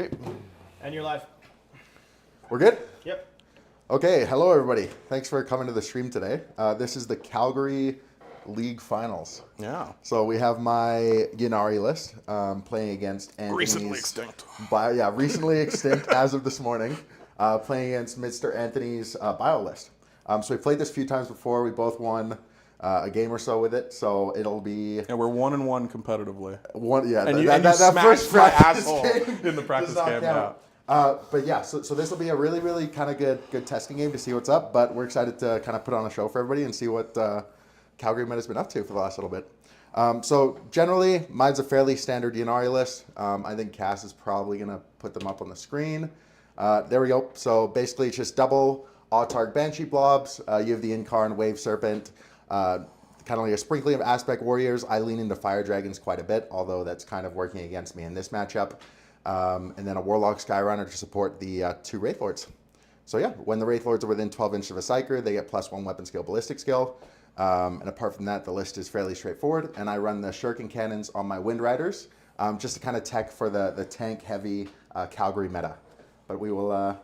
Okay. And you're live. We're good? Yep. Okay, hello everybody. Thanks for coming to the stream today. This is the Calgary League Finals. Yeah. So we have my Ynnari list playing against Anthony's... Recently extinct. Recently extinct as of this morning. Playing against Mr. Anthony's bio list. So we played this a few times before. We both won a game or so with it. So it'll be... Yeah, we're 1-1 competitively. And you that smashed my asshole in the practice game. Yeah. But yeah, so this will be a really, really kind of good testing game to see what's up. But we're excited to kind of put on a show for everybody and see what Calgary Med has been up to for the last little bit. So generally, mine's a fairly standard Ynnari list. I think Cass is probably going to put them up on the screen. There we go. So basically, it's just double Autark Banshee blobs. You have the Incarn Wave Serpent. Kind of like a sprinkling of Aspect Warriors. I lean into Fire Dragons quite a bit, although that's kind of working against me in this matchup. And then a Warlock Skyrunner to support the 2 Wraith Lords. So yeah, when the Wraith Lords are within 12 inches of a Psyker, they get +1 weapon skill, ballistic skill. And apart from that, the list is fairly straightforward. And I run the Shuriken Cannons on my Wind Riders, just to kind of tech for the tank-heavy Calgary meta. But we will,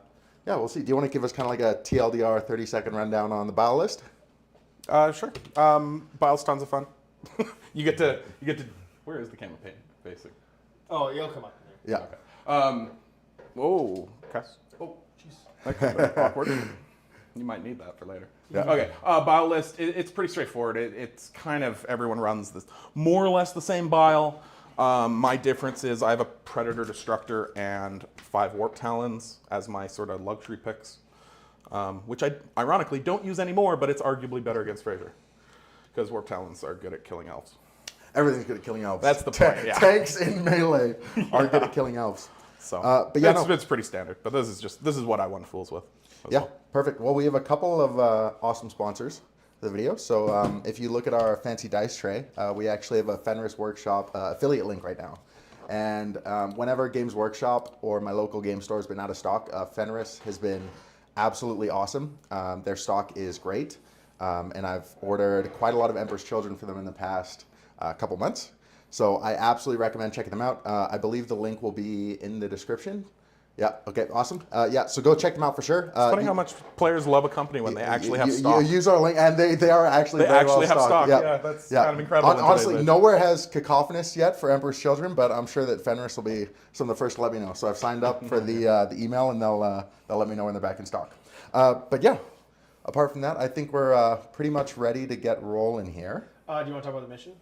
yeah, we'll see. Do you want to give us kind of like a TLDR 30-second rundown on the battle list? Sure. Bile's tons of fun. you get to. Where is the camera pane facing? Oh, you'll come up. Yeah. Okay. Oh, Cass. Oh, jeez. That could be awkward. You might need that for later. Yeah. Okay. Bile list. It's pretty straightforward. It's kind of everyone runs this more or less the same bile. My difference is I have a Predator Destructor and 5 Warp Talons as my sort of luxury picks, which I ironically don't use anymore, but it's arguably better against Fraser because Warp Talons are good at killing elves. Everything's good at killing elves. That's the point, yeah. Tanks in melee are good at killing elves. So, but yeah, it's pretty standard. But this is what I won fools with. Yeah, well. perfect. Well, we have a couple of awesome sponsors for the video. So if you look at our fancy dice tray, we actually have a Fenris Workshop affiliate link right now. And whenever Games Workshop or my local game store has been out of stock, Fenris has been absolutely awesome. Their stock is great. And I've ordered quite a lot of Emperor's Children for them in the past couple months. So I absolutely recommend checking them out. I believe the link will be in the description. Yeah, okay, awesome. Yeah, so go check them out for sure. It's funny how much players love a company when they actually have stock. You use our link, and they are actually very well have stock. Yeah, that's kind of incredible. Honestly, nowhere has Cacophonous yet for Emperor's Children, but I'm sure that Fenris will be some of the first to let me know. So I've signed up for the email, and they'll let me know when they're back in stock. But yeah, apart from that, I think we're pretty much ready to get rolling here. Do you want to talk about the mission?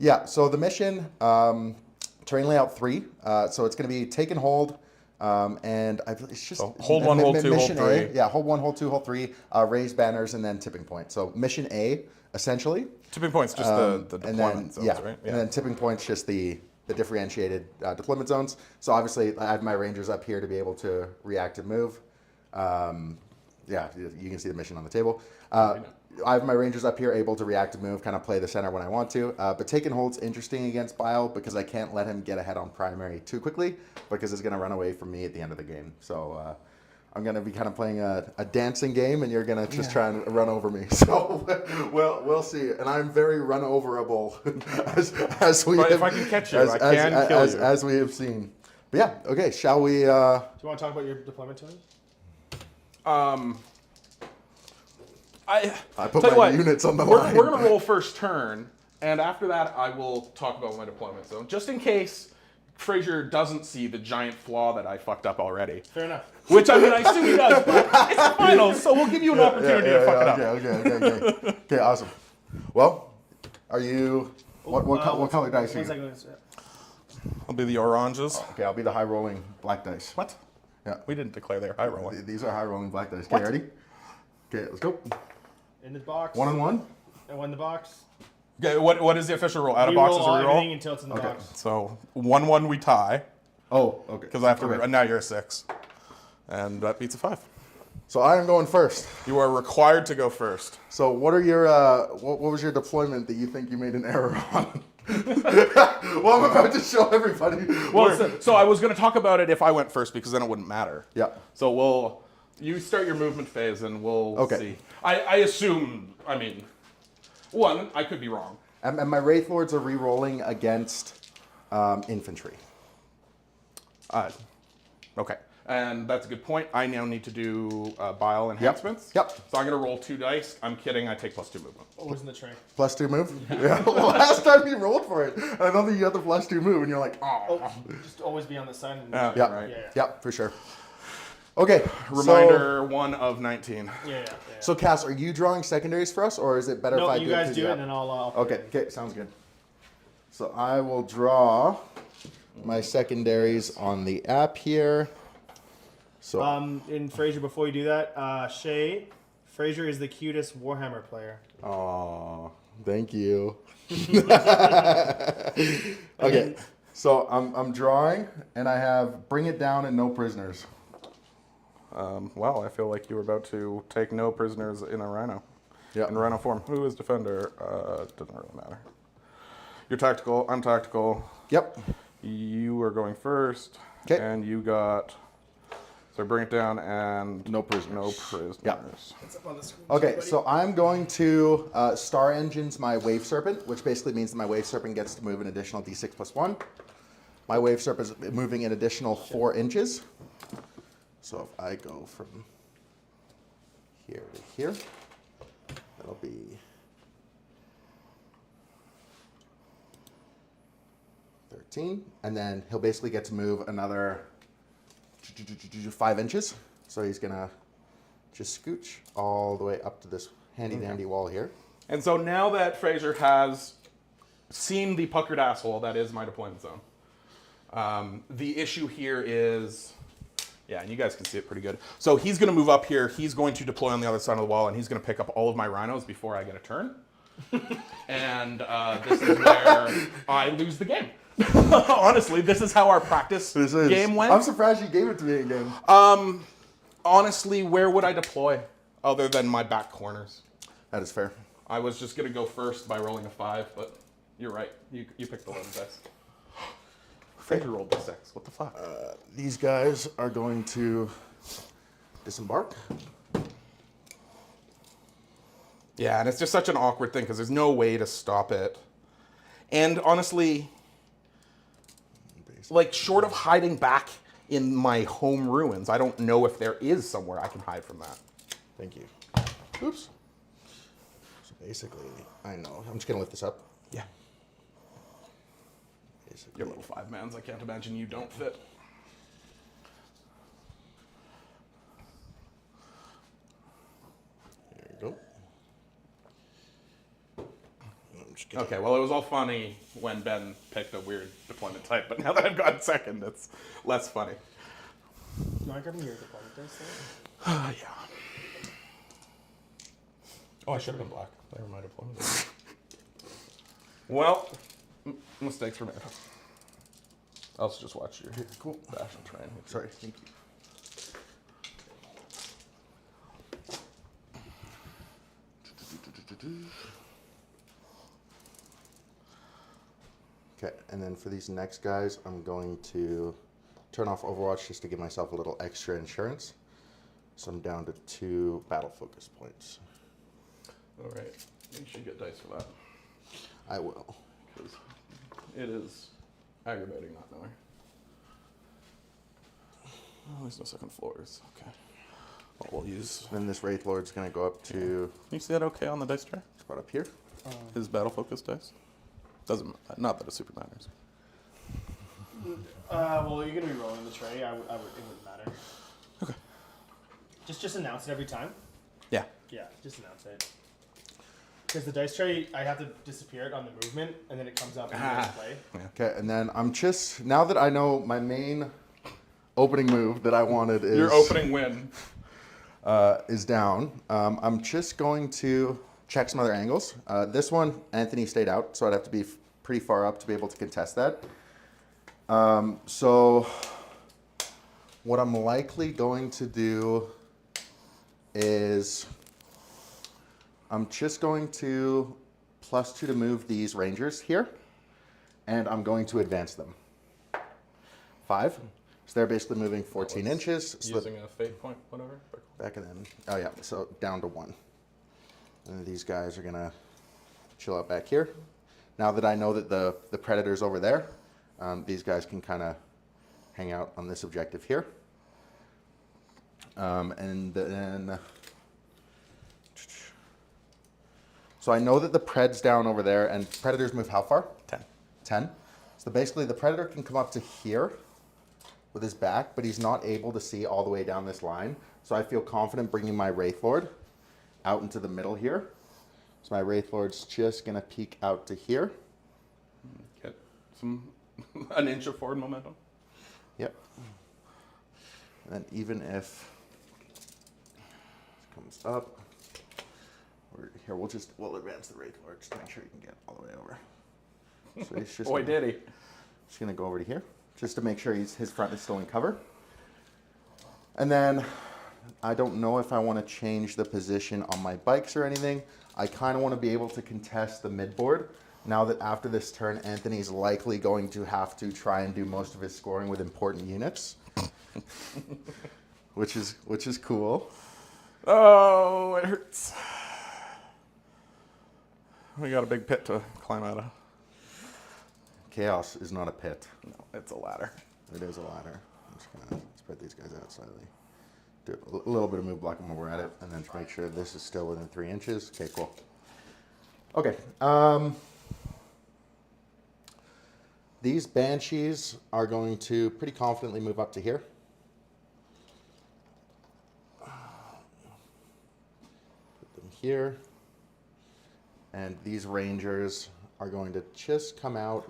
Yeah, so the mission, terrain layout 3. So it's going to be take and hold, and it's just... So hold 1, hold 2, hold 3. Yeah, hold 1, hold 2, hold 3, raise banners, and then tipping point. So mission A, essentially. Tipping point's just the deployment zones, right? Yeah, and then tipping point's just the differentiated deployment zones. So obviously, I have my rangers up here to be able to react and move. Yeah, you can see the mission on the table. I have my rangers up here able to react and move, kind of play the center when I want to. But take and hold's interesting against Bile because I can't let him get ahead on primary too quickly because it's going to run away from me at the end of the game. So I'm going to be kind of playing a dancing game, and you're going to just try and run over me. So we'll see. And I'm very run overable as we if I can catch you, I can kill you. As we have seen. But yeah, okay, shall we... Do you want to talk about your deployment time? I put my units on the line. We're going to roll first turn, and after that, I will talk about my deployment zone, just in case Fraser doesn't see the giant flaw that I fucked up already. Fair enough. Which, I mean, I assume he does, but it's the finals, so we'll give you an opportunity to fuck it up. Okay. Okay, awesome. Well, are you... What color dice are you? I'll be the oranges. Okay, I'll be the high-rolling black dice. What? Yeah. We didn't declare they're high-rolling. These are high-rolling black dice. Okay, ready? Okay, let's go. In the box. 1 on 1. And 1 in the box. Okay, what is the official roll? Out of box is a reroll? Everything until it's in the box. So 1-1 we tie. Oh, okay. Because I have to. Now you're a 6, and that beats a 5. So I am going first. You are required to go first. So what are your what was your deployment that you think you made an error on? Well, I'm about to show everybody. Well, so I was going to talk about it if I went first because then it wouldn't matter. Yeah. So you start your movement phase and we'll see. I assume. I mean, I could be wrong. And my Wraith Lords are re-rolling against infantry. Okay, and that's a good point. I now need to do bile enhancements. Yep. So I'm going to roll 2 dice. I'm kidding. I take +2 movement. What was in the tray? +2 move? Yeah. Last time you rolled for it, I don't think you got the +2 move, and you're like, oh. Oh, just always be on the side. And Yeah. Yep. Right. Yep, for sure. Okay. Reminder 1 of 19. Yeah. So, Cass, are you drawing secondaries for us, or is it better if No, I you do guys it? do it, and then I'll. Okay. Okay. Sounds good. So I will draw my secondaries on the app here. So In Fraser, before you do that, Shay, Fraser is the cutest Warhammer player. oh, thank you. Okay. So I'm drawing, and I have bring it down and no prisoners. Well, I feel like you were about to take no prisoners in a rhino. Yeah. In rhino form. Who is defender? Doesn't really matter. You're tactical. I'm tactical. Yep. You are going first. 'Kay. And you got. So bring it down and. No prisoners. No prisoners. Yeah. It's up on the screen. Okay, so I'm going to star engines my wave serpent, which basically means that my wave serpent gets to move an additional d6 + 1. My wave serpent is moving an additional 4 inches. So if I go from here to here, that'll be 13, and then he'll basically get to move another 5 inches. So he's gonna just scooch all the way up to this handy dandy wall here. And so now that Fraser has seen the puckered asshole that is my deployment zone, the issue here is, yeah, and you guys can see it pretty good. So he's going to move up here. He's going to deploy on the other side of the wall, and he's going to pick up all of my rhinos before I get a turn. And this is where I lose the game. Honestly, this is how our practice game went. I'm surprised you gave it to me again. Honestly, where would I deploy other than my back corners? That is fair. I was just going to go first by rolling a 5, but you're right. You picked the 11 dice. Fraser rolled the 6. What the fuck? These guys are going to disembark. Yeah, and it's just such an awkward thing because there's no way to stop it. And honestly, like short of hiding back in my home ruins, I don't know if there is somewhere I can hide from that. Thank you. Oops. So basically, I know. I'm just going to lift this up. Yeah. Basically. Your little 5-mans, I can't imagine you don't fit. There you go. I'm just gonna... Okay, well, it was all funny when Ben picked a weird deployment type, but now that I've gotten second, it's less funny. Do you mind grabbing your deployment dice? Yeah. Oh, I should have been black. They were my deployment. Well, mistakes were made. I'll also just watch your Cool. dash and train. Sorry. Thank you. Okay, and then for these next guys, I'm going to turn off Overwatch just to give myself a little extra insurance. So I'm down to 2 battle focus points. All right. You should get dice for that. I will. Because it is aggravating not knowing. Oh, there's no second floors. Okay. Well, we'll use... Then this Wraith Lord's going to go up to... Can you see that okay on the dice tray? Spot up here. His battle focus dice? Doesn't... Not that it super matters. Well, you're gonna be rolling the tray. It wouldn't matter. Okay. Just announce it every time. Yeah. Yeah, just announce it. Because the dice tray, I have to disappear it on the movement, and then it comes up in the play. Okay, and then I'm just... Now that I know my main opening move that I wanted is... Your opening win. Is down. I'm just going to check some other angles. This one, Anthony stayed out, so I'd have to be pretty far up to be able to contest that. So what I'm likely going to do is I'm just going to +2 to move these rangers here, and I'm going to advance them. 5. So they're basically moving 14 inches. So Using a fate point, whatever. back and then, oh yeah, so down to 1. And these guys are gonna chill out back here. Now that I know that the predator's over there, these guys can kind of hang out on this objective here. And then, so I know that the Pred's down over there, and Predators move how far? 10. 10. So basically the Predator can come up to here with his back, but he's not able to see all the way down this line. So I feel confident bringing my Wraithlord out into the middle here. So my Wraithlord's just gonna peek out to here. Get an inch of forward momentum. Yep. And then even if it comes up, we'll advance the Wraithlord just to make sure you can get all the way over. So he's just Boy, did he. Just gonna go over to here, just to make sure his front is still in cover. And then I don't know if I want to change the position on my bikes or anything. I kind of want to be able to contest the midboard. Now that after this turn, Anthony's likely going to have to try and do most of his scoring with important units, which is cool. Oh, it hurts. We got a big pit to climb out of. Chaos is not a pit. No, it's a ladder. It is a ladder. I'm just gonna spread these guys out slightly. Do a little bit of move blocking while we're at it, and then to make sure this is still within 3 inches. Okay, cool. Okay. These Banshees are going to pretty confidently move up to here. Put them here. And these Rangers are going to just come out,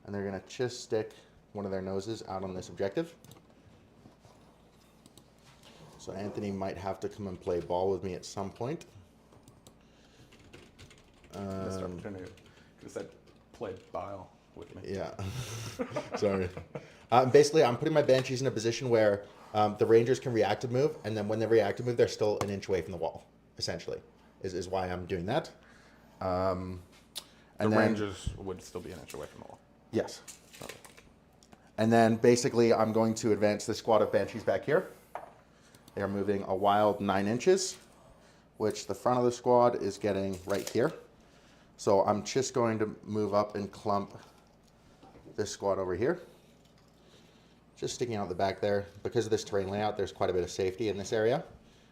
and they're going to just stick one of their noses out on this objective. So Anthony might have to come and play ball with me at some point. Missed opportunity. Could have said play bile with me. Yeah. Sorry. Basically, I'm putting my Banshees in a position where the Rangers can reactive move, and then when they reactive move, they're still an inch away from the wall, essentially, is why I'm doing that. And The then, Rangers would still be an inch away from the wall. Yes. And then basically, I'm going to advance the squad of Banshees back here. They are moving a wild 9 inches, which the front of the squad is getting right here. So I'm just going to move up and clump this squad over here. Just sticking out the back there. Because of this terrain layout, there's quite a bit of safety in this area.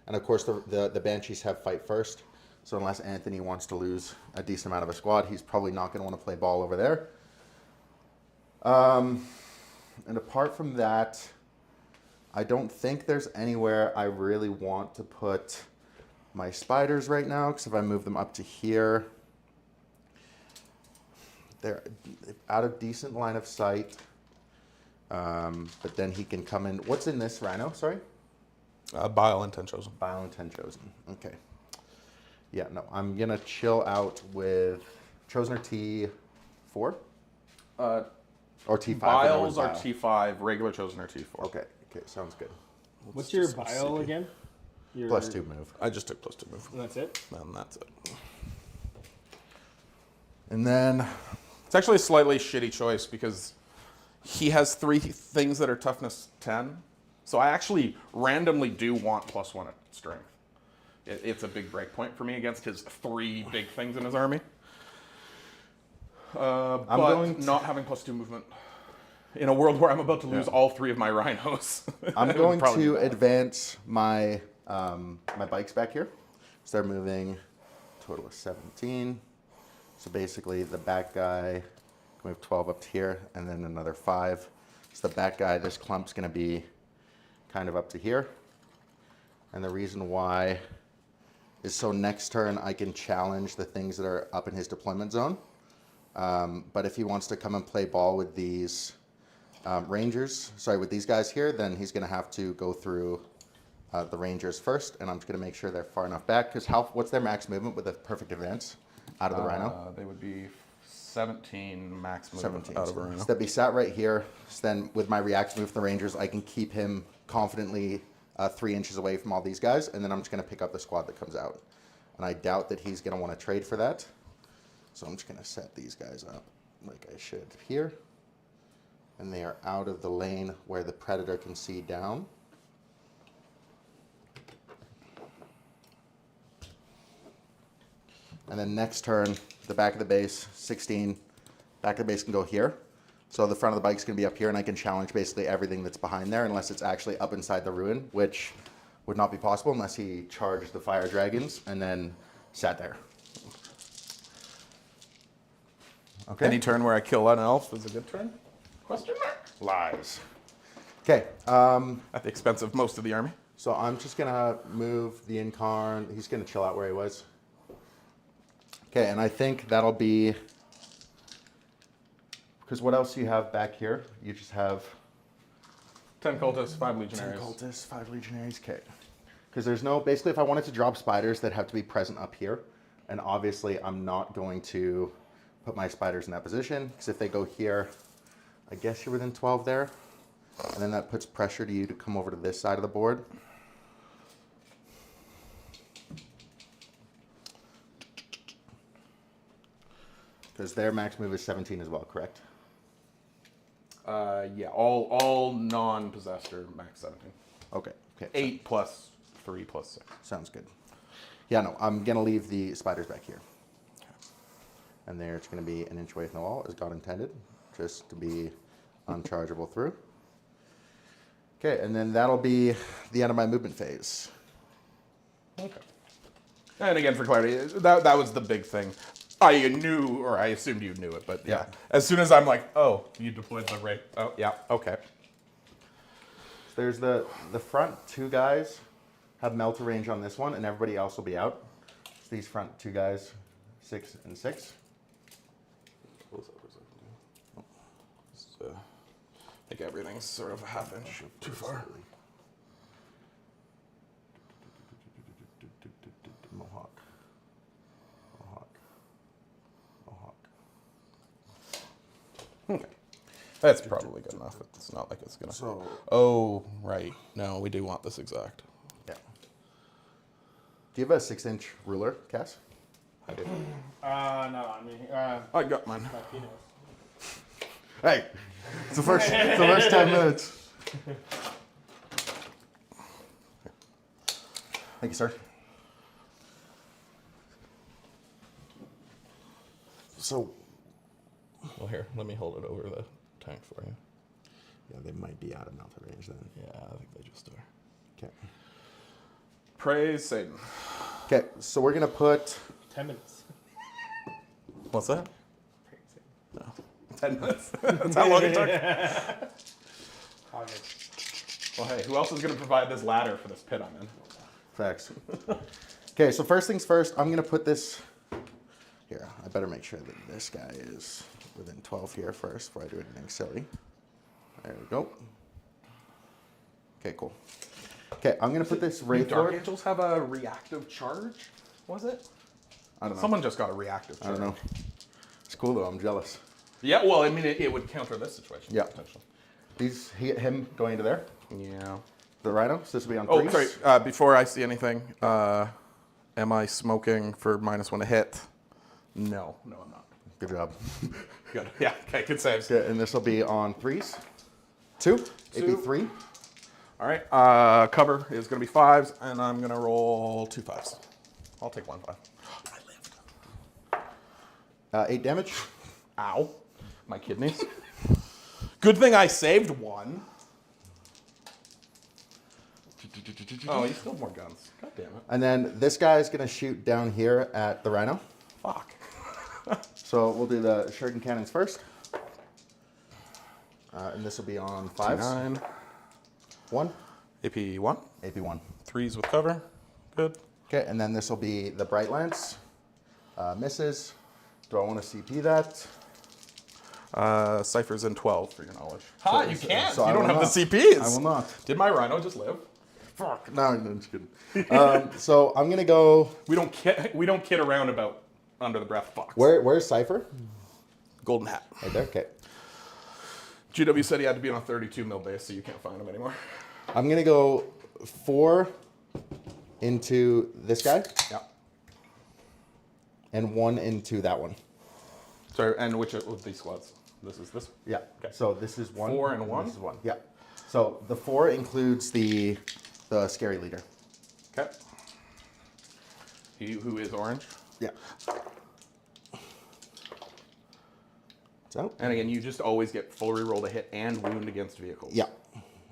And of course, the Banshees have fight first. So unless Anthony wants to lose a decent amount of a squad, he's probably not going to want to play ball over there. And apart from that, I don't think there's anywhere I really want to put my spiders right now, because if I move them up to here, they're out of decent line of sight. But then he can come in. What's in this rhino? Sorry? Bile and 10 chosen. Bile and 10 chosen. Okay. Yeah, no, I'm going to chill out with Chosen T4? Or T5? Biles are T5, regular chosen are T4. Okay, sounds good. What's your bile again? Your +2 move. I just took +2 move. And that's it? And that's it. And then It's actually a slightly shitty choice because he has 3 things that are toughness 10. So I actually randomly do want +1 at strength. It's a big break point for me against his 3 big things in his army. But not having +2 movement in a world where I'm about to lose all 3 of my rhinos. I'm going to advance my my bikes back here. So they're moving a total of 17. So basically the back guy can move 12 up to here, and then another 5. So the back guy, this clump's going to be kind of up to here. And the reason why is so next turn I can challenge the things that are up in his deployment zone. But if he wants to come and play ball with these with these guys here, then he's going to have to go through the Rangers first, and I'm just going to make sure they're far enough back, because what's their max movement with a perfect advance out of the Rhino? They would be 17 max movement out of a Rhino. So they'd be sat right here. So then with my react move for the Rangers, I can keep him confidently 3 inches away from all these guys, and then I'm just going to pick up the squad that comes out. And I doubt that he's going to want to trade for that. So I'm just going to set these guys up like I should here. And they are out of the lane where the Predator can see down. And then next turn, the back of the base, 16, back of the base can go here. So the front of the bike's going to be up here, and I can challenge basically everything that's behind there unless it's actually up inside the ruin, which would not be possible unless he charged the fire dragons and then sat there. Okay. Any turn where I kill an elf is a good turn? Question mark? Lies. Okay. At the expense of most of the army. So I'm just going to move the Incarn. He's going to chill out where he was. Okay, and I think that'll be... Because what else do you have back here? You just have... 10 cultists, 5 legionaries. 10 cultists, 5 legionaries. Okay. Because there's no... Basically, if I wanted to drop spiders, that have to be present up here. And obviously, I'm not going to put my spiders in that position. Because if they go here, I guess you're within 12 there. And then that puts pressure to you to come over to this side of the board. Because their max move is 17 as well, correct? Yeah, all non-possessed are max 17. Okay. Okay. 8 plus 3 plus 6. Sounds good. Yeah, no, I'm going to leave the spiders back here. And there it's going to be an inch away from the wall, as God intended, just to be unchargeable through. Okay, and then that'll be the end of my movement phase. Okay. And again, for clarity, that was the big thing. I knew, or I assumed you knew it, but yeah. As soon as I'm like, oh, you deployed the right. Oh, yeah, okay. There's the front 2 guys have melter range on this one, and everybody else will be out. So these front 2 guys, 6 and 6. I think everything's sort of a half inch too far. Mohawk. Okay. That's probably good enough. It's not like it's gonna. So. Oh, right. No, we do want this exact. Yeah. Do you have a 6-inch ruler, Cass? I do. No, I mean, I got mine. my penis. Hey, it's the first 10 minutes. Thank you, sir. So, Well, here, let me hold it over the tank for you. yeah, they might be out of melter range then. Yeah, I think they just are. Okay. Praise Satan. Okay, so we're gonna put 10 minutes. What's that? No. 10 minutes. That's how long it took. All good. Well, hey, who else is going to provide this ladder for this pit I'm in? facts. Okay, so first things first, I'm gonna put this here. I better make sure that this guy is within 12 here first before I do anything silly. There we go. Okay, cool. Okay, I'm gonna put this Do Wraith Dark Lord. Angels have a reactive charge? Was it? I don't know. Someone just got a reactive I charge. don't know. It's cool though. I'm jealous. Yeah, well, I mean, it would counter this situation. Yeah. Potentially. Him going into there. Yeah. The Rhino. So this will be on Oh, 3s. sorry. Before I see anything, am I smoking for -1 to hit? No, I'm not. Good job. Good. Yeah. Okay. Good saves. Okay, and this will be on 3s. 2. It'd be 3. All right. Cover is going to be 5s, and I'm going to roll 2 5s. I'll take 1 5. I lived. 8 damage. Ow. My kidneys. Good thing I saved 1. Oh, you still have more guns. God damn it. And then this guy is gonna shoot down here at the Rhino. Fuck. So we'll do the shuriken cannons first. And this will be on 5s. 9. 1. AP 1. AP 1. 3s with cover. Good. Okay, and then this will be the Bright Lance. Misses. Do I want to CP that? Ciphers in 12 for your knowledge. Ha, you can't. so I you don't will have not. the CPs. I will not. Did my Rhino just live? Fuck. No, I'm just kidding. So I'm gonna go. We don't kid around about under the breath fucks. Where's Cypher? Golden hat. Right there. Okay. GW said he had to be on a 32 mil base, so you can't find him anymore. I'm gonna go 4 into this guy Yeah. and 1 into that one. Sorry, and which of these squads? This is this. Yeah. Okay. So this is 1. 4 and 1? This is 1. Yeah. So the 4 includes the scary leader. Okay. He who is orange. Yeah. So. And again, you just always get full reroll to hit and wound against vehicles. Yeah,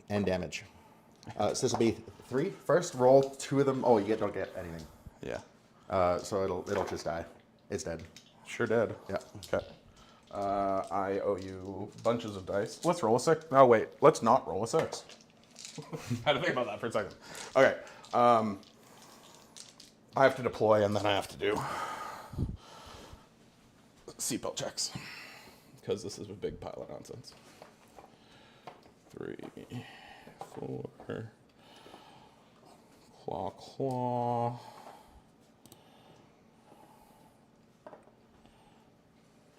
and damage. So this will be 3. First, roll 2 of them. Oh, you don't get anything. Yeah. So it'll just die. It's dead. Sure did. Yeah. Okay. I owe you bunches of dice. Let's roll a 6. No, wait. Let's not roll a 6. I had to think about that for a second. Okay. I have to deploy, and then I have to do seatbelt checks. Because this is a big pile of nonsense. 3, 4. Claw, claw.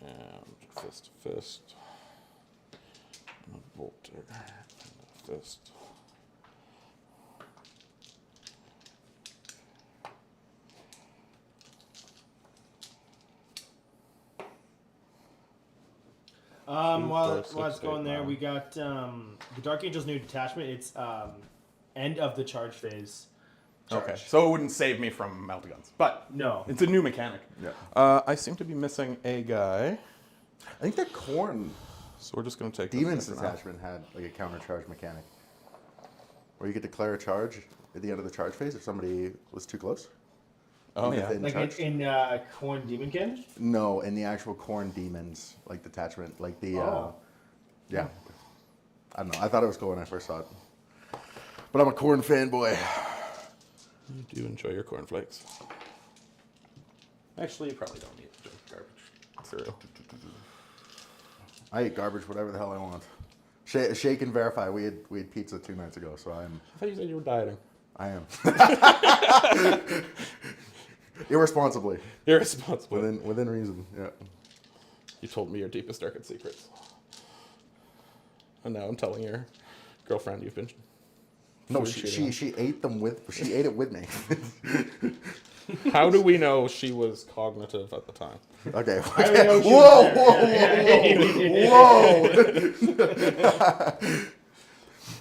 And fist, fist. And a bolter. And a fist. While it's going there, we got the Dark Angel's new detachment. It's end of the charge phase. Okay, so it wouldn't save me from melt guns, but No. it's a new mechanic. Yeah. I seem to be missing a guy, I think that Corn so we're just going to take this Demon's guy for now. detachment had like a counter charge mechanic, where you could declare a charge at the end of the charge phase if somebody was too close. Oh If yeah. they- Like charge? in Corn Demonkin? No, in the actual Corn Demons like detachment, like the Oh. yeah. I don't know. I thought it was cool when I first saw it, but I'm a Corn fanboy. You do enjoy your cornflakes. Actually, you probably don't need to drink garbage cereal. I eat garbage, whatever the hell I want. Shake and verify. We had pizza 2 nights ago, so I thought you said you were dieting. I am irresponsibly Irresponsible. within reason. Yeah. You told me your deepest, darkest secrets. And now I'm telling your girlfriend you've been. No, food cheating she ate them she ate it with me. on. How do we know she was cognitive at the time? Okay. I don't know if she Whoa, was whoa,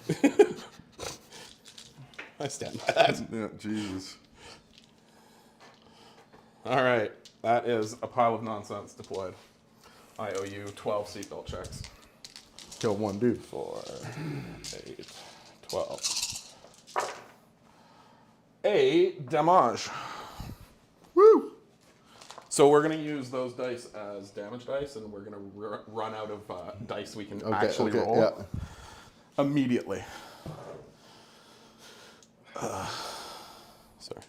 whoa. I stand by that. Yeah, Jesus. All right, that is a pile of nonsense deployed. I owe you 12 seatbelt checks. Kill one dude. 4, 8, 12. A damage. Woo! So we're going to use those dice as damage dice, and we're going to run out of dice we can actually roll Yeah. immediately. Sorry.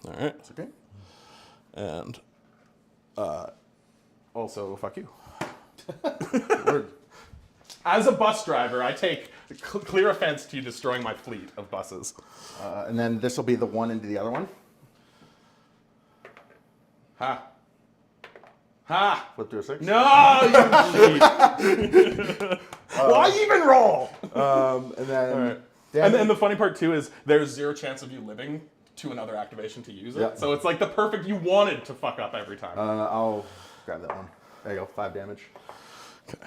All right. It's okay. And also, fuck you. Word. As a bus driver, I take clear offense to you destroying my fleet of buses. And then this will be the one into the other one. Ha. Ha. Flip to a 6. No, you cheat. Why even roll? And then. All right. Damage. And the funny part, too, is there's 0 chance of you living to another activation to use it. Yeah. So it's like the perfect, you wanted to fuck up every time. I'll grab that one. There you go. 5 damage. Okay.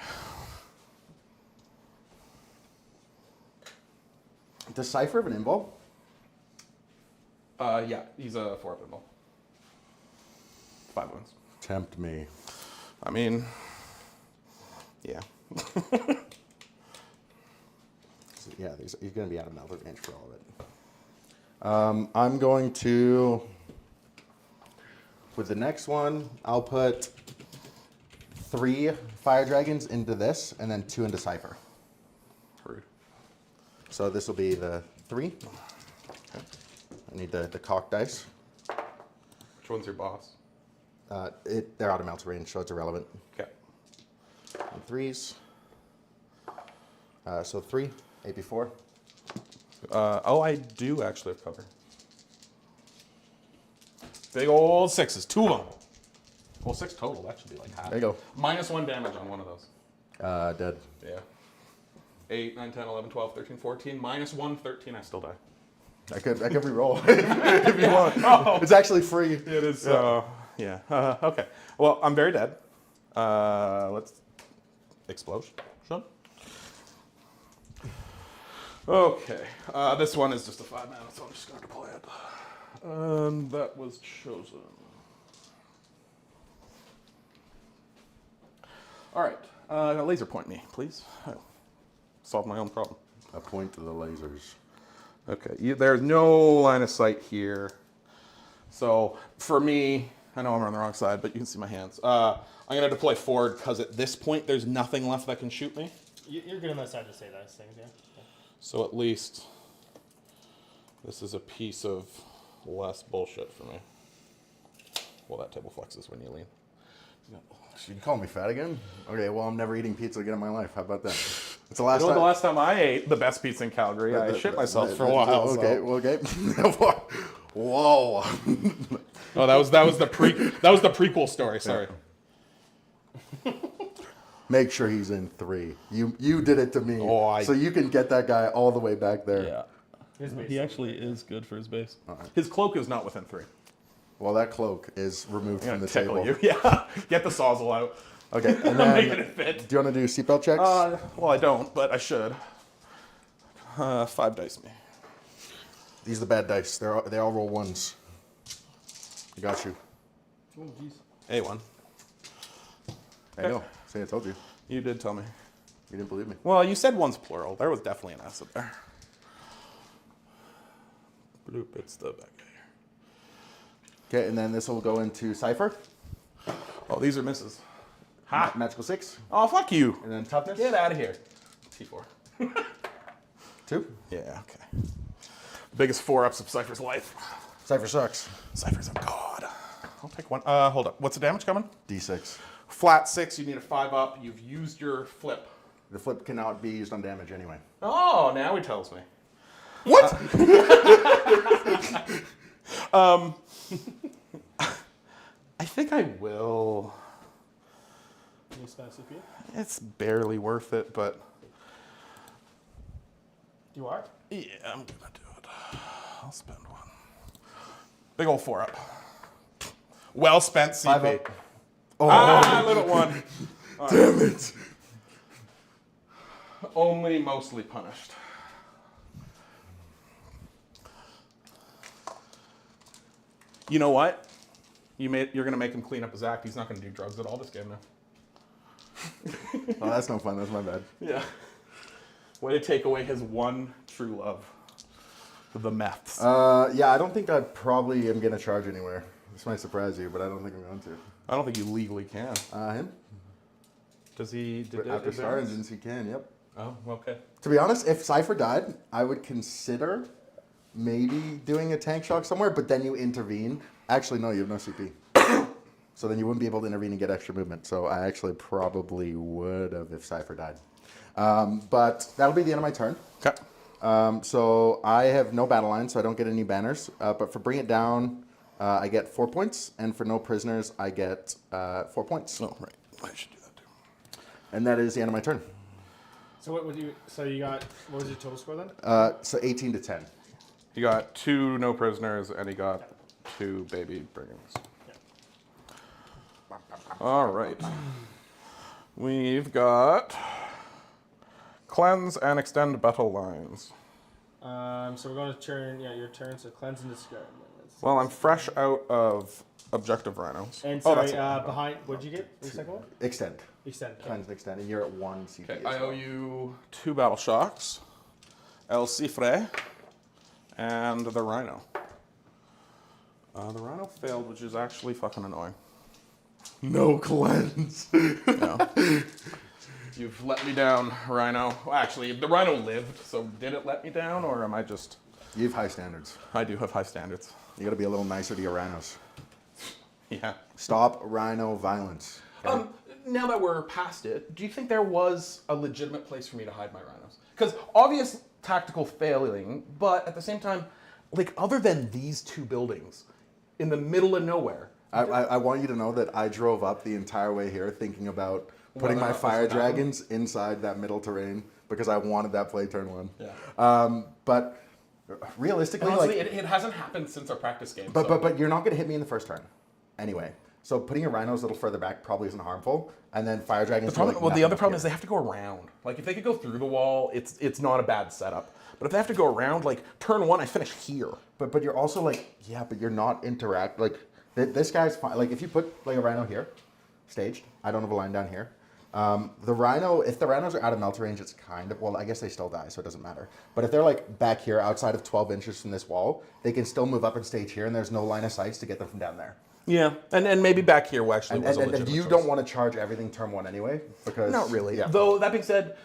Decipher of an invul. Yeah, he's a 4-up invul. 5 wounds. Tempt me. I mean, yeah. Yeah, he's going to be out of melee range for all of it. I'm going to, with the next one, I'll put 3 fire dragons into this, and then 2 into Cypher. Rude. So this will be the 3. Okay. I need the cock dice. Which one's your boss? They're out of melt range, so it's irrelevant. Okay. And 3s. So 3, AP4. Oh, I do actually have cover. Big old 6s, 2 of them. Well, 6 total. That should be like half. There you go. -1 damage on one of those. Dead. Yeah. 8, 9, 10, 11, 12, 13, 14. -1, 13. I still die. I could re-roll if you want. Oh. It's actually free. It is. Yeah. Okay. Well, I'm very dead. Let's explosion. Okay. This one is just a 5 mana, so I'm just going to deploy it. And that was chosen. All right. Laser point me, please. Solve my own problem. A point to the lasers. Okay, there's no line of sight here. So for me, I know I'm on the wrong side, but you can see my hands. I'm going to deploy forward because at this point, there's nothing left that can shoot me. You're good on that side to say those things, yeah. So at least this is a piece of less bullshit for me. Well, that table flexes when you lean. So you call me fat again? Okay, well, I'm never eating pizza again in my life. How about that? It's the last You know, time. the last time I ate the best pizza in Calgary, I shit myself for a while. Okay, so. well, okay. Whoa. Oh, that was the prequel story. Sorry. Make sure he's in 3. You did it to me. Oh, so you can get that guy all the way back there. Yeah. He actually is good for his base. Right. His cloak is not within 3. Well, that cloak is removed from the tickle table. You. Yeah. Get the sawzall out. Okay. And I'm then, making it fit. do you want to do seatbelt checks? Well, I don't, but I should. 5 dice me. These are the bad dice. They all roll 1s. I got you. Oh, jeez. A1. I know. See, I told you. You did tell me. You didn't believe me. Well, you said 1's plural. There was definitely an S in there. Bloop, it's the back guy here. Okay, and then this will go into Cypher. Oh, these are misses. Ha! Magical 6. Oh, fuck you. And then toughness. Get out of here. T4. 2. Yeah, okay. Biggest 4-ups of Cypher's life. Cypher sucks. Cypher's a god. I'll take 1. Hold up. What's the damage coming? D6. Flat 6, you need a 5-up. You've used your flip. The flip cannot be used on damage anyway. Oh, now he tells me. What? I think I will. Can you spend a CPU? It's barely worth it, but You are? yeah, I'm gonna do it. I'll spend 1. Big old 4-up. Well spent CP. 5-up. Oh, Little 1. damn it. Only mostly punished. You know what? You're gonna make him clean up his act. He's not gonna do drugs at all this game now. Oh, that's no fun. That's my bad. Yeah. Way to take away his one true love. The meths. Yeah, I don't think I probably am going to charge anywhere. This might surprise you, but I don't think I'm going to. I don't think you legally can. Him? Does he? After Star Engines, he can, yep. Oh, okay. To be honest, if Cypher died, I would consider maybe doing a tank shock somewhere, but then you intervene. Actually, no, you have no CP. So then you wouldn't be able to intervene and get extra movement. So I actually probably would have if Cypher died. But that'll be the end of my turn. Okay. So I have no battle line, so I don't get any banners. But for Bring It Down, I get 4 points. And for No Prisoners, I get 4 points. Oh, right. I should do that too. And that is the end of my turn. So what was your total score then? So 18 to 10. He got 2 no prisoners, and he got 2 baby bringings. All right. We've got cleanse and extend battle lines. So we're going to turn, your turn, so cleanse and discard. Well, I'm fresh out of objective rhinos. And sorry, that's behind, what'd you get? The second one? Extend. Extend. Okay. Cleanse and extend. And you're at 1 CP. Okay, as I well. owe you 2 battle shocks, El Cifre, and the rhino. The rhino failed, which is actually fucking annoying. No cleanse. No. You've let me down, rhino. Well, actually, the rhino lived, so did it let me down, or am I just... You have high standards. I do have high standards. You got to be a little nicer to your rhinos. Yeah. Stop rhino violence. Okay? Now that we're past it, do you think there was a legitimate place for me to hide my rhinos? Because obvious tactical failing, but at the same time, like, other than these 2 buildings in the middle of nowhere. I want you to know that I drove up the entire way here thinking about putting my Whether or not fire this would happen. dragons inside that middle terrain because I wanted that play turn 1. Yeah. But realistically, Honestly, like, it hasn't happened since our practice game. but you're not going to hit me in the first turn anyway. So putting your rhinos a little further back probably isn't harmful. And then fire dragons. the other problem is they have to go around. Like, if they could go through the wall, it's not a bad setup. But if they have to go around, like, turn 1, I finish here. But you're also like, yeah, but you're not this guy's fine. Like, if you put like a rhino here, staged, I don't have a line down here. The Rhino, if the Rhinos are out of melter range, it's kind of, well, I guess they still die, so it doesn't matter. But if they're like back here outside of 12 inches from this wall, they can still move up and stage here, and there's no line of sights to get them from down there. Yeah, and maybe back here actually was a legitimate And you choice. don't want to charge everything turn 1 anyway, because... Not really. Yeah. Though, that being said,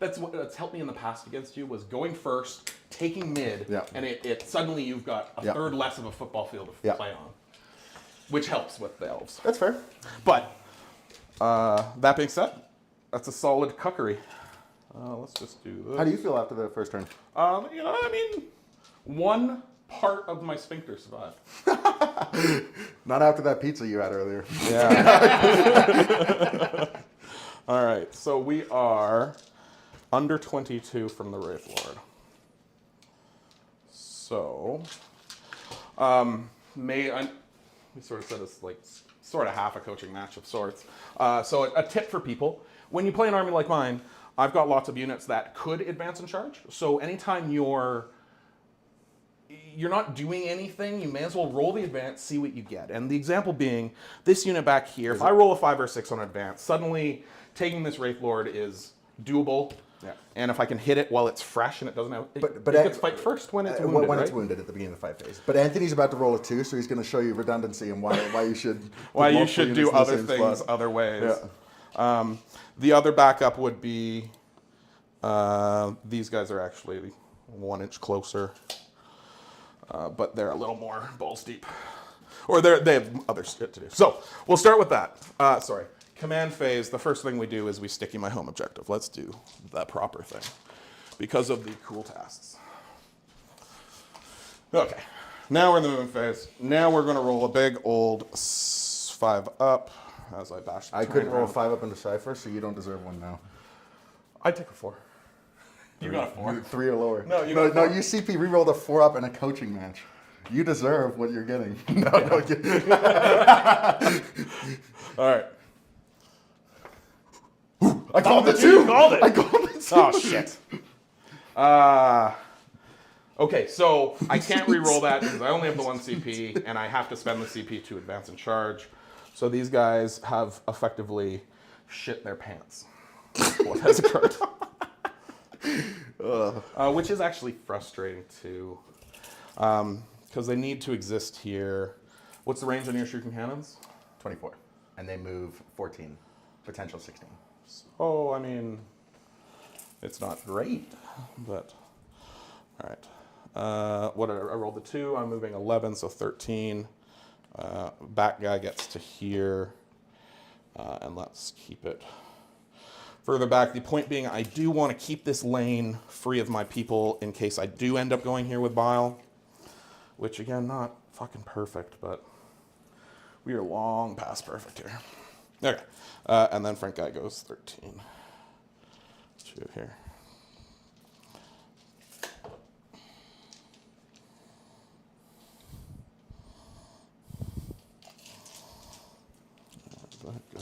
that's helped me in the past against you, was going first, taking mid, and it suddenly you've got a third less of a football field to play on. Which helps with the elves. That's fair. But, that being said, that's a solid cuckery. Let's just do this. How do you feel after the first turn? You know, I mean, one part of my sphincter survived. Not after that pizza you had earlier. Yeah. All right, so we are under 22 from the Wraith Lord. So, we sort of said it's like sort of half a coaching match of sorts. So a tip for people, when you play an army like mine, I've got lots of units that could advance and charge. So anytime you're not doing anything, you may as well roll the advance, see what you get. And the example being, this unit back here, if I roll a 5 or 6 on advance, suddenly taking this Wraith Lord is doable. Yeah. And if I can hit it while it's fresh and it doesn't have... It gets fight first when it's wounded, When it's wounded at the beginning of the fight phase. But Anthony's about to roll a 2, so he's going to show you redundancy and why you should... why you should do other things other ways. Yeah. The other backup would be... these guys are actually 1 inch closer. But they're a little more balls deep. Or they have other shit to do. So, we'll start with that. Sorry. Command phase, the first thing we do is we sticky my home objective. Let's do the proper thing. Because of the cool tasks. Okay. Now we're in the movement phase. Now we're going to roll a big old 5 up as I bash the I couldn't roll around. 5 up into Cypher, so you don't deserve one now. I'd take a 4. You got a 4? 3 or lower. No, you CP re-rolled a 4 up in a coaching match. You deserve what you're getting. All right. I called the 2! I called it 2! Oh, shit. Okay, so I can't re-roll that because I only have the 1 CP, and I have to spend the CP to advance and charge. So these guys have effectively shit their pants. What has occurred? Which is actually frustrating, too. Because they need to exist here. What's the range on your shuriken cannons? 24. And they move 14. Potential 16. Oh, I mean, it's not great, but all right. What I rolled the 2. I'm moving 11, so 13. Back guy gets to here, and let's keep it further back. The point being, I do want to keep this lane free of my people in case I do end up going here with Bile, which again, not fucking perfect, but we are long past perfect here. Okay, and then front guy goes 13. 2 here. That guy.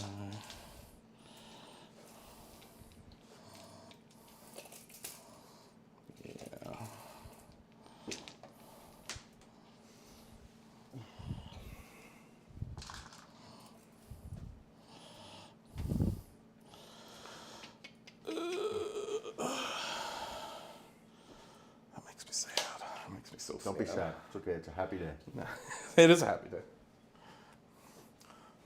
Yeah. That makes me sad. That makes me so sad. Don't be sad. It's okay. It's a happy day. It is a happy day.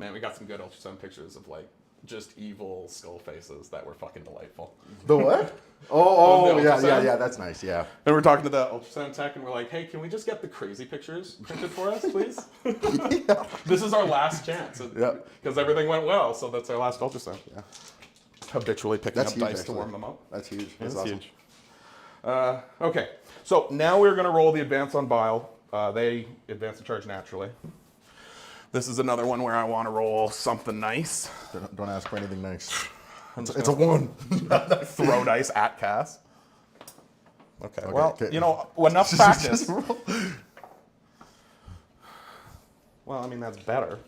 Man, we got some good ultrasound pictures of like just evil skull faces that were fucking delightful. The what? Oh, The yeah, ultrasound? yeah, that's nice, yeah. And we're talking to the ultrasound tech, and we're like, "Hey, can we just get the crazy pictures printed for us, please? This is our last chance, because everything went well, so that's our last ultrasound." Yeah. Habitually picking That's up huge, dice actually. to warm them up. That's huge. That's awesome. huge. Okay, so now we're going to roll the advance on Bile. They advance and charge naturally. This is another one where I want to roll something nice. Don't ask for anything nice. It's a 1. Throw dice at Cass. Okay, well, okay. you know, enough practice. Well, I mean, that's better.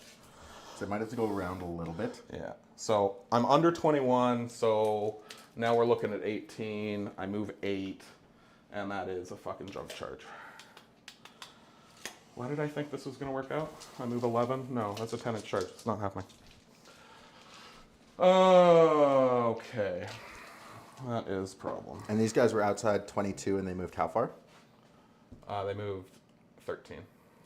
So I might have to go around a little bit. Yeah. So I'm under 21, so now we're looking at 18. I move 8, and that is a fucking jump charge. Why did I think this was going to work out? I move 11? No, that's a 10-inch charge. It's not happening. Okay. That is a problem. And these guys were outside 22 and they moved how far? They moved 13.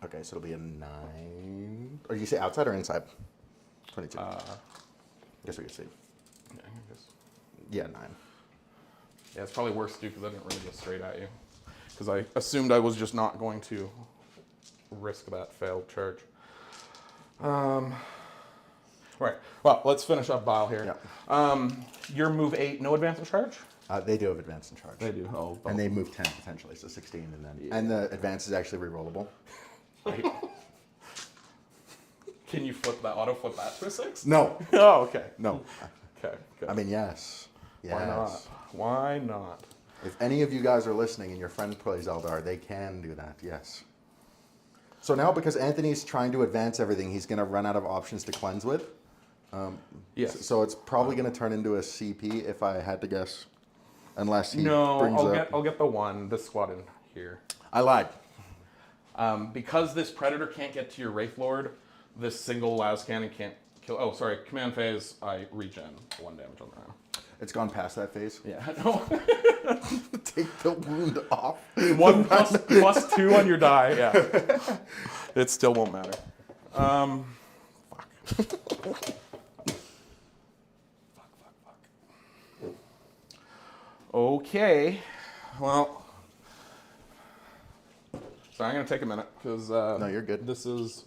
Okay, so it'll be a 9. Or you say outside or inside? 22. Guess we could see. Yeah, I guess. Yeah, 9. Yeah, it's probably worse too because I didn't really go straight at you. Because I assumed I was just not going to risk that failed charge. Right. Well, let's finish up Bile here. Yeah. Your move 8, no advance of charge? They do have advance and charge. They do. Oh, And they move 10 potentially, so 16 and then. Yeah. And the advance is actually rerollable. Right. Can you auto flip that to a 6? No. Oh, okay. No. Okay, good. I mean, yes. Why not? Why not? If any of you guys are listening and your friend plays Eldar, they can do that, yes. So now, because Anthony's trying to advance everything, he's going to run out of options to cleanse with. Yes. So it's probably going to turn into a CP if I had to guess. Unless he brings I'll get the 1, this squad in here. I lied. Because this Predator can't get to your Wraith Lord, this single Las Cannon can't kill. Oh, sorry. Command phase, I regen 1 damage on the round. It's gone past that phase. Yeah, no. Take the wound off. 1 plus 2 on your die, yeah. It still won't matter. Fuck. Okay. Well, so I'm going to take a minute because No, you're good. This is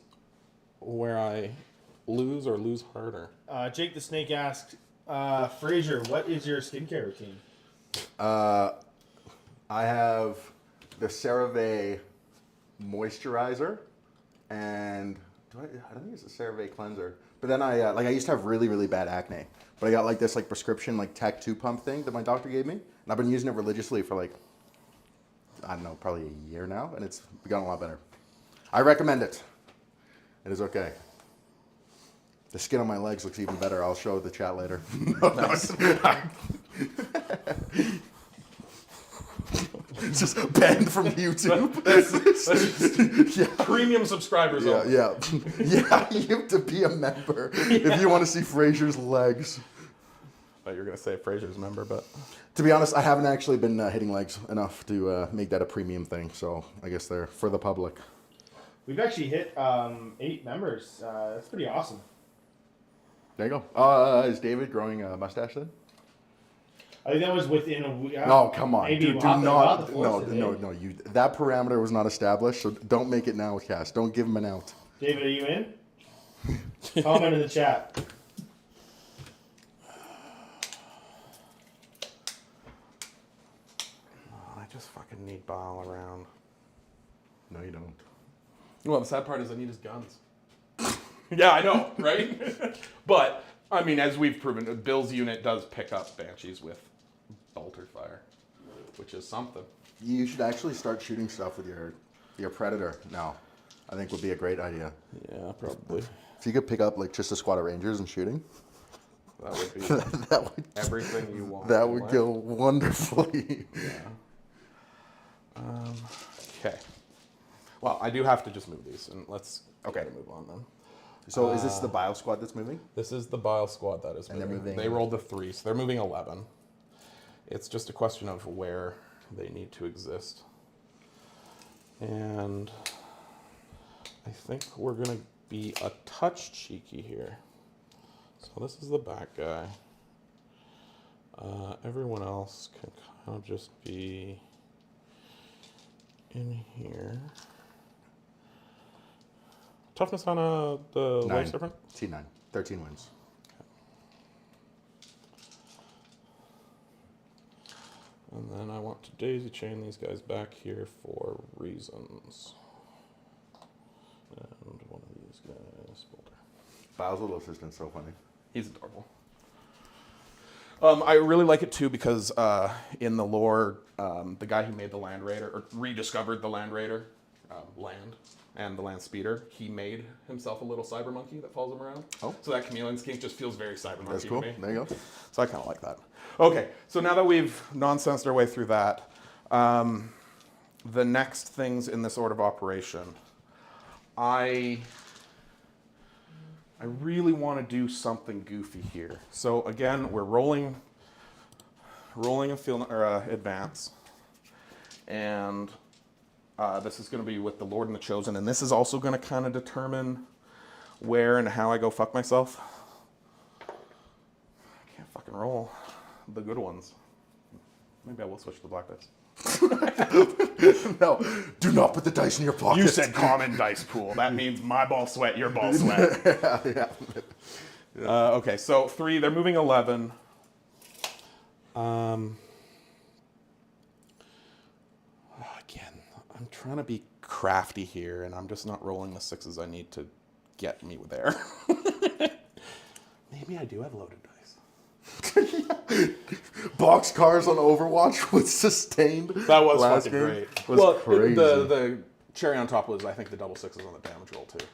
where I lose or lose harder. Jake the Snake asked, Fraser, what is your skincare routine? I have the CeraVe moisturizer, and I don't think it's a CeraVe cleanser. But then I used to have really, really bad acne. But I got like this like prescription like Tech 2 pump thing that my doctor gave me. And I've been using it religiously for like, I don't know, probably a year now. And it's gotten a lot better. I recommend it. It is okay. The skin on my legs looks even better. I'll show the chat later. Nice. It's just banned from YouTube. That's just premium subscribers only. Yeah. You have to be a member if you want to see Fraser's legs. I thought you were going to say Fraser's member, but... To be honest, I haven't actually been hitting legs enough to make that a premium thing, so I guess they're for the public. We've actually hit 8 members. That's pretty awesome. There you go. Is David growing a mustache then? I think that was within a week. No, come on. Maybe Do we'll not. have to No. force it, That parameter was not established, so don't make it now, Cass. Don't give him an out. David, are you in? Comment in the chat. I just fucking need Bile around. No, you don't. Well, the sad part is I need his guns. Yeah, I know, right? But, I mean, as we've proven, Bill's unit does pick up Banshees with bolter fire, which is something. You should actually start shooting stuff with your Predator now. I think would be a great idea. Yeah, probably. If you could pick up like just a squad of Rangers and shooting. That would be that would, everything you want. That would go wonderfully. Yeah. Okay. Well, I do have to just move these, and let's move on then. So is this the Bile squad that's moving? This is the Bile squad that is and moving. They're moving. They rolled a 3, so they're moving 11. It's just a question of where they need to exist. And I think we're going to be a touch cheeky here. So this is the back guy. Everyone else can kind of just be in here. Toughness on the 9. Life Serpent? T9. 13 wins. And then I want to daisy chain these guys back here for reasons. And one of these guys, Boulder. Bile's little assistant's so funny. He's adorable. I really like it too because in the lore, the guy who made the Land Raider, or rediscovered the Land Raider, Land, and the Land Speeder, he made himself a little cyber monkey that follows him around. Oh. So that chameleon skink just feels very cyber monkey That's cool. to me. There you go. So I kind of like that. Okay, so now that we've nonsensed our way through that, the next things in this order of operation, I I really want to do something goofy here. So again, we're rolling a field or advance, and this is going to be with the Lord and the Chosen, and this is also going to kind of determine where and how I go fuck myself. I can't fucking roll the good ones. Maybe I will switch to the black dice. No, do not put the dice in your pocket. You said common dice pool. That means my ball sweat, your ball sweat. Yeah. Okay, so 3, they're moving 11. Again, I'm trying to be crafty here, and I'm just not rolling the 6s I need to get me there. Maybe I do have loaded dice. Box cars on Overwatch with sustained. That was last fucking game great. Was crazy. The cherry on top was, I think, the double 6s on the damage roll too,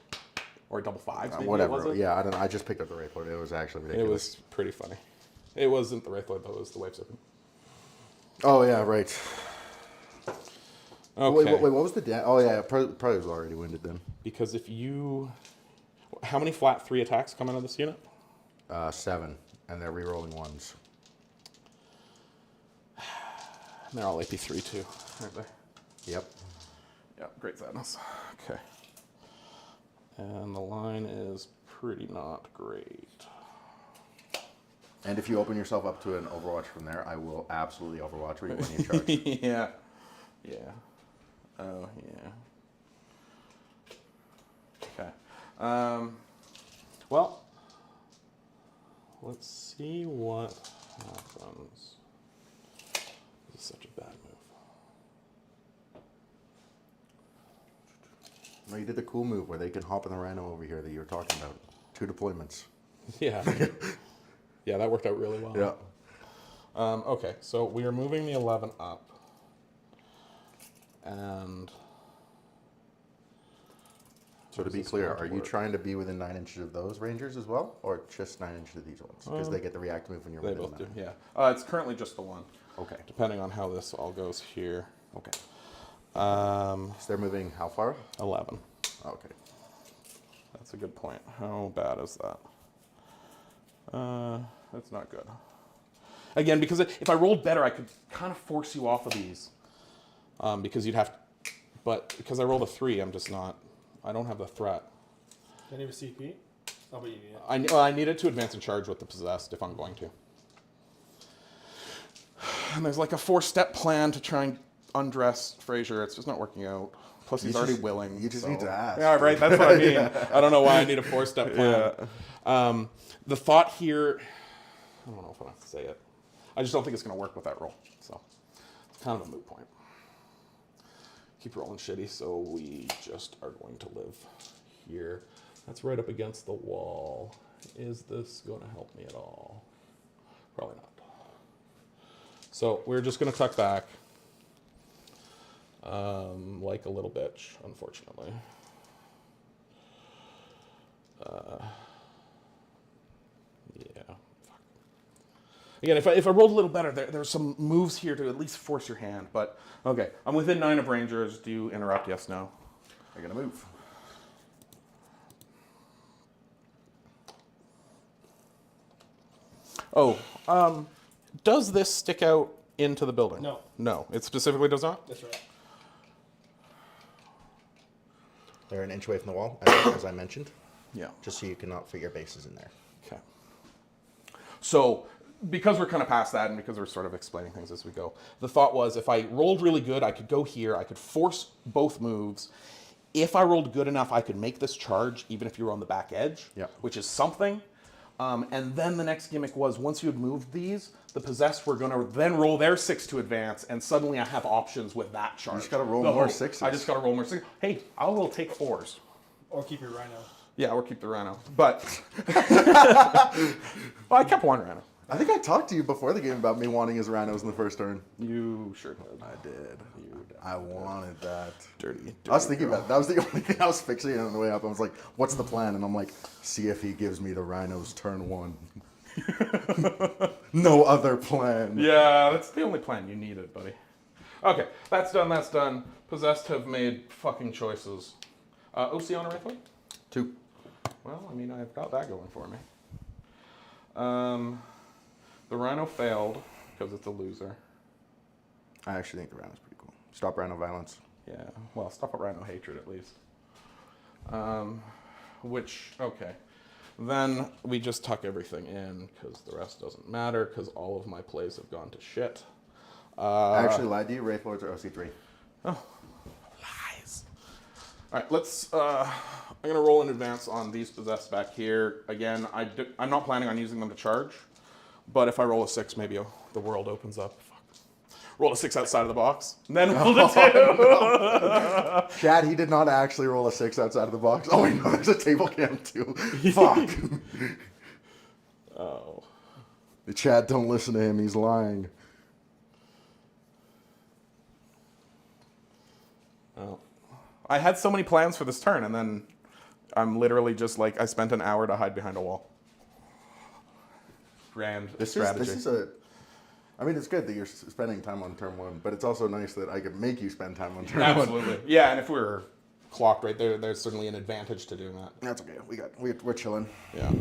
or double 5s. Maybe Whatever. Was it? Yeah, I don't know. I just picked up the Wraithlord. It was actually ridiculous. It was pretty funny. It wasn't the Wraithlord though. It was the Wave Serpent. Oh yeah, right. Okay. Wait, what was the Oh yeah, probably was already winded then. Because if you, how many flat 3 attacks come out of this unit? 7, and they're re-rolling 1s. And they're all AP3 too, aren't they? Yep. Yep, great sadness. Okay. And the line is pretty not great. And if you open yourself up to an Overwatch from there, I will absolutely Overwatch when you charge. Yeah. Yeah. Oh, yeah. Okay. Well, let's see what happens. This is such a bad move. No, you did the cool move where they can hop in the Rhino over here that you were talking about. 2 deployments. Yeah. Yeah, that worked out really well. Yeah. Okay, so we are moving the 11 up. And So to be clear, are you trying to be within 9 inches of those Rangers as well? Or just 9 inches of these ones? Because they get the react move when you're they within both do, 9. yeah. It's currently just the one. Okay. Depending on how this all goes here. Okay. So they're moving how far? 11. Okay. That's a good point. How bad is that? That's not good. Again, because if I rolled better, I could kind of force you off of these. Because you'd have to, but because I rolled a 3, I'm just not, I don't have the threat. Do you have a CP? Oh, but you need it. I need it to advance and charge with the possessed if I'm going to. And there's like a 4-step plan to try and undress Frazier. It's just not working out. Plus, he's already willing. You just need to ask. Yeah, right. That's what I mean. I don't know why I need a 4-step plan. Yeah. The thought here, I don't know if I have to say it. I just don't think it's going to work with that roll. So it's kind of a moot point. Keep rolling shitty, so we just are going to live here. That's right up against the wall. Is this going to help me at all? Probably not. So we're just going to tuck back. Like a little bitch, unfortunately. Yeah. Fuck. Again, if I rolled a little better, there's some moves here to at least force your hand. But okay, I'm within 9 of Rangers. Do you interrupt? Yes, no. They're gonna move. Oh, does this stick out into the building? No. No, it specifically does not? That's right. They're an inch away from the wall, as I mentioned. Yeah. Just so you cannot fit your bases in there. Okay. So, because we're kind of past that and because we're sort of explaining things as we go, the thought was if I rolled really good, I could go here, I could force both moves. If I rolled good enough, I could make this charge even if you were on the back edge, which is something. And then the next gimmick was once you had moved these, the possessed were going to then roll their 6 to advance, and suddenly I have options with that charge. You just got to roll more 6s. I just got to roll more 6s. Hey, I will take 4s. Or keep your Rhino. Yeah, or keep the Rhino. But well, I kept 1 Rhino. I think I talked to you before the game about me wanting his Rhinos in the first turn. You sure did. I did. I wanted that. Dirty I was thinking about it. That was the only thing I was fixating on the way up. I was like, what's the plan? And I'm like, see if he gives me the Rhinos turn 1. No other plan. Yeah, that's the only plan you needed, buddy. Okay, that's done, that's done. Possessed have made fucking choices. OC on a Wraithblade? 2. Well, I mean, I've got that going for me. The Rhino failed because it's a loser. I actually think the Rhino's pretty cool. Stop Rhino violence. Yeah, well, stop at Rhino hatred at least. Okay. Then we just tuck everything in because the rest doesn't matter because all of my plays have gone to shit. I actually lied to you. Wraith Lords are OC3. Oh, lies. All right, I'm going to roll in advance on these possessed back here. Again, I'm not planning on using them to charge, but if I roll a 6, maybe the world opens up. Fuck. Roll a 6 outside of the box, and then roll a 2. No. Chad, he did not actually roll a 6 outside of the box. Oh, wait, no, there's a table cam too. Fuck. Oh. The Chad, don't listen to him. He's lying. Oh. I had so many plans for this turn, and then I'm literally just like, I spent an hour to hide behind a wall. Grand strategy. I mean, it's good that you're spending time on turn 1, but it's also nice that I could make you spend time on turn 1. Absolutely. Yeah, and if we were clocked right there, there's certainly an advantage to doing that. That's okay. We're chilling. Yeah.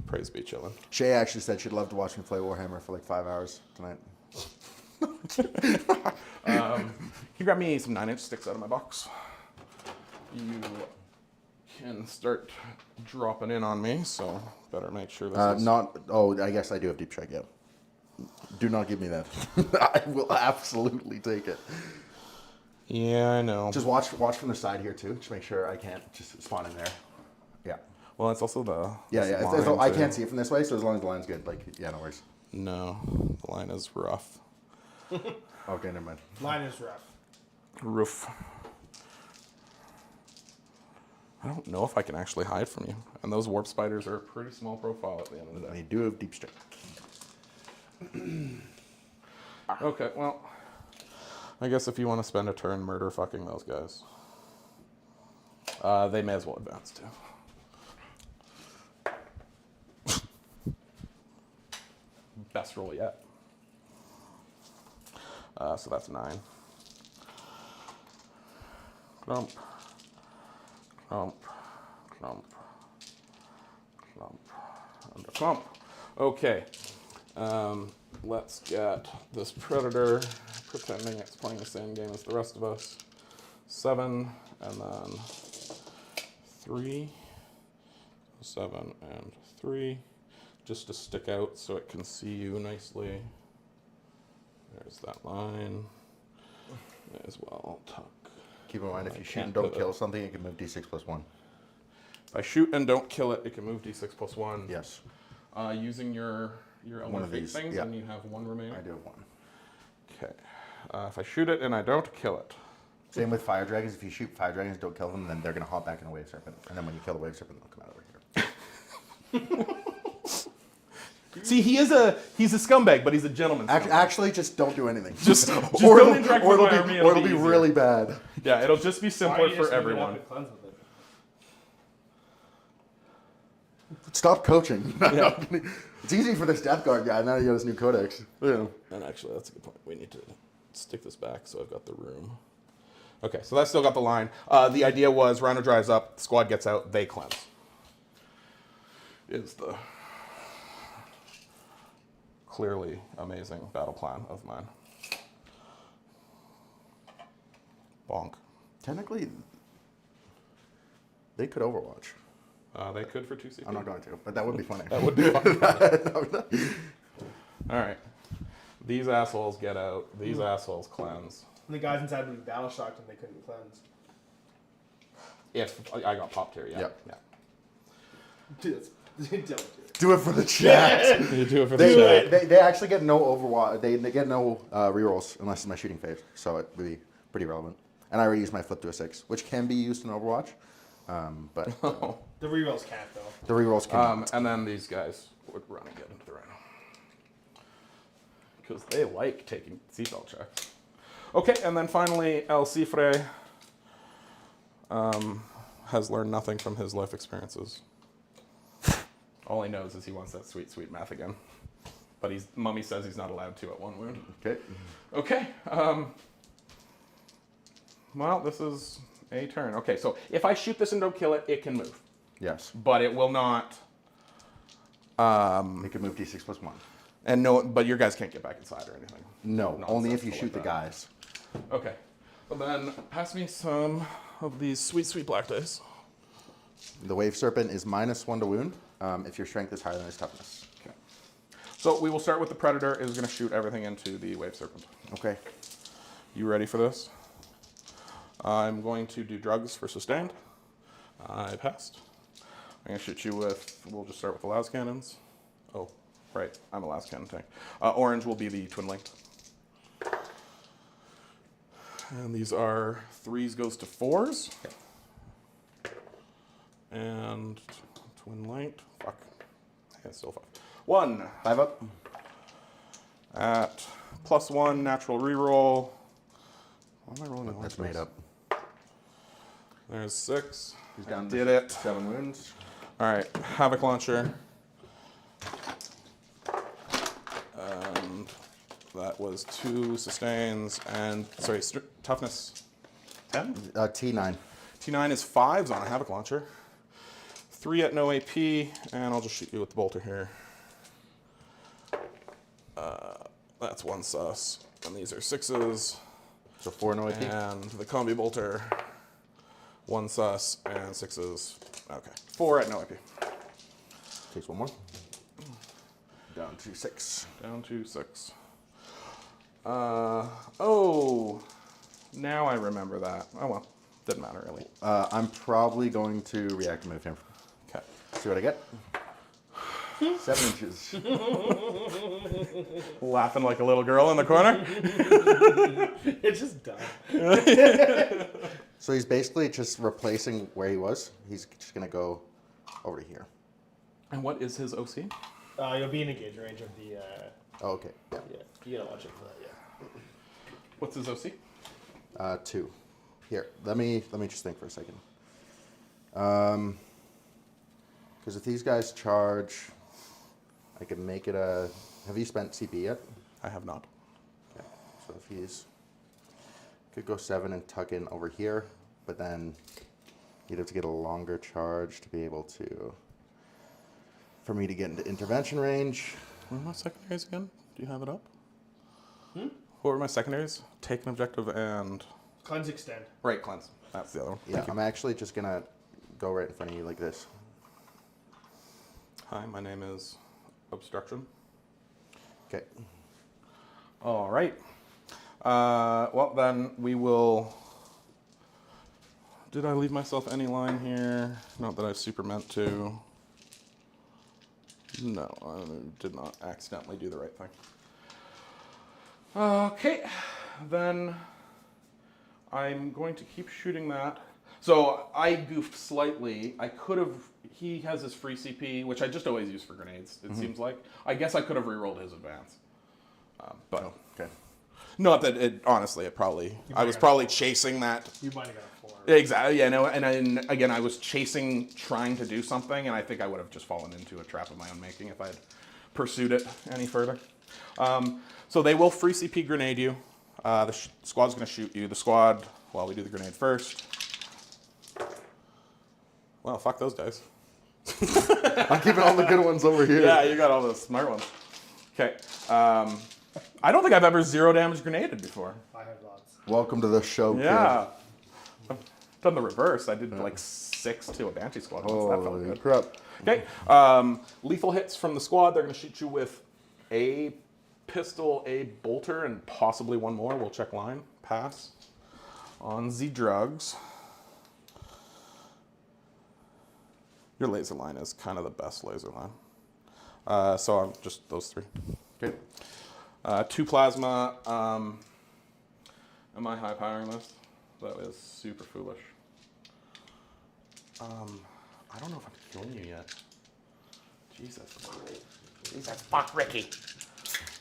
Praise be chilling. Shay actually said she'd love to watch me play Warhammer for like 5 hours tonight. Can you grab me some 9-inch sticks out of my box? You can start dropping in on me, so better make sure this is... I guess I do have Deep Strike, yeah. Do not give me that. I will absolutely take it. Yeah, I know. Just watch from the side here, too. Just make sure I can't just spawn in there. Yeah. Well, it's also the... I can't see it from this way, so as long as the line's good, no worries. No, the line is rough. Okay, never mind. Line is rough. Roof. I don't know if I can actually hide from you. And those warp spiders are a pretty small profile at the end of the day. I do have Deep Strike. Okay, well, I guess if you want to spend a turn murder fucking those guys, they may as well advance too. Best roll yet. So that's 9. Clump, clump, clump, clump, and a clump. Okay. Let's get this predator pretending it's playing the same game as the rest of us. 7 and then 3. 7 and 3. Just to stick out so it can see you nicely. There's that line. May as well tuck. Keep in mind, if you shoot and don't kill something, it can move D6 + 1. If I shoot and don't kill it, it can move D6 + 1. Yes. Using your one of these things, yeah. And you have 1 remaining? I do have 1. Okay. If I shoot it and I don't kill it. Same with fire dragons. If you shoot fire dragons and don't kill them, then they're going to hop back in the wave serpent. And then when you kill the wave serpent, they'll come out over here. See, he's a scumbag, but he's a gentleman. Actually, just don't do anything. Just don't interact with my army. Or it'll be really bad. Yeah, it'll just be simpler for everyone. Stop coaching. Yeah. It's easy for this Death Guard guy now that he has this new codex. Yeah. And actually, that's a good point. We need to stick this back so I've got the room. Okay, so that's still got the line. The idea was Rhino drives up, the squad gets out, they cleanse. Is the clearly amazing battle plan of mine. Bonk. Technically, they could Overwatch. They could for 2 CP. I'm not going to, but that would be funny. That would be fun. All right. These assholes get out. These assholes cleanse. And the guys inside would be battle shocked and they couldn't cleanse. If I got popped here, yeah. Yep. Yeah. Don't do it. Do it for the chat. You do it for the chat. They actually get no Overwatch. They get no rerolls unless it's my shooting phase, so it would be pretty relevant. And I already used my flip to a 6, which can be used in Overwatch. But the rerolls can't though. The rerolls can. And then these guys would run and get into the Rhino because they like taking seatbelt checks. Okay, and then finally, El Cifre has learned nothing from his life experiences. All he knows is he wants that sweet, sweet math again. But Mummy says he's not allowed to at 1 wound. Okay. Okay. Well, this is a turn. Okay, so if I shoot this and don't kill it, it can move. Yes. but it will not. It could move D6 plus 1. And no, but your guys can't get back inside or anything. No, only if you shoot the guys. Okay. Well then, pass me some of these sweet, sweet black dice. The Wave Serpent is -1 to wound if your strength is higher than his toughness. Okay. So we will start with the Predator is going to shoot everything into the Wave Serpent. Okay. You ready for this? I'm going to do drugs for sustained. I passed. I'm going to shoot you with, we'll just start with the las cannons. Oh, right, I'm a las cannon tank. Orange will be the twin linked. And these are 3s goes to 4s. Okay. And twin linked, fuck. Yeah, still 5. 1. 5 up. At +1 natural reroll. Why am I rolling That's made up. There's 6. He's down Did to it. 7 wounds. All right, Havoc Launcher. And that was 2 sustains and, sorry, toughness 10? T9. T9 is 5s on a Havoc Launcher. 3 at no AP, and I'll just shoot you with the bolter here. That's 1 sus, and these are 6s. So 4 no AP. And the combi bolter, 1 sus and 6s. Okay, 4 at no AP. Takes 1 more. Down to 6. Down to 6. Oh, now I remember that. Oh well, didn't matter really. I'm probably going to react move him. Okay. See what I get? 7 inches. Laughing like a little girl in the corner. It's just done. So he's basically just replacing where he was. He's just going to go over here. And what is his OC? You'll be in engage range of the. Oh, okay. Yeah. Yeah, you gotta watch it for that. Yeah. What's his OC? 2. Here, let me just think for a second. Because if these guys charge, I could make it a. Have you spent CP yet? I have not. Okay. So if he's could go 7 and tuck in over here, but then you'd have to get a longer charge to be able to. For me to get into intervention range. What are my secondaries again? Do you have it up? What were my secondaries? Take an objective and... Cleanse extend. Right, cleanse. That's the other one. Yeah, I'm actually just gonna go right in front of you like this. Hi, my name is Obstruction. Okay. All right. Well, then we will... Did I leave myself any line here? Not that I super meant to. No, I did not accidentally do the right thing. Okay, then I'm going to keep shooting that. So I goofed slightly. I could have, he has his free CP, which I just always use for grenades, it seems like. I guess I could have re-rolled his advance. But Okay. not that it, honestly, it probably, I was probably chasing that. You might have got a 4. Exactly, yeah, no, and again, I was chasing, trying to do something, and I think I would have just fallen into a trap of my own making if I had pursued it any further. So they will free CP grenade you. The squad's going to shoot you. The squad, well, we do the grenade first. Well, fuck those dice. I'm keeping all the good ones over here. Yeah, you got all the smart ones. Okay. I don't think I've ever 0 damage grenaded before. I have lots. Welcome to the show, kid. Yeah. I've done the reverse. I did like 6 to a Banshee squad once. That felt Holy good. crap. Okay. Lethal hits from the squad. They're going to shoot you with a pistol, a bolter, and possibly 1 more. We'll check line. Pass. On the drugs. Your laser line is kind of the best laser line. So I'm just those 3. Okay. 2 plasma. Am I high powering this? That is super foolish. I don't know if I'm killing you yet. Jesus. Fuck Ricky.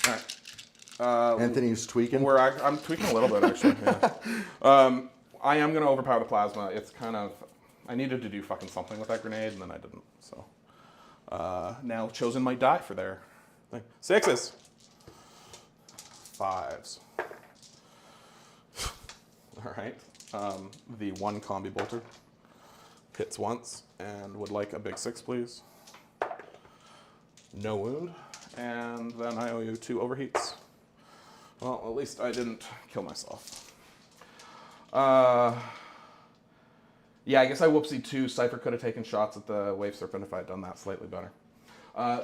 All right. Anthony's tweaking. I'm tweaking a little bit actually. Yeah. I am gonna overpower the plasma. It's kind of, I needed to do fucking something with that grenade and then I didn't. So now Chosen might die for their thing. 6s. 5s. All right. The 1 combi bolter. Hits once and would like a big 6, please. No wound. And then I owe you 2 overheats. Well, at least I didn't kill myself. Yeah, I guess I whoopsie too. Cypher could have taken shots at the Wave Serpent if I had done that slightly better.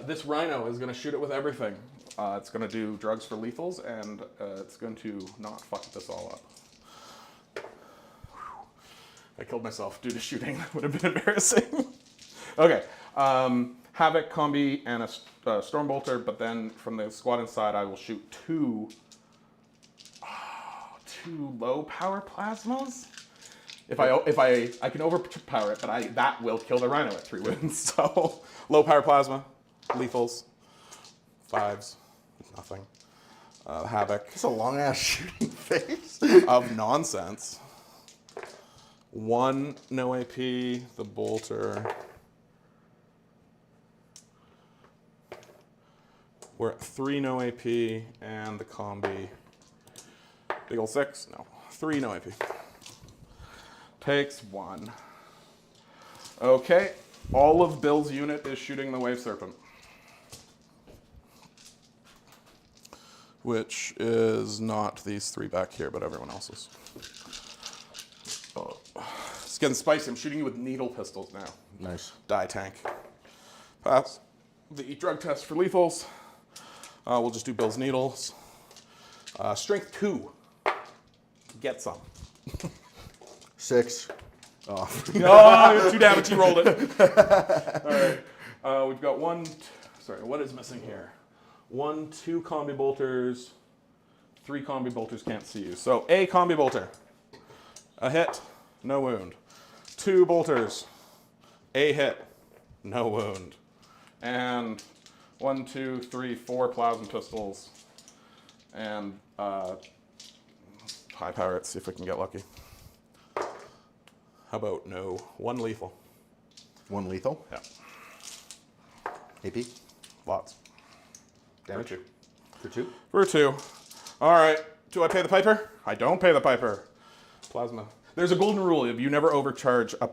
This Rhino is going to shoot it with everything. It's going to do drugs for lethals, and it's going to not fuck this all up. I killed myself due to shooting. That would have been embarrassing. Okay. Havoc, Combi, and a Stormbolter, but then from the squad inside, I will shoot 2 low power plasmas. If I can overpower it, but that will kill the Rhino at 3 wounds. So low power plasma, lethals, 5s, nothing. Havoc. It's a long ass shooting face. Of nonsense. 1 no AP, the bolter. We're at 3 no AP, and the combi. Big ol' 6? No. 3 no AP. Takes 1. Okay. All of Bill's unit is shooting the Wave Serpent. Which is not these 3 back here, but everyone else's. Oh. It's getting spicy. I'm shooting you with needle pistols now. Nice. Die tank. Pass the drug test for lethals. We'll just do Bill's needles. Strength 2. Get some. 6. Oh. Oh, 2 damage. He rolled it. All right. We've got 1. Sorry, what is missing here? 1, 2 combi bolters. 3 combi bolters can't see you. So a combi bolter. A hit. No wound. 2 bolters. A hit. No wound. And 1, 2, 3, 4 plasma pistols. And high power it, see if we can get lucky. How about no? 1 lethal. 1 lethal. Yeah. AP. Lots. Damage. For 2. For 2. All right. Do I pay the piper? I don't pay the piper. Plasma. There's a golden rule of you never overcharge a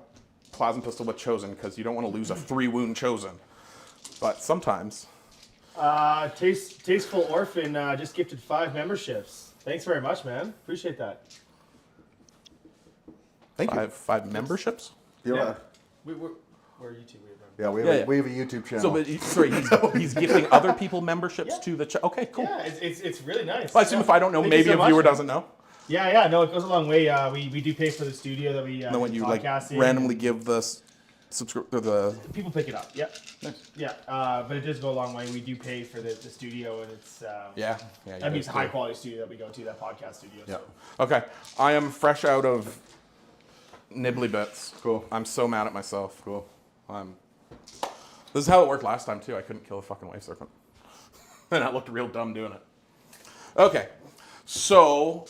plasma pistol with Chosen because you don't want to lose a 3 wound Chosen. But sometimes. Tasteful Orphan just gifted 5 memberships. Thanks very much, man. Appreciate that. Thank you. 5 memberships? Yeah. We're YouTube. Yeah, we have a YouTube channel. So, but sorry, he's gifting other people memberships to the channel. Okay, cool. Yeah, it's really nice. I assume if I don't know, maybe a viewer doesn't know. Yeah, no, it goes a long way. We do pay for the studio that we And then when you podcast in. randomly give the the people pick it up. Yep. Nice. Yeah, but it does go a long way. We do pay for the studio, and it's yeah. I mean, it's a high quality studio that we go to, that podcast studio. Yeah. So. Okay, I am fresh out of nibbly bits. Cool. I'm so mad at myself. Cool. This is how it worked last time too. I couldn't kill a fucking Wave Serpent, and I looked real dumb doing it. Okay, so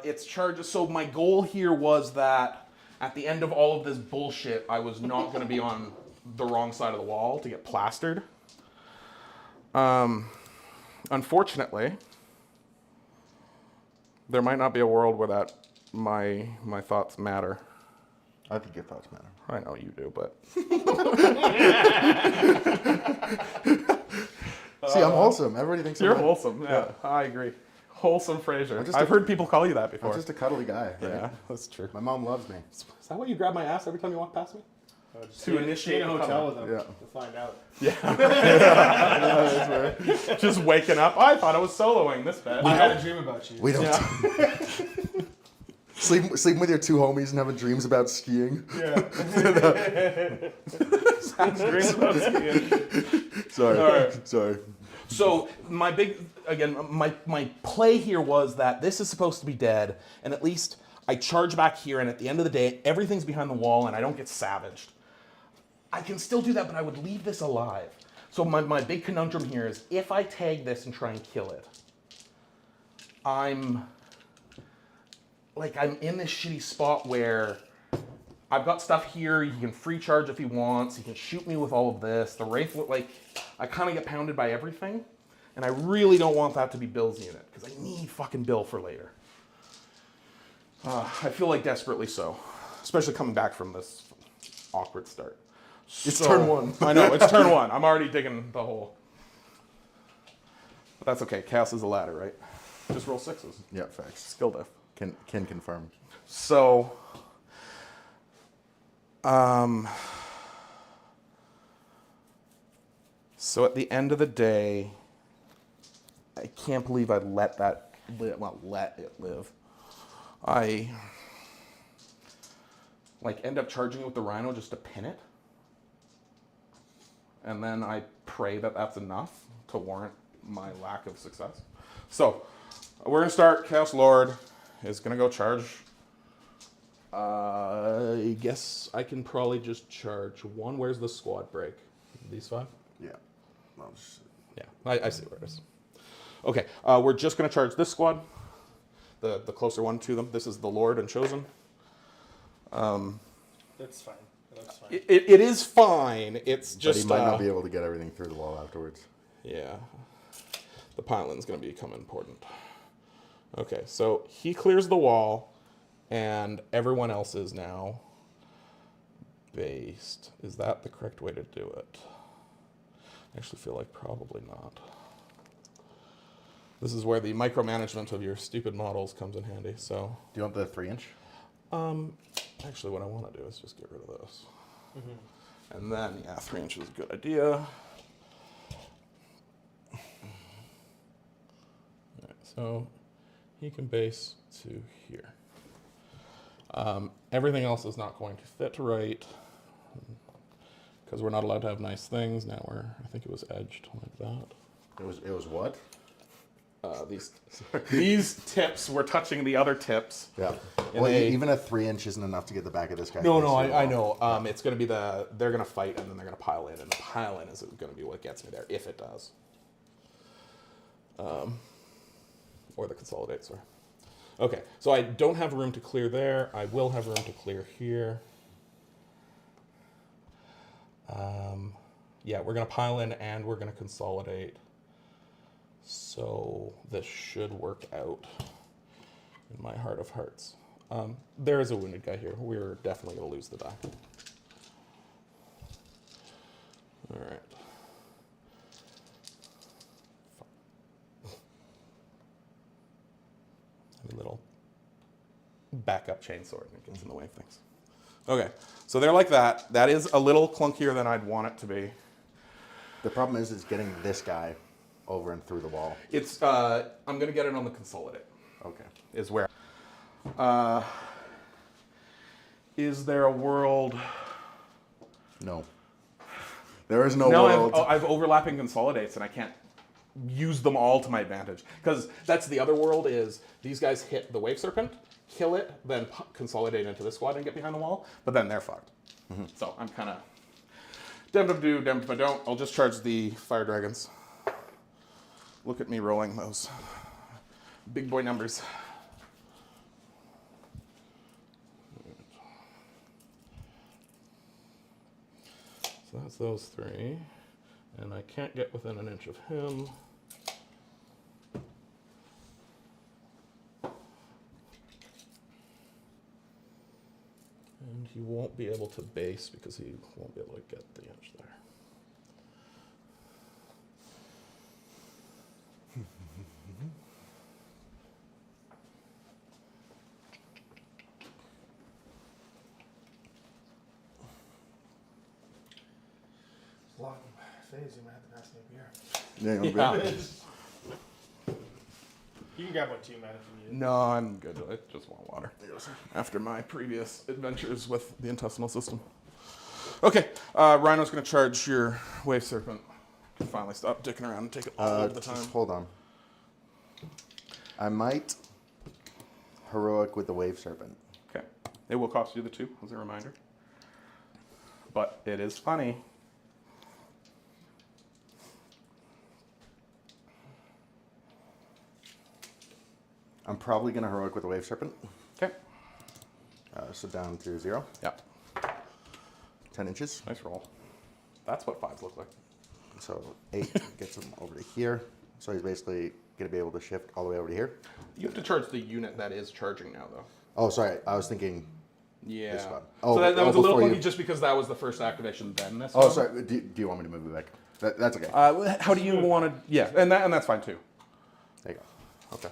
it's charges. So my goal here was that at the end of all of this bullshit, I was not going to be on the wrong side of the wall to get plastered. Unfortunately, there might not be a world where that my thoughts matter. I think your thoughts matter. I know you do, but See, I'm wholesome. Everybody thinks you're I'm wholesome. Yeah, I agree. Wholesome Fraser. I've heard people call you that before. I'm just a cuddly guy. Right? Yeah, that's true. My mom loves me. Is that why you grab my ass every time you walk past me? To initiate a hotel with them Yeah. to find out. Yeah. Just waking up. I thought I was soloing this bad. I had a dream about you. We don't. Sleeping with your 2 homies and having dreams about skiing. Yeah. Dreams about skiing. Sorry. All right. Sorry. So my play here was that this is supposed to be dead, and at least I charge back here, and at the end of the day, everything's behind the wall, and I don't get savaged. I can still do that, but I would leave this alive. So my big conundrum here is, if I tag this and try and kill it, I'm in this shitty spot where I've got stuff here. He can free charge if he wants. He can shoot me with all of this. The Wraith, I kind of get pounded by everything. And I really don't want that to be Bill's unit, because I need fucking Bill for later. I feel like desperately so, especially coming back from this awkward start. It's turn 1. I know, it's turn 1. I'm already digging the hole. But that's okay. Chaos is a ladder, right? Just roll 6s. Yeah, facts. Skill diff. Can confirm. So, so at the end of the day, I can't believe I let that let it live. I end up charging it with the rhino just to pin it. And then I pray that that's enough to warrant my lack of success. So we're gonna start. Chaos Lord is gonna go charge. I guess I can probably just charge 1. Where's the squad break? These 5? Yeah. Yeah, I see where it is. Okay, we're just gonna charge this squad, the closer one to them. This is the Lord and Chosen. That's fine. That's fine. It is fine. It's just But he might not be able to get everything through the wall afterwards. Yeah, the pylon's gonna become important. Okay, so he clears the wall, and everyone else is now based. Is that the correct way to do it? I actually feel like probably not. This is where the micromanagement of your stupid models comes in handy. So, Do you want the 3-inch? actually, what I want to do is just get rid of this. Mm-hmm. And then, yeah, 3 inches is a good idea. All right, so he can base to here. Everything else is not going to fit right because we're not allowed to have nice things. Now I think it was edged like that. It was what? These tips were touching the other tips. Yeah. Well, even a 3-inch isn't enough to get the back of this guy. No, I know. It's going to be they're going to fight and then they're going to pile in, and the pile in is going to be what gets me there, if it does. Or the consolidate, sorry. Okay, so I don't have room to clear there. I will have room to clear here. Yeah, we're going to pile in and we're going to consolidate. So this should work out in my heart of hearts. There is a wounded guy here. We're definitely going to lose the die. All right. A little backup chainsaw and it gets in the way of things. Okay, so they're like that. That is a little clunkier than I'd want it to be. The problem is getting this guy over and through the wall. It's I'm gonna get it on the consolidate. Okay. Is where. Is there a world? No. There is no world. I've overlapping consolidates and I can't use them all to my advantage. Because that's the other world is these guys hit the Wave Serpent, kill it, then consolidate into this squad and get behind the wall, but then they're fucked. Mm-hmm. So I'm kind of damned if I do, damned if I don't. I'll just charge the Fire Dragons. Look at me rolling those big boy numbers. So that's those 3. And I can't get within an inch of him. And he won't be able to base because he won't be able to get the inch there. Phase, you might have to pass me a beer. Yeah, You can grab one too, man, if you need it. No, I'm good. I just want water. After my previous adventures with the intestinal system. Okay, Rhino's going to charge your Wave Serpent. Can finally stop dicking around and take it all of the time. Just hold on. I might heroic with the Wave Serpent. Okay. It will cost you the 2, as a reminder. But it is funny. I'm probably going to heroic with the Wave Serpent. Okay. So down to 0. Yeah. 10 inches. Nice roll. That's what 5s look like. So 8 gets him over to here. So he's basically going to be able to shift all the way over to here. You have to charge the unit that is charging now, though. Oh, sorry. I was thinking Yeah. This one. So that was a little before funky just because that was the first activation. Then this. Oh, one. sorry. Do you want me to move it back? That's okay. How do you want to? Yeah, and that's fine too. There you go. Okay.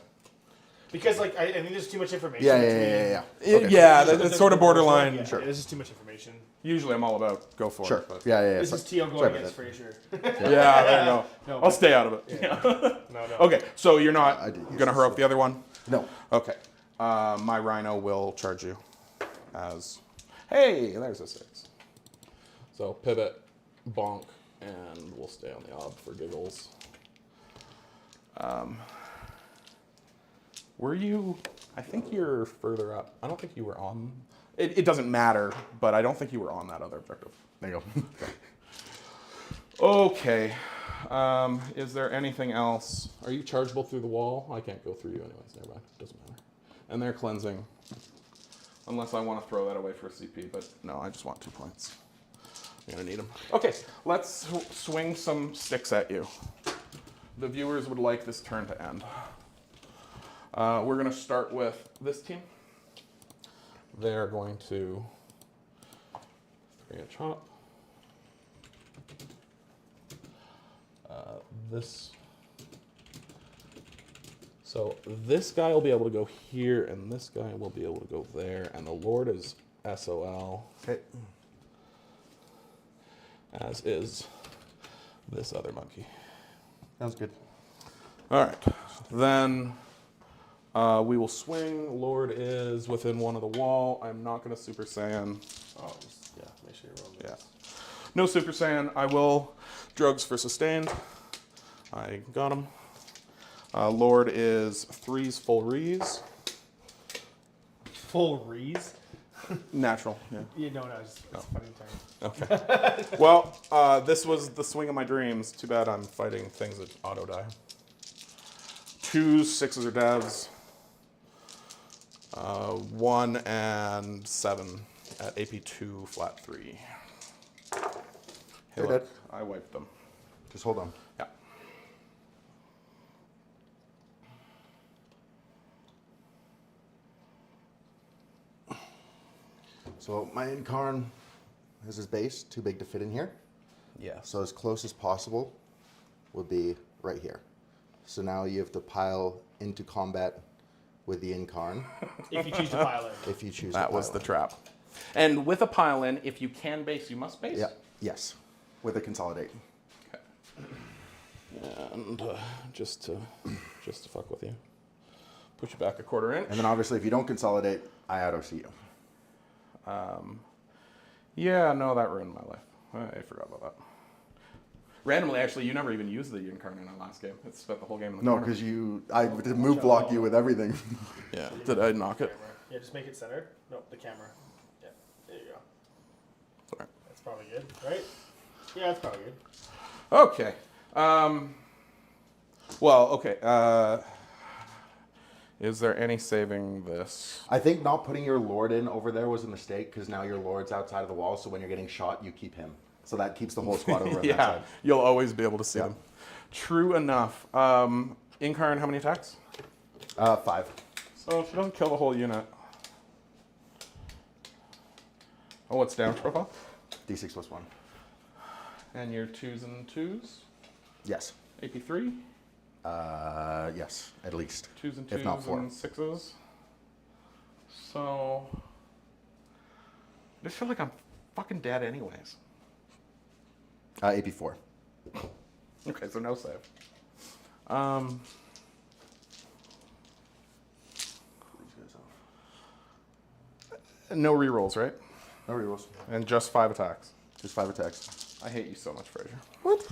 Because like I think there's too much information. Yeah. Okay. Yeah, it's sort of borderline. Yeah, Sure. this is too much information. Usually I'm all about go for Sure. it. But. Yeah. This is Teal going against Frazier. Yeah, there you go. No, I'll stay out of it. Yeah. No. Okay, so you're not I did use gonna this, heroic so- the other one? No. Okay. My Rhino will charge you as. Hey, there's a 6. So pivot, bonk, and we'll stay on the ob for giggles. Were you? I think you're further up. I don't think you were on. It doesn't matter, but I don't think you were on that other objective. There you go. Okay. Is there anything else? Are you chargeable through the wall? I can't go through you anyways. Never mind. Doesn't matter. And they're cleansing. Unless I want to throw that away for a CP, but no, I just want 2 points. I'm going to need them. Okay, let's swing some sticks at you. The viewers would like this turn to end. We're going to start with this team. They're going to 3-inch hop. So this guy will be able to go here, and this guy will be able to go there, and the Lord is SOL, Okay. as is this other monkey. Sounds good. All right, then we will swing. Lord is within one of the wall. I'm not going to Super Saiyan. Oh, yeah. Make sure you roll this. Yeah. No Super Saiyan. I will drugs for sustained. I got him. Lord is 3's full rees. Full rees. Natural, yeah. Yeah, no, it's a funny term. Okay. Well, this was the swing of my dreams. Too bad I'm fighting things that auto die. 2s, 6s are devs. 1 and 7 at AP2 flat 3. Hey, They're look, dead. I wiped them. Just hold on. Yeah. So my Incarn is his base, too big to fit in here. Yeah. So as close as possible would be right here. So now you have to pile into combat with the Incarn If you choose to pile it. if you choose That to was pile the in. trap. And with a pile in, if you can base, you must base. Yeah. Yes. With a consolidate. And just to fuck with you, push you back a quarter inch. And then obviously if you don't consolidate, I auto-see you. Yeah, no, that ruined my life. I forgot about that. Randomly, actually, you never even used the Incarn in our last game. It spent the whole game in the No, corner. because I did move block you with everything. Yeah. Did I knock it? Yeah, just make it centered. Nope, the camera. Yeah, there you go. Sorry. That's probably good, right? Yeah, that's probably good. Okay. Well, okay. Is there any saving this? I think not putting your Lord in over there was a mistake because now your Lord's outside of the wall, so when you're getting shot, you keep him. So that keeps the whole squad over on that Yeah, side. you'll always be able to see Yeah. them. True enough. Incarn, how many attacks? 5. So she doesn't kill the whole unit. Oh, what's damage profile? D6 plus 1. And your 2s and 2s? Yes. AP3? Yes, at least. 2s and 2s If not 4. and 6s. So I just feel like I'm fucking dead anyways. AP4. Okay, so no save. No rerolls, right? No rerolls. And just 5 attacks. Just 5 attacks. I hate you so much, Frazier. What?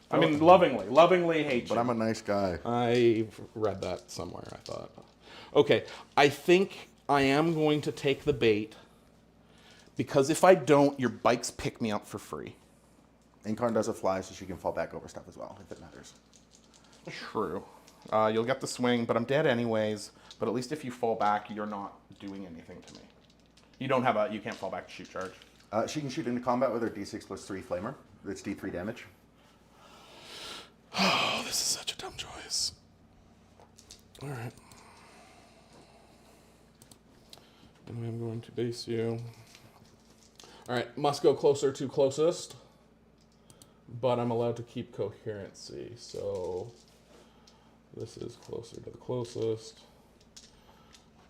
I mean, lovingly hate you. But I'm a nice guy. I read that somewhere, I thought. Okay, I think I am going to take the bait because if I don't, your bikes pick me up for free. Incarn does a fly, so she can fall back over stuff as well, if it matters. True. You'll get the swing, but I'm dead anyways. But at least if you fall back, you're not doing anything to me. You don't have you can't fall back to shoot charge. She can shoot into combat with her D6 plus 3 flamer. It's D3 damage. Oh, this is such a dumb choice. All right. And I'm going to base you. All right, must go closer to closest, but I'm allowed to keep coherency. So this is closer to the closest.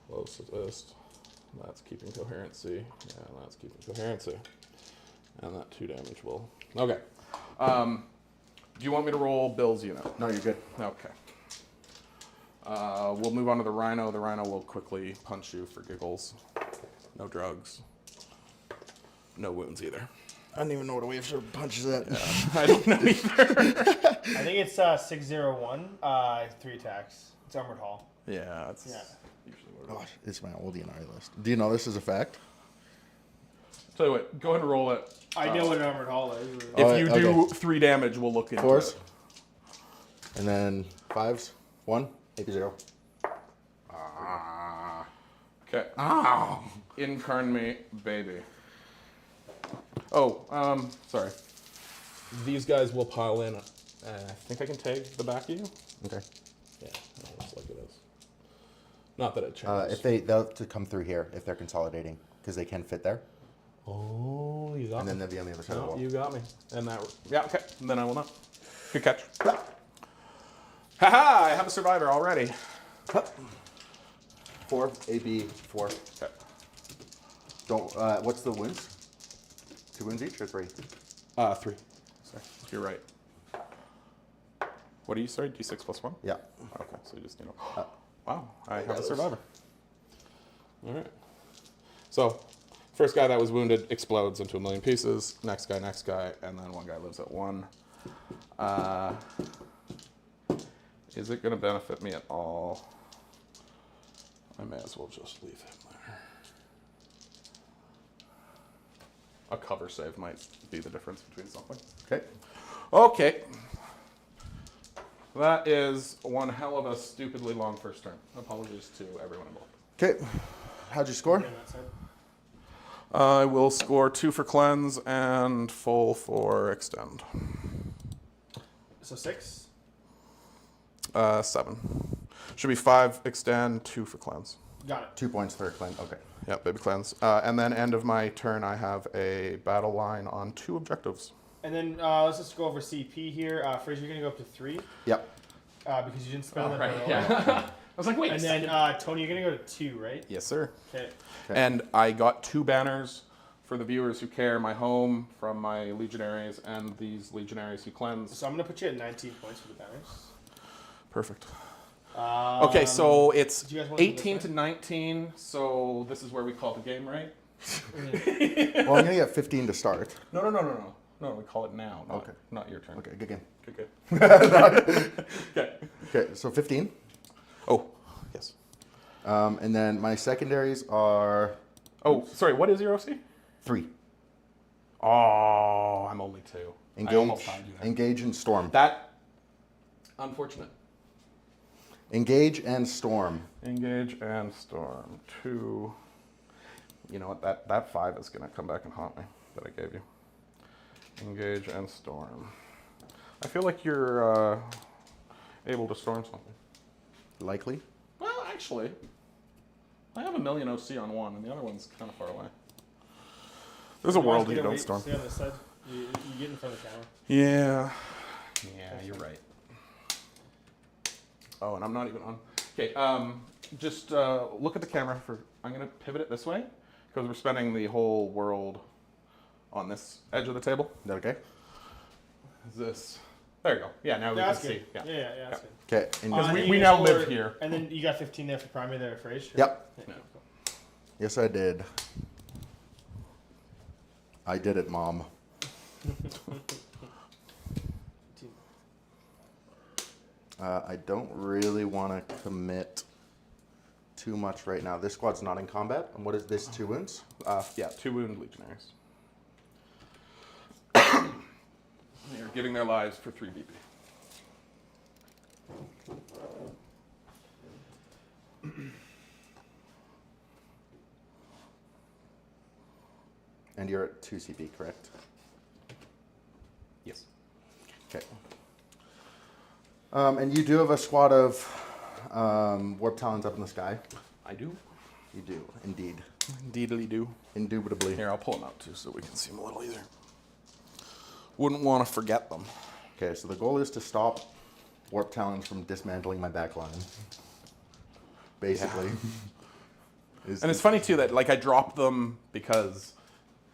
Closest. That's keeping coherency. Yeah, that's keeping coherency. And that 2 damage will. Okay. Do you want me to roll Bill's unit? No, you're good. Okay. We'll move on to the Rhino. The Rhino will quickly punch you for giggles. No drugs. No wounds either. I don't even know what a wave sort of punches at. Yeah, I don't know either. I think it's 601, 3 attacks. It's Armored Hall. Yeah, it's Yeah. usually what it is. Gosh, it's my old Ynnari list. Do you know this is a fact? Tell you what, go ahead and roll it. I know what an Armored Hall is. If you do 3 damage, we'll look into 4s. it. And then 5s. 1, maybe 0. Okay. Incarnate baby. Oh, sorry. These guys will pile in. I think I can take the back of you. Okay. Yeah, that looks like it is. Not that it changes. If they'll have to come through here if they're consolidating because they can fit there, Oh, you got and me. then they'll be on the other side of the No, wall. you got me. And that. Yeah, okay. Then I will not. Good catch. Haha! I have a survivor already. 4, AB, 4. Okay. Don't. What's the wounds? 2 wounds each or 3? 3. Sorry, you're right. What are you? Sorry, D6 plus 1. Yeah. Okay, so you just need to. Wow, I have a survivor. All right. So, first guy that was wounded explodes into 1 million pieces. Next guy, and then one guy lives at 1. Is it going to benefit me at all? I may as well just leave him there. A cover save might be the difference between something. Okay. Okay. That is one hell of a stupidly long first turn. Apologies to everyone involved. Okay. How'd you score? On that side. I will score 2 for cleanse and full for extend. So 6? 7. Should be 5 extend, 2 for cleanse. Got it. 2 points for a clean. Okay. Yeah, baby cleanse. And then end of my turn, I have a battle line on 2 objectives. And then let's just go over CP here. Fraser, you're going to go up to 3 Yep. because you didn't spend that. Right, earlier. yeah. I was like, wait. And then Tony, you're going to go to 2, right? Yes, sir. Okay. And I got 2 banners for the viewers who care. My home from my legionaries and these legionaries who cleanse. So I'm going to put you at 19 points for the banners. Perfect. Okay, so it's do you guys want to do 18 this to 19. So this is where we call the game, right? Well, I'm gonna get 15 to start. No. No, we call it now. Not, Okay. Not your turn. Okay. Good game. Good. Okay. Okay. So 15. Oh, yes. And then my secondaries are Oh, sorry. What is your OC? 3. Oh, I'm only 2. I almost Engage. tied you there. Engage and storm. That unfortunate. Engage and storm. Engage and storm. 2. You know what? That 5 is gonna come back and haunt me that I gave you. Engage and storm. I feel like you're able to storm something. Likely. Well, actually, I have a million OC on one, and the other one's kind of far away. There's a world you don't storm. Stay on this side. You get in front of the camera. Yeah. Yeah, you're right. Oh, and I'm not even on. Okay, just look at the camera for. I'm gonna pivot it this way because we're spending the whole world on this edge of the table. Is that okay? Is this? There you go. Yeah, now we can see. Yeah, that's good. Okay. And Because And we you now get live forward- here. And then you got 15 there for primary there for Fraser. Yep. Yeah, Yeah. cool. yes, I did. I did it, Mom. I don't really want to commit too much right now. This squad's not in combat. And what is this? 2 wounds? Yeah, 2 wound legionaries. They're giving their lives for 3 BP. And you're at 2 CP, correct? Yes. Okay. And you do have a squad of warp talons up in the sky. I do. You do, indeed. Indeedly do. Indubitably. Here, I'll pull them out too so we can see them a little easier. Wouldn't want to forget them. Okay, so the goal is to stop Warp Talons from dismantling my back line. Basically. Yeah. And it's funny too that like I dropped them because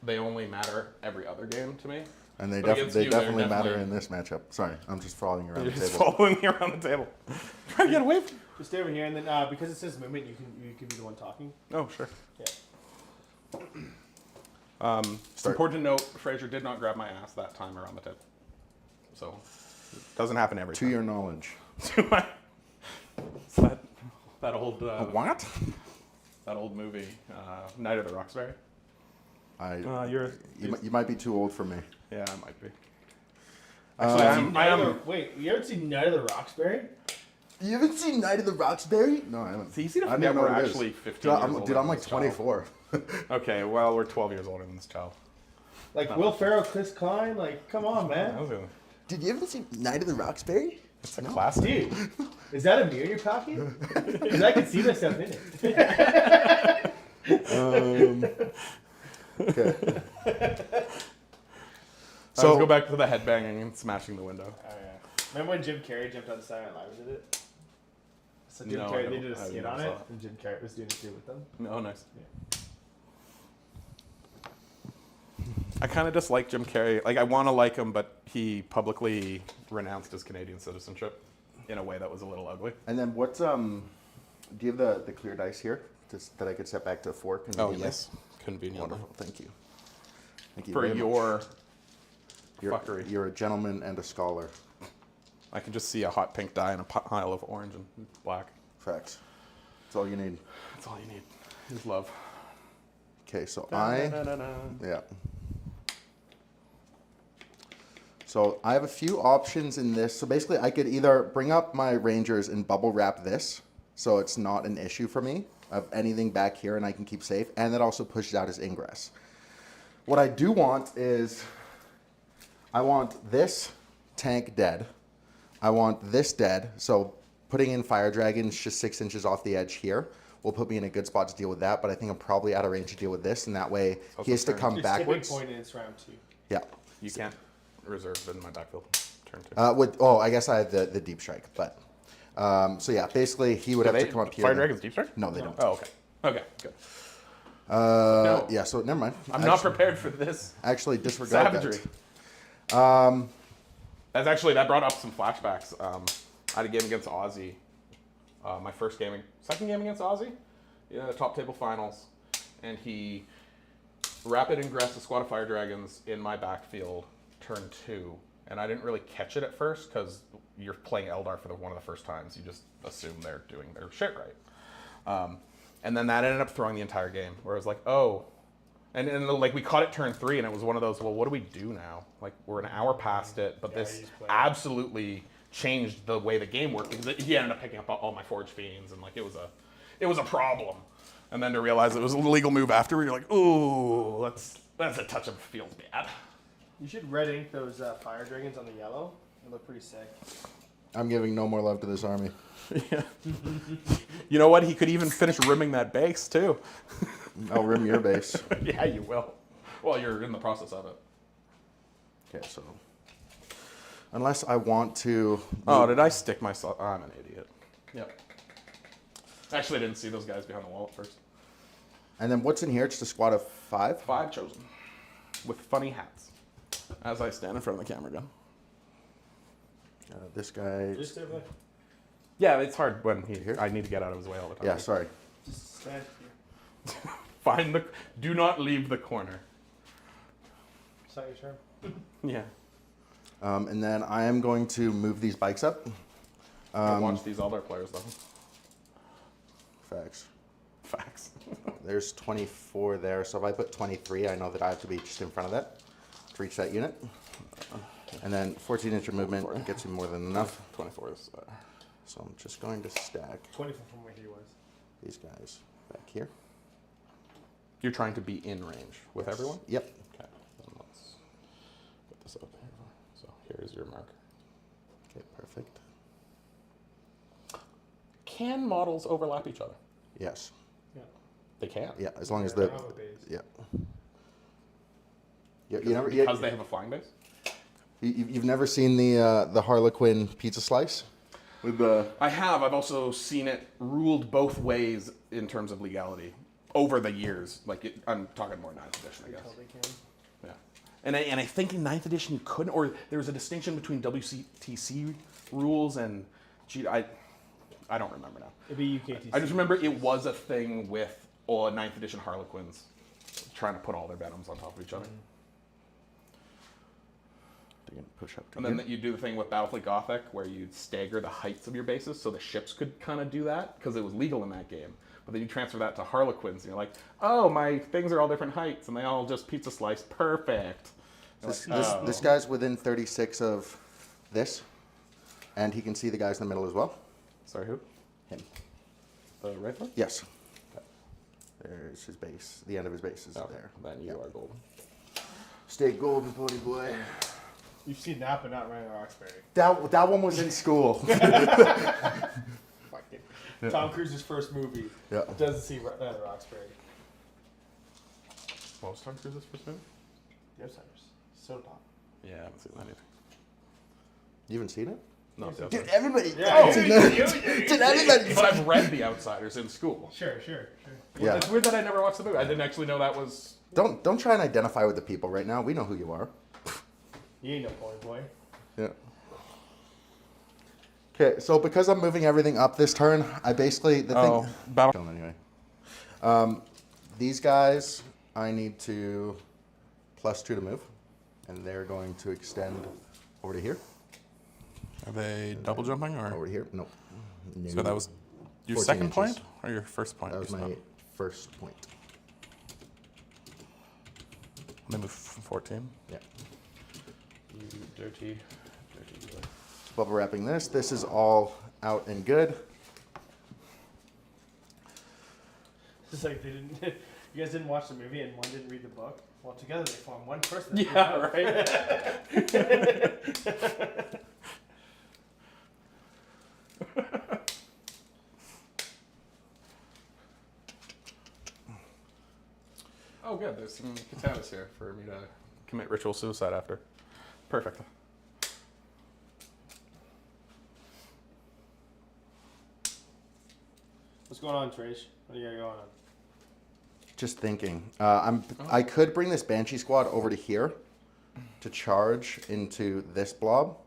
they only matter every other game to me. And they, But they definitely matter in this matchup. Sorry, I'm just following you around the table. Just following me around the table. Trying to get away from. Just stay over here, and then because it says movement, you can be the one talking. Oh, sure. Yeah. It's important to note, Fraser did not grab my ass that time around the table. So, it doesn't happen every time. To your knowledge. That old... what? That old movie, Night of the Roxbury. You might be too old for me. Yeah, I might be. Actually, Wait, you haven't seen Night of the Roxbury? You haven't seen Night of the Roxbury? No, I haven't. It's easy to forget we're actually 15 years old. Dude, I'm like 24. Okay, well, we're 12 years older than this child. Like Will Ferrell, Chris Klein? Like, come on, man. Did you ever see Night of the Roxbury? It's a classic. Dude, is that a mirror in your pocket? Because I can see myself in it. Okay. So let's go back to the headbanging and smashing the window. Oh, yeah. Remember when Jim Carrey jumped on Saturday Night Live and did it? So Jim Carrey, they did a skit on it, and Jim Carrey was doing it too with them. Oh, nice. Yeah. I kind of dislike Jim Carrey. Like, I want to like him, but he publicly renounced his Canadian citizenship in a way that was a little ugly. And then what's do you have the clear dice here that I could set back to 4? Oh yes, convenient. Wonderful, thank you. Thank you For your fuckery. You're a gentleman and a scholar. I can just see a hot pink dye and a pile of orange and black. Facts. That's all you need. That's all you need. Is love. Okay, so Da-da-da-da-da. yeah. So I have a few options in this. So basically I could either bring up my Rangers and bubble wrap this, so it's not an issue for me of anything back here and I can keep safe, and that also pushes out his ingress. What I do want is, I want this tank dead. I want this dead, so putting in Fire Dragons just 6 inches off the edge here will put me in a good spot to deal with that, but I think I'm probably out of range to deal with this, and that way he has to come backwards. Point in, it's round 2. Yeah. You can't reserve in my backfield. Turn 2. I guess I have the deep strike, but so yeah, basically he would have to come up here. Fire Dragons deep strike? No, they don't. Oh, okay. Okay, good. No. Yeah, so never mind. I'm not prepared for this. Actually, disregard savagery. That. That brought up some flashbacks. I had a game against Aussie. My second game against Aussie, top table finals, and he rapid ingressed a squad of Fire Dragons in my backfield turn 2, and I didn't really catch it at first because you're playing Eldar for one of the first times. You just assume they're doing their shit right. And then that ended up throwing the entire game, where I was like, oh. And like we caught it turn 3, and it was one of those, well, what do we do now? Like, we're an hour past it, but this absolutely changed the way the game worked, because he ended up picking up all my Forge Fiends, and like it was a problem. And then to realize it was a legal move after, you're like, ooh, that's a touch of feels bad. You should red ink those Fire Dragons on the yellow. They look pretty sick. I'm giving no more love to this army. Yeah. You know what? He could even finish rimming that base too. I'll rim your base. Yeah, you will. Well, you're in the process of it. Okay, so unless I want to. Oh, did I stick myself? I'm an idiot. Yep. Actually, I didn't see those guys behind the wall at first. And then what's in here? Just a squad of 5? 5 chosen. With funny hats. As I stand in front of the camera gun. This guy. Just stay there. Yeah, it's hard when Here? I need to get out of his way all the time. Yeah, sorry. Just stand here. Do not leave the corner. Is that your turn? Yeah. And then I am going to move these bikes up. Watch these other players though. Facts. There's 24 there, so if I put 23, I know that I have to be just in front of that to reach that unit. And then 14-inch movement gets you more than enough. 24 is. So I'm just going to stack 24 from where he was. these guys back here. You're trying to be in range with everyone? Yep. Okay. Then let's put this up here. So here's your marker. Okay, perfect. Can models overlap each other? Yes. Yeah. They can. Yeah, as long as They the have a base. yeah. You never Because they have a flying base? you've never seen the Harlequin pizza slice with the I have. I've also seen it ruled both ways in terms of legality over the years. I'm talking more 9th edition, I guess. Until they can. Yeah. And I think in 9th edition you couldn't, or there was a distinction between WCTC rules and, I don't remember now. It'd be UKTC. I just remember it was a thing with all 9th edition Harlequins trying to put all their venoms on top of each other. They're gonna push up to And then you do the thing with Battlefleet Gothic where you stagger the heights of your bases so the ships could kind of do that because it was legal in that game. But then you transfer that to Harlequins and you're like, oh, my things are all different heights and they all just pizza slice perfect. This guy's within 36 of this, and he can see the guys in the middle as well. Sorry, who? Him. The right one? Yes. There's his base. The end of his base is Oh, there. then you are golden. Stay golden, pony boy. You've seen that, but not Ryan Roxbury. That one was in school. Fucking Tom Cruise's first movie. Yeah. Doesn't see Ryan Roxbury. What was Tom Cruise's first movie? The Outsiders. So top. Yeah, I haven't seen that either. You haven't seen it? No, The Dude, Outsiders. everybody. Yeah, Did everybody? But I've read The Outsiders in school. Sure. Yeah. It's weird that I never watched the movie. I didn't actually know that was... Don't try and identify with the people right now. We know who you are. You ain't no pony boy. Yeah. Okay, so because I'm moving everything up this turn, I basically Battle. Kill 'em anyway. These guys, I need to +2 to move, and they're going to extend over to here. Are they double jumping or? Over to here. No. So that was your 14 second inches. point or your first point? That was you my said? first point. They move 14. Yeah. You dirty boy. Bubble wrapping this. This is all out and good. It's like they didn't. You guys didn't watch the movie and one didn't read the book. Well, together they form one person. Yeah, right. Oh, good. There's some katanas here for me to commit ritual suicide after. Perfect. What's going on, Trish? What do you got going on? Just thinking. I could bring this Banshee squad over to here to charge into this blob,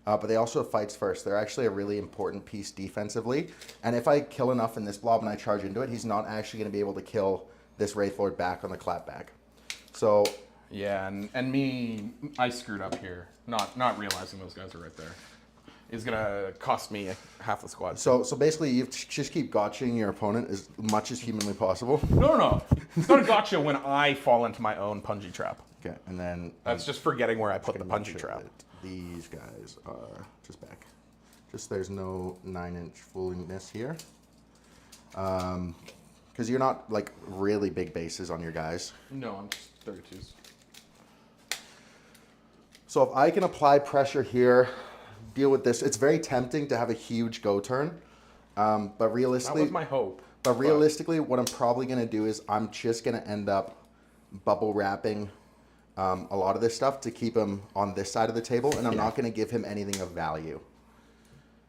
but they also have fights first. They're actually a really important piece defensively. And if I kill enough in this blob and I charge into it, he's not actually going to be able to kill this Wraith Lord back on the clapback. So Yeah, and me, I screwed up here, not realizing those guys are right there. Is gonna cost me half the squad. so basically, you just keep gotching your opponent as much as humanly possible. No. It's not a gotcha when I fall into my own punji trap. Okay, and then That's just forgetting where I put the gonna make punji sure trap. that these guys are just back. Just there's no 9-inch foolingness here. Because you're not like really big bases on your guys. No, I'm just 32s. So if I can apply pressure here, deal with this. It's very tempting to have a huge go turn, but That realistically, was my hope. but realistically, what I'm probably gonna do is I'm just gonna end up bubble wrapping a lot of this stuff to keep him on this side of the table, and I'm not gonna give him anything of value.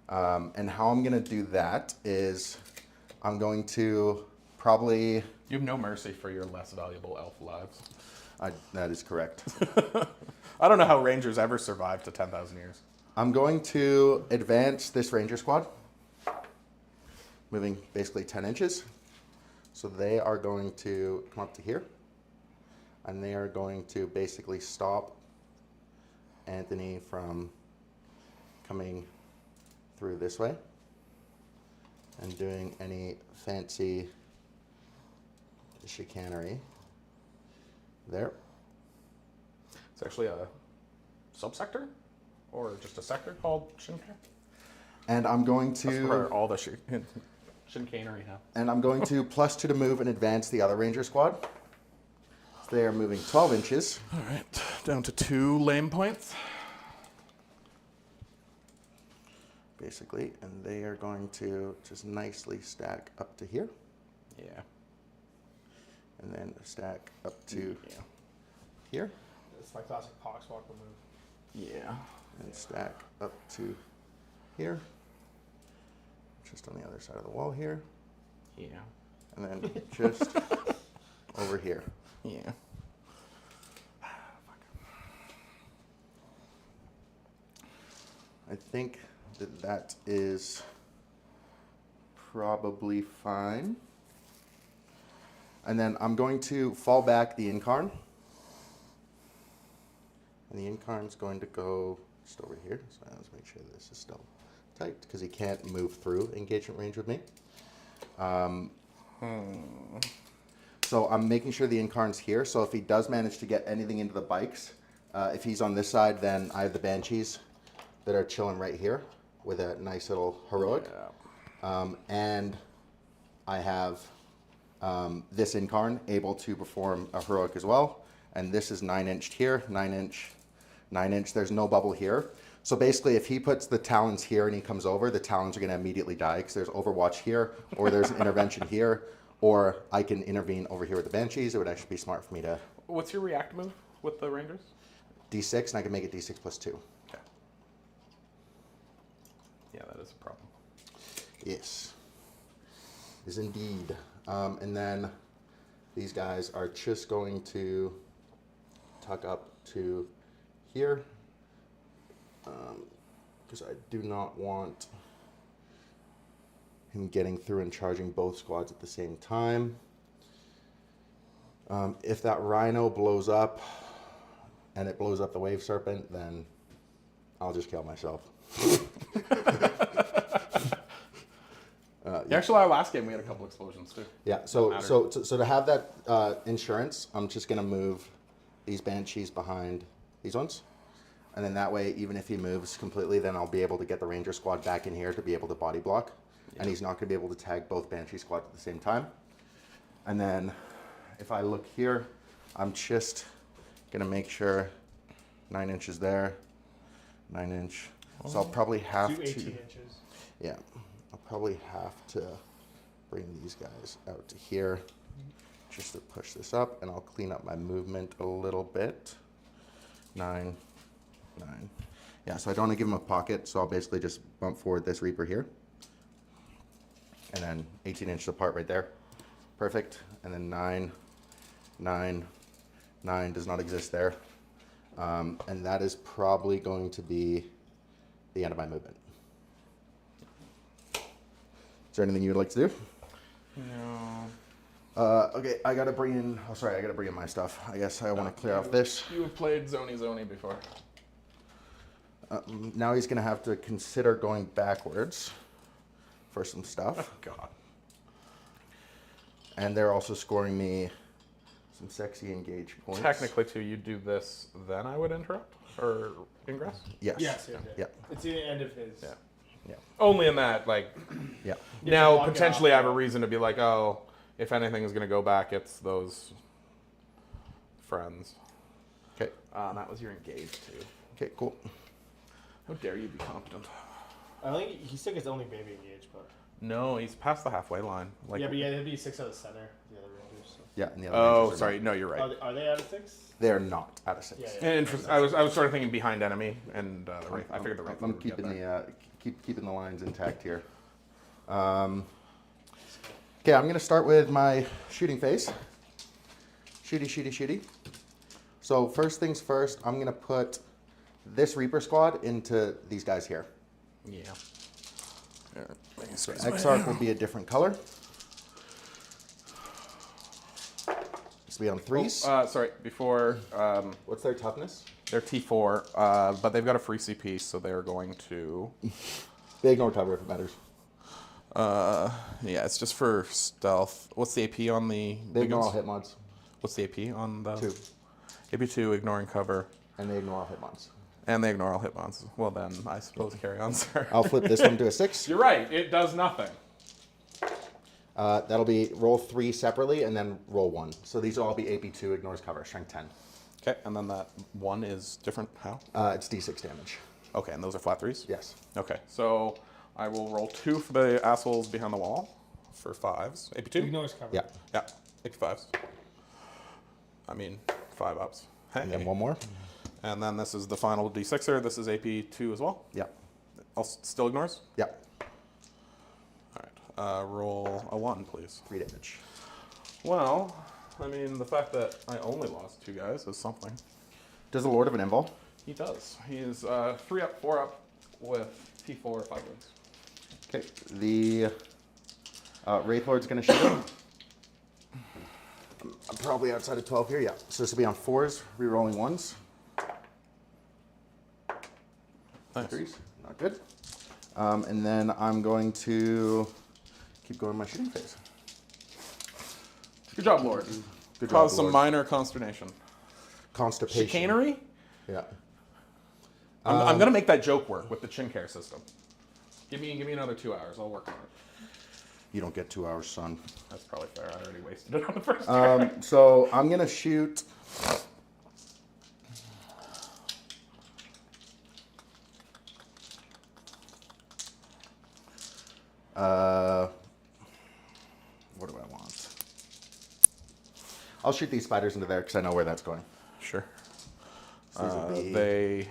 And how I'm gonna do that is I'm going to probably. You have no mercy for your less valuable elf lives. That is correct. I don't know how rangers ever survived to 10,000 years. I'm going to advance this ranger squad, moving basically 10 inches. So they are going to come up to here, and they are going to basically stop Anthony from coming through this way and doing any fancy chicanery there. It's actually a subsector or just a sector called Shinkai. And I'm going That's to where all the Shinkanery have. And I'm going to +2 to move and advance the other ranger squad. So they are moving 12 inches. All right, down to 2 lame points. Basically, and they are going to just nicely stack up to here. Yeah. and then stack up to here. It's my classic Poxwalker move. Yeah. And stack up to here. Just on the other side of the wall here. Yeah. And then just over here. Yeah. I think that is probably fine. And then I'm going to fall back the incarn. And the incarn's going to go just over here. So let's make sure this is still tight because he can't move through engagement range with me. So I'm making sure the incarn's here. So if he does manage to get anything into the bikes, if he's on this side, then I have the banshees that are chilling right here with a nice little heroic. Yeah. And I have this incarn able to perform a heroic as well. And this is 9-inched here, 9-inch, 9-inch. There's no bubble here. So basically, if he puts the talons here and he comes over, the talons are going to immediately die because there's overwatch here, or there's an intervention here, or I can intervene over here with the banshees. It would actually be smart for me to What's your react move with the Rangers? D6, and I can make it D6 plus 2. Okay. Yeah, that is a problem. Yes, is indeed. And then these guys are just going to tuck up to here because I do not want him getting through and charging both squads at the same time. If that rhino blows up and it blows up the wave serpent, then I'll just kill myself. Actually, our last game we had a couple explosions too. Yeah, so to have that insurance, I'm just gonna move these banshees behind these ones, and then that way, even if he moves completely, then I'll be able to get the ranger squad back in here to be able to body block, and he's not gonna be able to tag both banshee squads at the same time. And then, if I look here, I'm just gonna make sure 9 inches there, 9-inch. So I'll probably have Do to. 18 inches. Yeah, I'll probably have to bring these guys out to here just to push this up, and I'll clean up my movement a little bit. 9, 9. Yeah, so I don't want to give him a pocket, so I'll basically just bump forward this Reaper here. And then 18 inches apart right there. Perfect. And then 9, 9, 9 does not exist there. And that is probably going to be the end of my movement. Is there anything you would like to do? No. Okay, I gotta bring in. Oh, sorry, I gotta bring in my stuff. I guess I want to clear off this. You have played Zoni before. Now he's gonna have to consider going backwards for some stuff, Oh, God. and they're also scoring me some sexy engage points. Technically, too, you do this, then I would interrupt or ingress. yes. Yes, yeah. Yeah. It's the end of his. Yeah. Yeah. Only in that, like, Yeah. You now have to potentially I walk it have a off. reason to be like, oh, if anything is going to go back, it's those friends. Okay. That was your engage too. Okay. Cool. How dare you be competent? I think he still gets only baby engaged, but No, he's past the halfway line. Like, yeah, but yeah, it'd be 6 out of center. The other Rangers. So. Yeah. And the other oh, Rangers are sorry. No, you're right. Are they out of 6? They are not out of 6. Yeah, yeah. And I was sort of thinking behind enemy, and the Wraith, I figured the Wraith I'm would get keeping there. keeping the lines intact here. Okay, I'm gonna start with my shooting phase. Shooty. So first things first, I'm gonna put this Reaper squad into these guys here. Yeah. Exarch will be a different color. This will be on 3s. Sorry, before What's their toughness? they're T4, but they've got a free CP, so they're going to. They ignore cover if it matters. Yeah, it's just for stealth. What's the AP on the? They big ignore all ones? hit mods. What's the AP on the? 2. AP2, ignoring cover, And they ignore all hit mods. and they ignore all hit bonds. Well, then I suppose carry on, sir. I'll flip this one to a 6. You're right. It does nothing. That'll be roll 3 separately and then roll 1. So these will all be AP2, ignores cover, strength 10. Okay, and then that one is different. How? It's D6 damage. Okay, and those are flat 3s. Yes. Okay, so I will roll 2 for the assholes behind the wall for 5s. AP2. Ignores cover. Yeah. Yeah, AP5s. I mean, 5 ups. Hey. And then one more. And then this is the final D6er. This is AP2 as well. Yeah. Still ignores? Yeah. All right. Roll a 1, please. 3 damage. Well, I mean, the fact that I only lost 2 guys is something. Does the Lord of an Invul? He does. He is 3 up, 4 up with P4, 5 wounds. Okay. The Wraith Lord's going to shoot him. I'm probably outside of 12 here, yeah. So this will be on 4s, re-rolling 1s. Nice. 3s, not good. And then I'm going to keep going my shooting phase. Good job, Lord. Good job, Caused some Lord. minor consternation. Constipation. Chicanery? Yeah. I'm going to make that joke work with the chin care system. Give me another 2 hours. I'll work on it. You don't get 2 hours, son. That's probably fair. I already wasted it on the first turn. So I'm going to shoot... what do I want? I'll shoot these spiders into there because I know where that's going. Sure. So these will be, They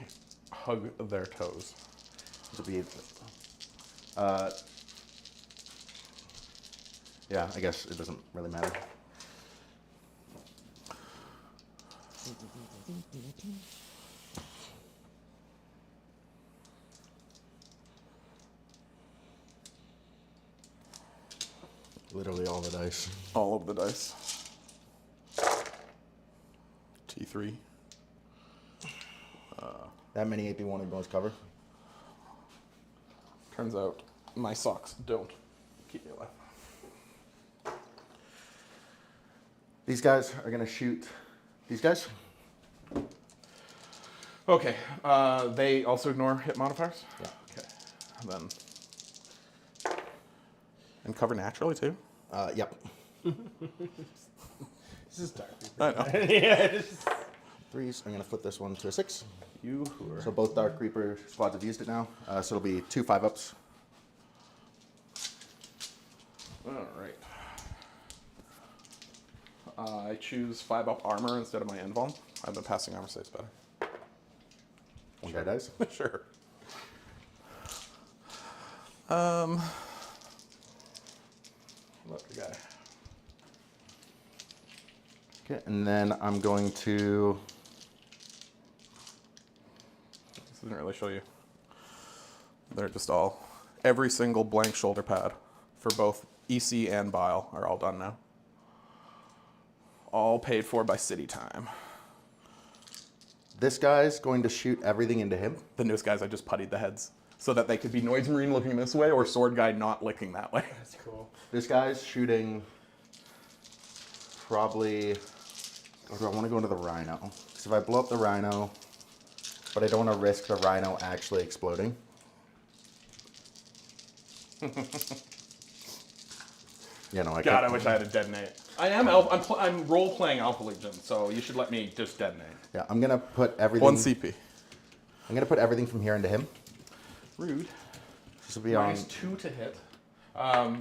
hug their toes. these will be, yeah, I guess it doesn't really matter. Literally all the dice. All of the dice. T3. That many AP1 ignores cover. Turns out my socks don't keep me alive. These guys are going to shoot these guys. Okay. They also ignore hit modifiers? Yeah. Okay. And then... And cover naturally, too? Yep. This is dark. I know. Yeah. Just... 3s. I'm going to flip this one to a 6. You who are... So both Dark Reaper squads have used it now. So it'll be 2 5-ups. All right. I choose 5 up armor instead of my invuln. I've been passing armor saves better. One guy dies. Sure. Lucky guy. Okay, and then I'm going to... This doesn't really show you. They're just all... Every single blank shoulder pad for both EC and Bile are all done now. All paid for by city time. This guy's going to shoot everything into him. The newest guys, I just puttied the heads so that they could be Noise Marine looking this way or Sword Guy not looking that way. That's cool. This guy's shooting probably... Or do I want to go into the Rhino? Because if I blow up the Rhino, but I don't want to risk the Rhino actually exploding. You know, I God, can't- I wish I had a detonate. I'm role playing Alpha Legion, so you should let me just detonate. Yeah, I'm gonna put everything. 1 CP. I'm gonna put everything from here into him. Rude. This will be on. Minus 2 to hit.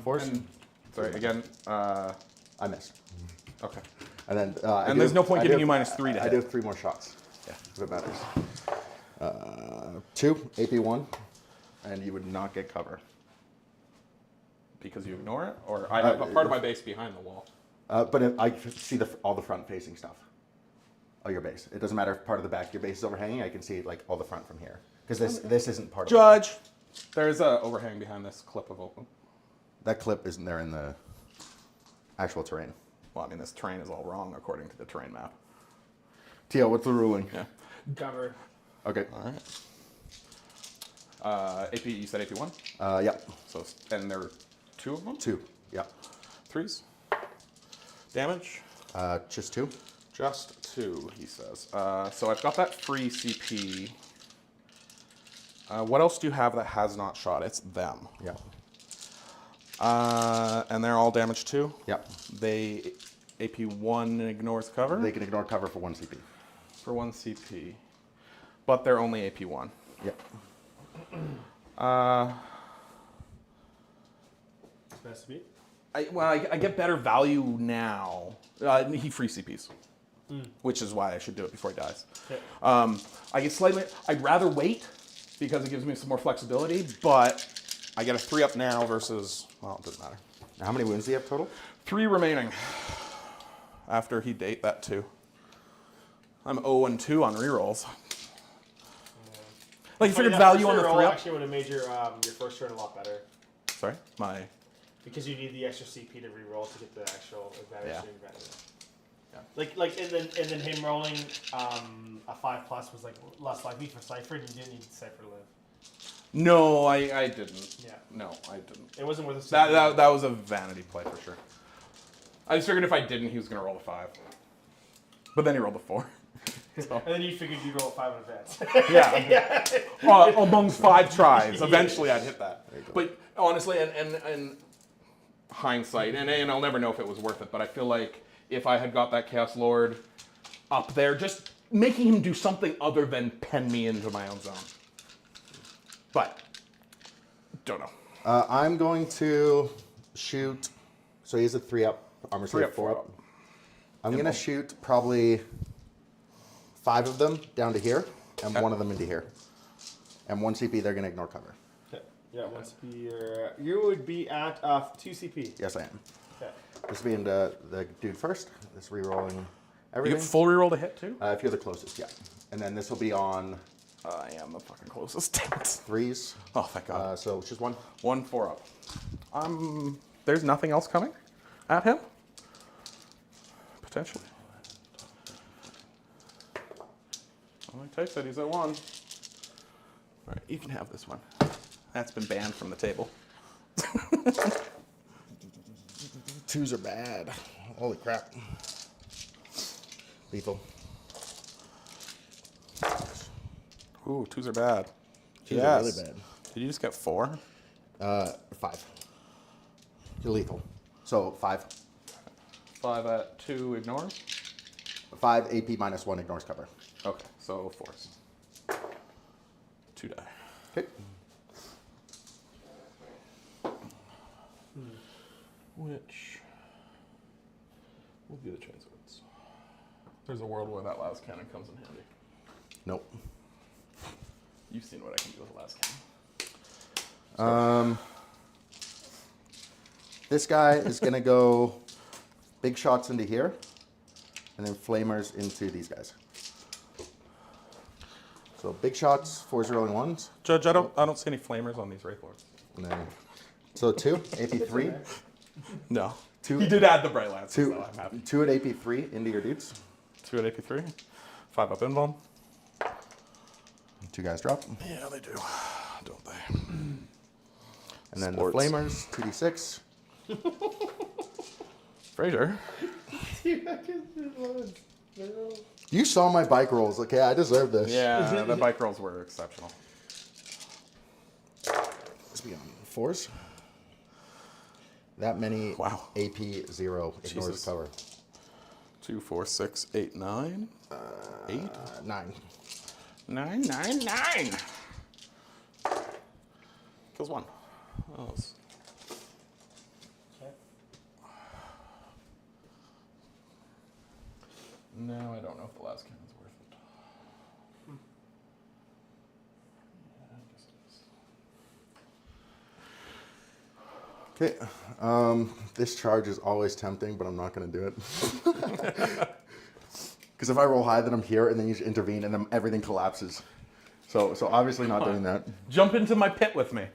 Force? And, sorry, again. I missed. Okay. And then. And there's no point giving you minus 3 to I hit. do have 3 more shots. Yeah, if it matters. 2 AP1, and you would not get cover. Because you ignore it? Or I have a part of my base behind the wall. But I see all the front-facing stuff of your base. It doesn't matter if part of the back of your base is overhanging. I can see like all the front from here because this isn't part of Judge! There's a overhang behind this clip of open. that clip. Isn't there in the actual terrain? Well, I mean, this terrain is all wrong according to the terrain map. TL, what's the ruling? Yeah. Cover. Okay. All right. AP, you said AP1? Yep. So, and there are 2 of them? 2. Yep. 3s. Damage? Just 2. Just 2, he says. So I've got that free CP. What else do you have that has not shot? It's them. Yep. And they're all damaged too? Yep. They AP1 ignores cover? They can ignore cover for 1 CP. For 1 CP. But they're only AP1. Yep. Best to beat. I get better value now. He free CPs. which is why I should do it before he dies. Okay. I'd rather wait because it gives me some more flexibility, but I get a 3-up now versus, well, it doesn't matter. Now, how many wounds do you have total? 3 remaining after he ate that 2. I'm 0-2 on rerolls. Like, you figured value on the 3-up? Actually would have made your first turn a lot better. Sorry? Because you need the extra CP to reroll to get the actual advantage. Yeah. Like, and then him rolling a 5+ was like less likely for Cypher, and you didn't need Cypher to live. No, I didn't. Yeah. No, I didn't. It wasn't worth a CP. That was a vanity play for sure. I just figured if I didn't, he was going to roll a 5. But then he rolled a 4. So. And then you figured you'd roll a 5 in advance. Yeah. Among 5 tries, eventually I'd hit that. But honestly, and hindsight, and I'll never know if it was worth it, but I feel like if I had got that Chaos Lord up there, just making him do something other than pen me into my own zone. But, don't know. I'm going to shoot, so he has a 3-up, armor save 4-up. I'm going to shoot probably 5 of them down to here, and 1 of them into here. And 1 CP, they're going to ignore cover. Okay. Yeah, 1 CP. You would be at 2 CP. Yes, I am. Okay. This will be into the dude first. This rerolling everything. You get full reroll to hit too? If you're the closest, yeah. And then this will be on... I am the fucking closest. 3s. Oh, thank God. So it's just 1. 1 4-up. There's nothing else coming at him? Potentially. Only takes it, he's at 1. All right, you can have this one. That's been banned from the table. 2s are bad. Holy crap. Lethal. Ooh, 2s are bad. 2s are really bad. Did you just get 4? 5. You're lethal. So 5. 5 at 2 ignores? 5 AP -1 ignores cover. Okay, so 4s. 2 die. Okay. Which will be the Chainswords. There's a world where that last cannon comes in handy. Nope. You've seen what I can do with the last cannon. This guy is going to go big shots into here, and then flamers into these guys. So big shots, 4s rolling 1s. Judge, I don't see any flamers on these Wraith Lords. No. So 2, AP 3. No. 2. He did add the Bright Lances, 2, so I'm happy. 2 at AP 3 into your dudes. 2 at AP 3. 5 up invuln. 2 guys drop. Yeah, they do, don't they? And then Sports. the flamers, 2d6. Fraser. You saw my bike rolls, okay? I deserve this. Yeah, the bike rolls were exceptional. Let's be on 4s. That many AP 0 ignores Jesus. cover. 2, 4, 6, 8, 9. 8? 9. 9, 9, 9. Kills 1. Oh, that's- Now I don't know if the last cannon's worth it. Yeah, I guess it is. Okay. This charge is always tempting, but I'm not going to do it. Because if I roll high, then I'm here, and then you intervene, and then everything collapses. So obviously not doing that. Jump into my pit with me.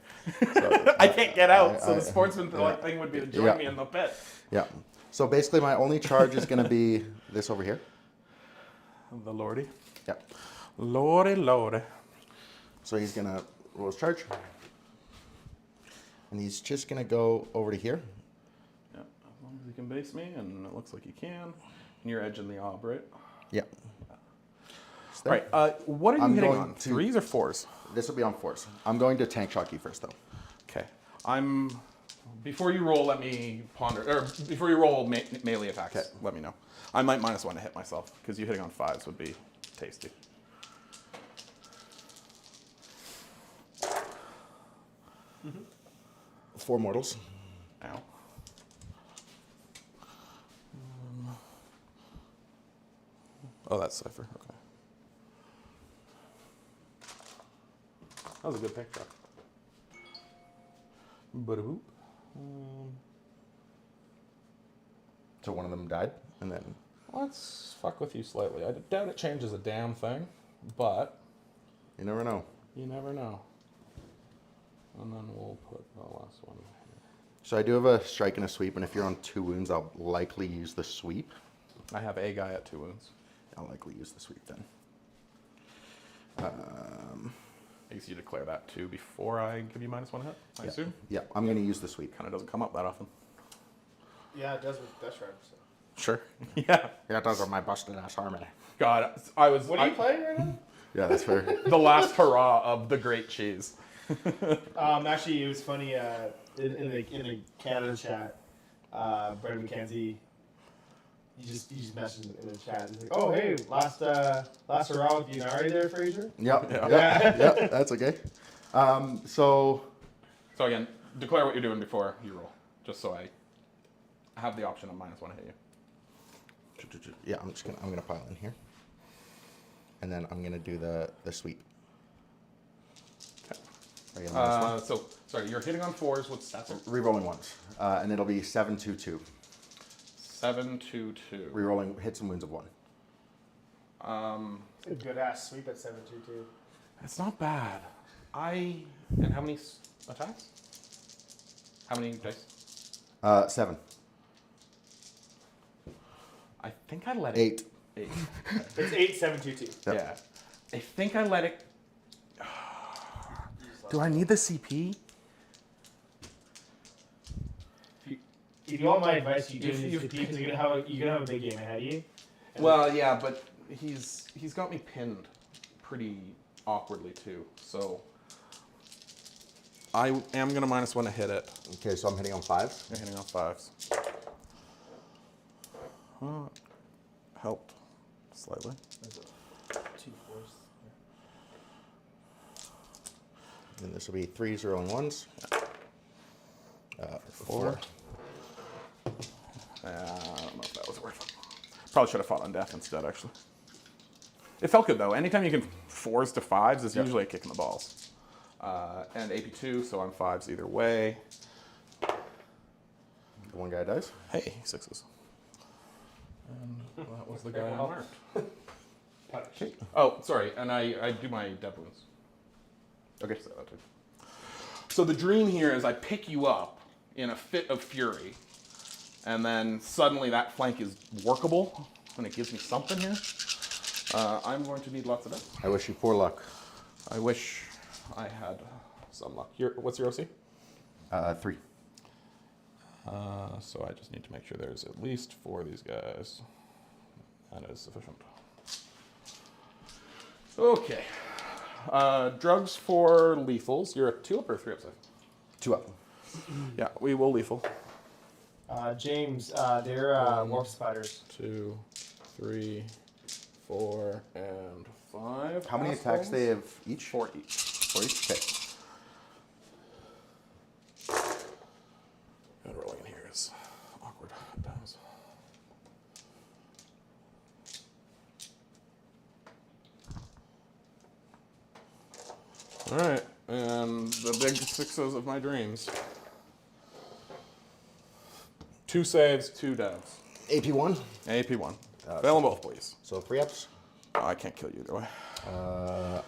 So, I can't get out, so the sportsman thing would be to join me in the pit. Yeah. So basically, my only charge is going to be this over here. The Lordy. Yeah. Lordy, Lordy. So he's going to roll his charge. And he's just going to go over to here. Yeah, as long as he can base me, and it looks like he can. And you're edging the ob, right? Yeah. All right, what are you hitting on? 3s or 4s? This will be on 4s. I'm going to tank shock you first, though. Okay. Before you roll, let me ponder, or before you roll melee attacks, let me know. I might -1 to hit myself, because you hitting on 5s would be tasty. Mm-hmm. 4 mortals. Oh, that's Cypher. Okay. That was a good picture. Ba-da-boop. So one of them died, and then Let's fuck with you slightly. I doubt it changes a damn thing, but you never know. you never know. And then we'll put the last one here. So I do have a strike and a sweep, and if you're on 2 wounds, I'll likely use the sweep. I have a guy at 2 wounds. I'll likely use the sweep then. I guess you declare that too before I give you -1 hit, I assume? Yeah, I'm going to use the sweep. Kind of doesn't come up that often. Yeah, it does with Dust Rider. So. Sure. Yeah. Yeah, those are my busted ass harmony. God, I was. What are you playing right now? Yeah, that's fair. The last hurrah of the great cheese. Actually, it was funny in the Canada chat. Brett McKenzie, he just messaged in the chat. He's like, "Oh, hey, last hurrah with Ynnari there, Fraser." Yep. Yeah. Yeah, that's okay. So So again, declare what you're doing before you roll, just so I have the option of -1 hit you. yeah, I'm gonna pile in here, and then I'm gonna do the sweep. Okay. So sorry, you're hitting on 4s. What's stats? Rerolling ones, and it'll be 7-2-2. 7-2-2. Rerolling hits and wounds of 1. It's a good ass sweep at 7-2-2. It's not bad. And how many attacks? How many dice? 7. I think I let it. 8. 8. It's 8-7-2-2. Yep. Yeah. I think I let it. Do I need the CP? If you want my advice, you do need to because you're gonna have a big game ahead of you. Well, yeah, but he's got me pinned pretty awkwardly too. So I am gonna -1 to hit it. Okay, so I'm hitting on 5s. You're hitting on 5s. Helped slightly. And this will be 3s rolling 1s. 4. I don't know if that was worth it. Probably should have fought on death instead, actually. It felt good, though. Anytime you can 4s to 5s, it's usually a kick in the balls. And AP2, so I'm 5s either way. The one guy dies. Hey, 6s. And that was the guy unmarked. Oh, sorry, and I do my dead wounds. Okay, so that too. So the dream here is I pick you up in a fit of fury, and then suddenly that flank is workable, and it gives me something here. I'm going to need lots of death. I wish you 4 luck. I wish I had some luck. What's your OC? 3. So I just need to make sure there's at least 4 of these guys. That is sufficient. Okay. Drugs for lethals. You're a 2 up or 3 up, 2 up. Yeah, we will lethal. James, they're warp spiders. 2, 3, 4, and 5. How many attacks they have each? 4 each. 4 each? Okay. And rolling in here is awkward at times. All right, and the big 6s of my dreams. 2 saves, 2 devs. AP1. AP1. Fail them both, please. So 3 ups. Oh, I can't kill you, do I?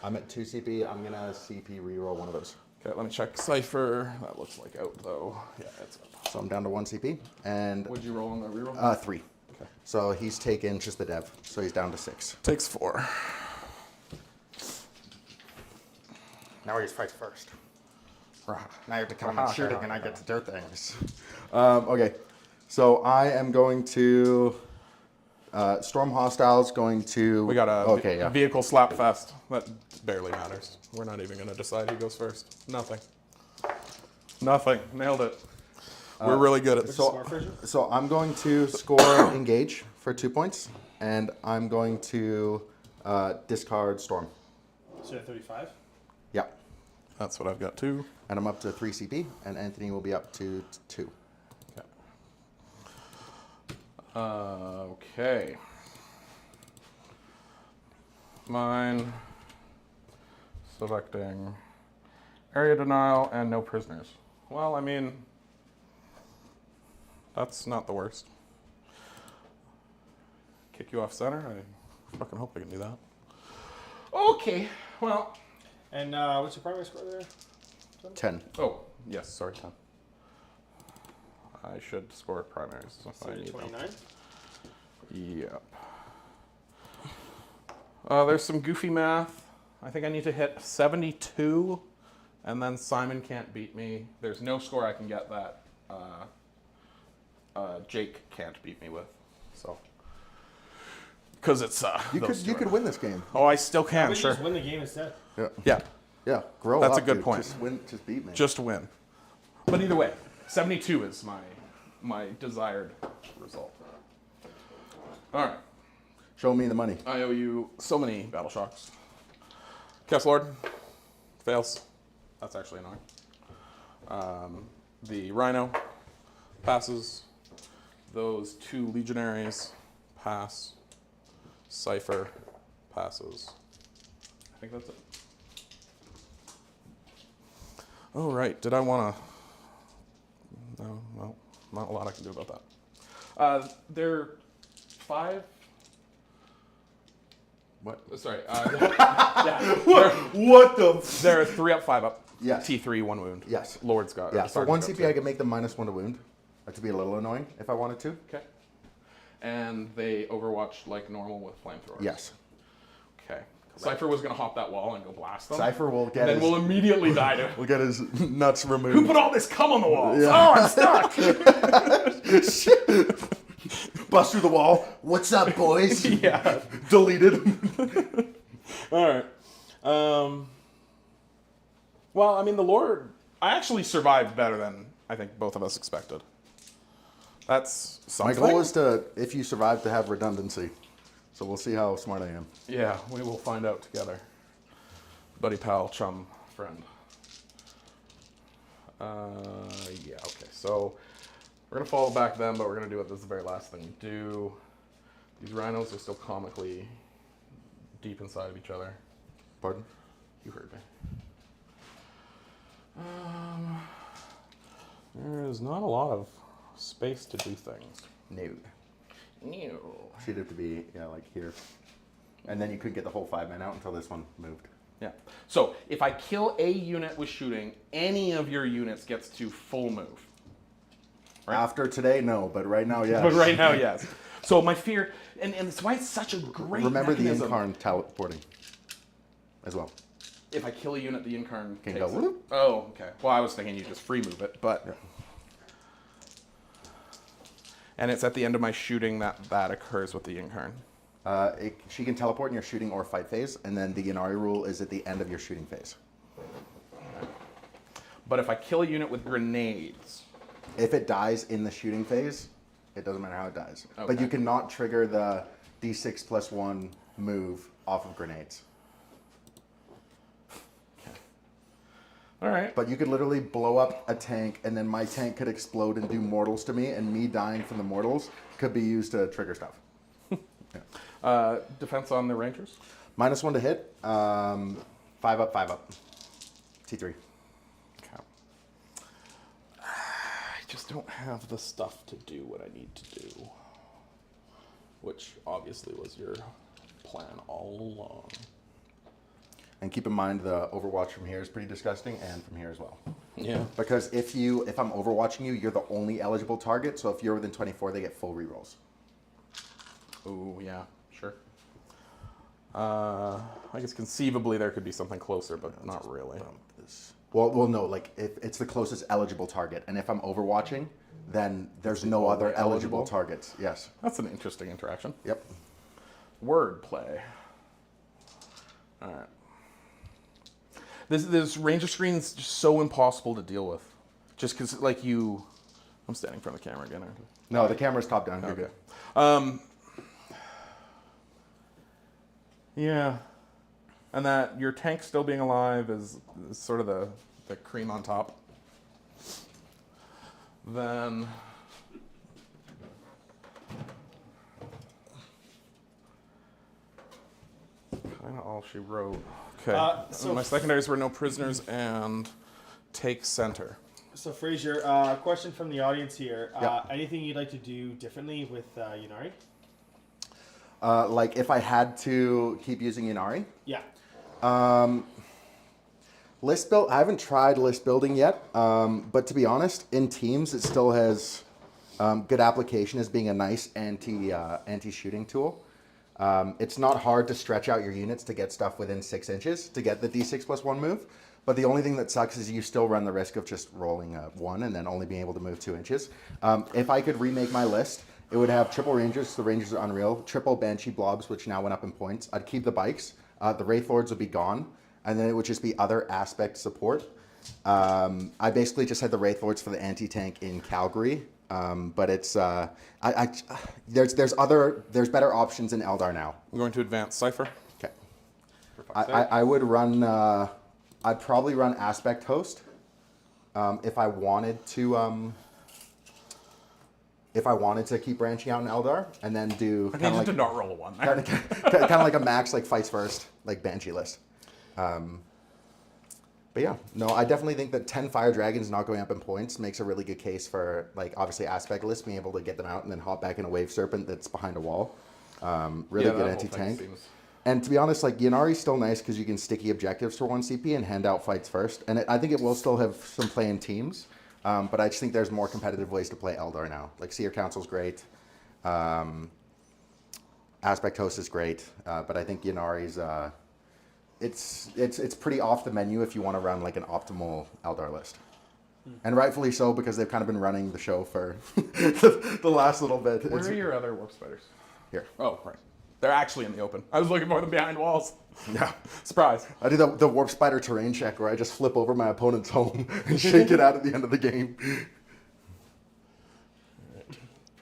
I'm at 2 CP. I'm going to CP reroll one of those. Okay, let me check Cypher. That looks like out, though. Yeah, it's up. So I'm down to 1 CP. And What'd you roll on the reroll? 3. Okay. So he's taken just the dev. So he's down to 6. Takes 4. Now he fights first. Right. Now you have to come and shooting and I get to do things. Okay. So I am going to storm hostiles, going to... We got a okay, yeah. vehicle slap fest. That barely matters. We're not even going to decide who goes first. Nothing. Nothing. Nailed it. We're really good at this. So I'm going to score engage for 2 points, and I'm going to discard storm. So you're 35? Yeah. That's what I've got too. And I'm up to 3 CP, and Anthony will be up to 2. Okay. Mine. Selecting area denial and no prisoners. Well, I mean, that's not the worst. Kick you off center? I fucking hope I can do that. Okay, well. And what's your primary score there? 10. Oh, yes, sorry, 10. I should score primaries if I need 29? them. Yep. There's some goofy math. I think I need to hit 72, and then Simon can't beat me. There's no score I can get that Jake can't beat me with. So, because it's You could win this game. Oh, I still can, But you sure. just win the game instead. Yeah. Yeah, Yeah. Grow That's up. a good dude. point. Just beat me. just win. But either way, 72 is my desired result. All right. Show me the money. I owe you so many battle shocks. Chaos Lord fails. That's actually annoying. The Rhino passes. Those 2 Legionaries pass. Cypher passes. I think that's it. Oh, right. Did I want to... No, well, not a lot I can do about that. There 5... What? Sorry. Yeah. What the? There are 3 up, 5 up. Yes. T3, 1 wound. Yes. Lord's got. Yeah. So Sergeant 1 got CP, I 2. could make them -1 to wound. That would be a little annoying if I wanted to. Okay. And they overwatch like normal with flamethrowers. Yes. Okay. Cypher was gonna hop that wall and go blast them. Cypher will get And then his, we'll immediately die to. will get his nuts removed. Who put all this cum on the walls? Yeah. Oh, I'm stuck. Bust through the wall. What's up, boys? Yeah. Deleted. All right. Well, I mean, the Lord. I actually survived better than I think both of us expected. That's My something. goal is to, if you survive, to have redundancy. So we'll see how smart I am. Yeah, we will find out together. Buddy, pal, chum, friend. Yeah, okay. So we're gonna follow back them, but we're gonna do it. This is the very last thing we do. These rhinos are still comically deep inside of each other. Pardon? You heard me. There is not a lot of space to do things. No. No. She'd have to be, like here. And then you could get the whole 5 men out until this one moved. Yeah. So if I kill a unit with shooting, any of your units gets to full move. Right. After today, no, but right now, yes. But right now, yes. So my fear, and that's why it's such a great Remember the mechanism. Incarn teleporting as well. If I kill a unit, the Incarn Can takes go it. whoop. Oh, okay. Well, I was thinking you just free move it, but... Yeah. And it's at the end of my shooting that occurs with the Incarn. She can teleport in your shooting or fight phase, and then the Ynnari rule is at the end of your shooting phase. But if I kill a unit with grenades... If it dies in the shooting phase, it doesn't matter how it dies. But Okay. you cannot trigger the D6+1 move off of grenades. All right. But you could literally blow up a tank, and then my tank could explode and do mortals to me, and me dying from the mortals could be used to trigger stuff. Defense on the Rangers? -1 to hit. 5 up, 5 up. T3. Okay. I just don't have the stuff to do what I need to do. Which obviously was your plan all along. And keep in mind the Overwatch from here is pretty disgusting, and from here as well. Yeah. Because if I'm Overwatching you, you're the only eligible target. So if you're within 24, they get full rerolls. Oh, yeah, sure. I guess conceivably there could be something closer, but not really. Well, no. Like if it's the closest eligible target, and if I'm Overwatching, then there's no other only eligible eligible? targets. Yes. That's an interesting interaction. Yep. Wordplay. All right. This Ranger screen is just so impossible to deal with. Just because, like, I'm standing in front of the camera again, aren't I? No, the camera's top down. You're Okay. good. Yeah. And that your tank still being alive is sort of the cream on top. Then... Kind of all she wrote. Okay. So my secondaries were no prisoners and take center. So Fraser, question from the audience here. Yeah. Anything you'd like to do differently with Ynnari? Like if I had to keep using Ynnari? Yeah. List build. I haven't tried list building yet, but to be honest, in teams it still has good application as being a nice anti-shooting tool. It's not hard to stretch out your units to get stuff within 6 inches to get the D6+1 move, but the only thing that sucks is you still run the risk of just rolling a 1 and then only being able to move 2 inches. If I could remake my list, it would have triple Rangers, the Rangers are unreal, triple Banshee Blobs, which now went up in points. I'd keep the bikes, the Wraith Lords would be gone, and then it would just be other aspect support. I basically just had the Wraith Lords for the anti-tank in Calgary, but it's there's better options in Eldar now. I'm going to advance Cypher. Okay. I would run. I'd probably run Aspect Host if I wanted to. If I wanted to keep branching out in Eldar, and then do I need to not roll a 1 there. kind of like a max like fights first like Banshee list. But yeah, no, I definitely think that 10 Fire Dragons not going up in points makes a really good case for, like, obviously Aspect List, being able to get them out and then hop back in a Wave Serpent that's behind a wall. Really good anti-tank. And to be honest, like, Ynnari's still nice because you can sticky objectives for 1 CP and hand out fights first. And I think it will still have some play in teams, but I just think there's more competitive ways to play Eldar now. Like, Seer Council's great. Aspect Host is great, but I think Ynnari's... It's pretty off the menu if you want to run like an optimal Eldar list. And rightfully so, because they've kind of been running the show for the last little bit. Where are your other Warp Spiders? Here. Oh, right. They're actually in the open. I was looking for them behind walls. Yeah. Surprise. I do the Warp Spider terrain check where I just flip over my opponent's home and shake it out at the end of the game.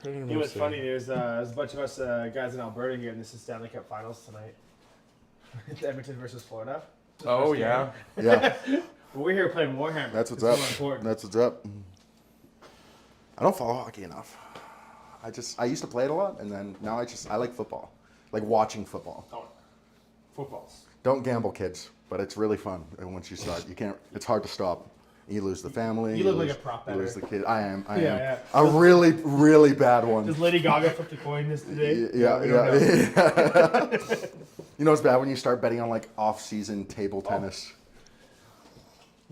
It was funny. There's a bunch of us guys in Alberta here, and this is Stanley Cup Finals tonight. It's Edmonton versus Florida. Oh, yeah. Yeah. But we're here playing Warhammer. That's what's It's up. more important. That's what's up. I don't follow hockey enough. I used to play it a lot, and then now I like football. Like watching football. Oh, footballs. Don't gamble, kids, but it's really fun. And once you start, it's hard to stop. You lose the family. You look like lose, a prop You lose better. the kid. I am. Yeah. A really, really bad one. Does Lady Gaga flip the coin this today? Yeah. We don't know. You know it's bad when you start betting on like off-season table tennis.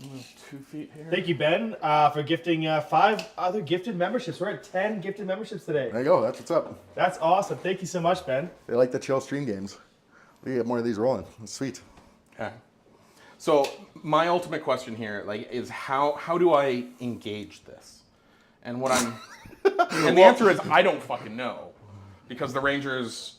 2 feet here. Thank you, Ben, for gifting 5 other gifted memberships. We're at 10 gifted memberships today. There you go. That's what's up. That's awesome. Thank you so much, Ben. They like the chill stream games. We get more of these rolling. It's sweet. Okay. So my ultimate question here, like, is how do I engage this? And what I'm, and the answer is I don't fucking know, because the Rangers,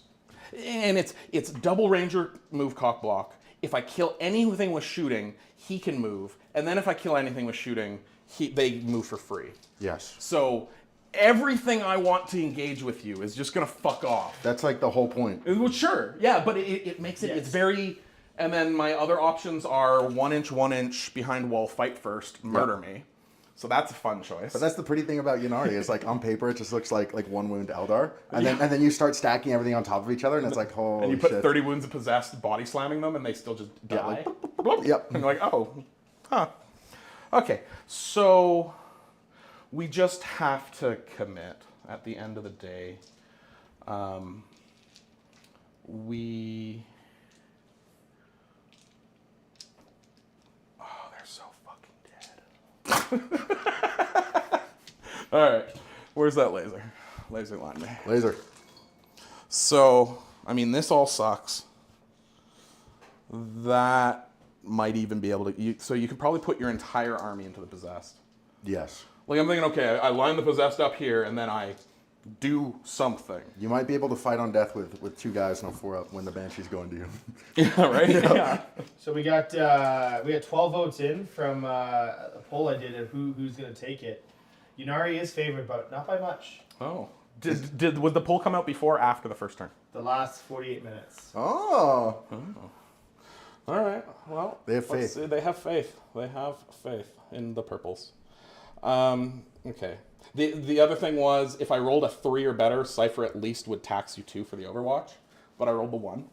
and it's double Ranger move cock block. If I kill anything with shooting, he can move, and then if I kill anything with shooting, they move for free. Yes. So everything I want to engage with you is just gonna fuck off. That's like the whole point. Well, sure, yeah, but it makes it, it's very, and then my other options are 1 inch behind wall, fight first, murder me. So that's a fun choice. But that's the pretty thing about Ynnari. It's like on paper it just looks like 1 wound Eldar, and then you start stacking everything on top of each other, and it's like holy and you put shit. 30 wounds of possessed, body slamming them, and they still just die. Yeah, like, Bloop. Yep. And you're like, oh, huh. Okay, so we just have to commit at the end of the day. We... Oh, they're so fucking dead. All right, where's that laser? Laser line me. Laser. So, I mean, this all sucks. That might even be able to... so you could probably put your entire army into the possessed. Yes. Like, I'm thinking, okay, I line the possessed up here, and then I do something. You might be able to fight on death with 2 guys and a 4-up when the Banshee's going to you. Yeah, right? Yeah. So we got 12 votes in from a poll I did of who's going to take it. Ynnari is favored, but not by much. Oh. Would the poll come out before or after the first turn? The last 48 minutes. Oh. All right. Well, They have let's faith. see. They have faith. They have faith in the purples. Okay. The other thing was, if I rolled a 3 or better, Cypher at least would tax you 2 for the Overwatch, but I rolled the 1.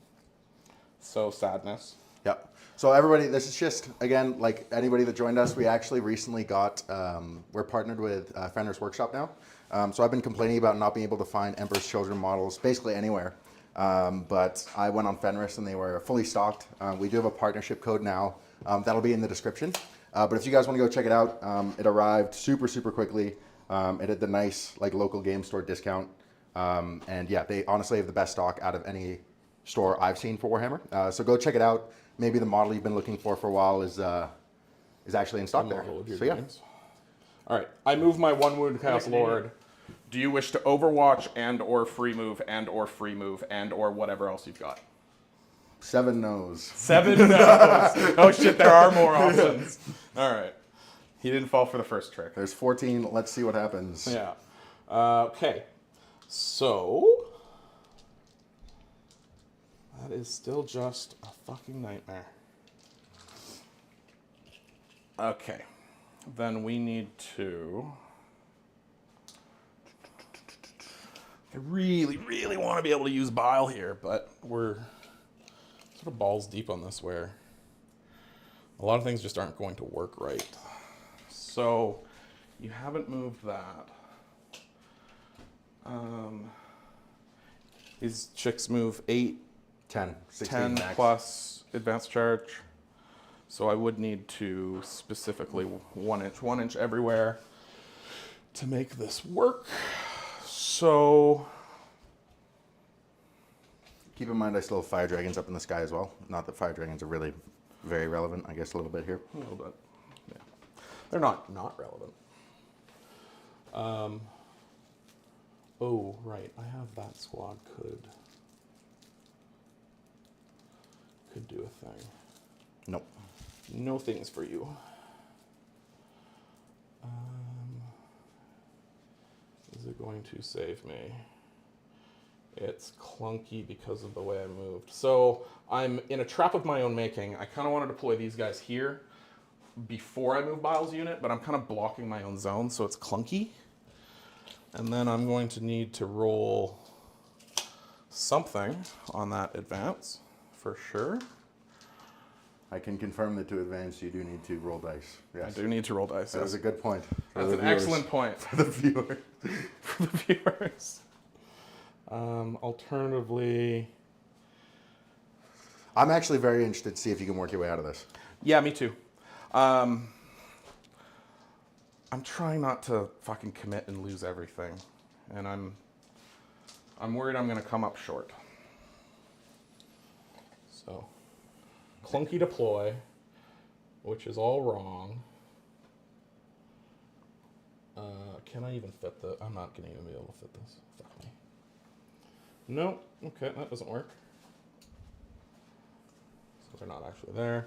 So sadness. Yep. So everybody, this is just, again, like anybody that joined us, we actually recently got, we're partnered with Fenris Workshop now. So I've been complaining about not being able to find Emperor's Children models basically anywhere. But I went on Fenris and they were fully stocked. We do have a partnership code now. That'll be in the description. But if you guys want to go check it out, it arrived super, super quickly. It had the nice like local game store discount. And yeah, they honestly have the best stock out of any store I've seen for Warhammer. So go check it out. Maybe the model you've been looking for a while is actually in stock there. So yeah. All right, I move my 1 wound Chaos Lord. Do you wish to Overwatch and or free move and or free move and or whatever else you've got? 7 no's. 7 no's. Oh shit, there are more options. All right. He didn't fall for the first trick. There's 14. Let's see what happens. Yeah. Okay. So that is still just a fucking nightmare. Okay. Then we need to... I really, really want to be able to use bile here, but we're sort of balls deep on this where a lot of things just aren't going to work right. So you haven't moved that. These chicks move 8, 10. 16 10 max. plus advanced charge. So I would need to specifically 1 inch everywhere to make this work. So Keep in mind I still have fire dragons up in the sky as well. Not that fire dragons are really very relevant, I guess a little bit here. a little bit, yeah. They're not relevant. Oh, right, I have that squad could do a thing. Nope. No things for you. Is it going to save me? It's clunky because of the way I moved. So I'm in a trap of my own making. I kind of want to deploy these guys here before I move Bile's unit, but I'm kind of blocking my own zone, so it's clunky. And then I'm going to need to roll something on that advance, for sure. I can confirm that to advance you do need to roll dice. Yes. I do need to roll dice. That was a good point. That's an excellent point. For the viewer. For the viewers. Alternatively... I'm actually very interested to see if you can work your way out of this. Yeah, me too. I'm trying not to fucking commit and lose everything. And I'm worried I'm going to come up short. So, clunky deploy, which is all wrong. Can I even fit the... I'm not going to even be able to fit this. Fuck me. No. Okay, that doesn't work. So they're not actually there.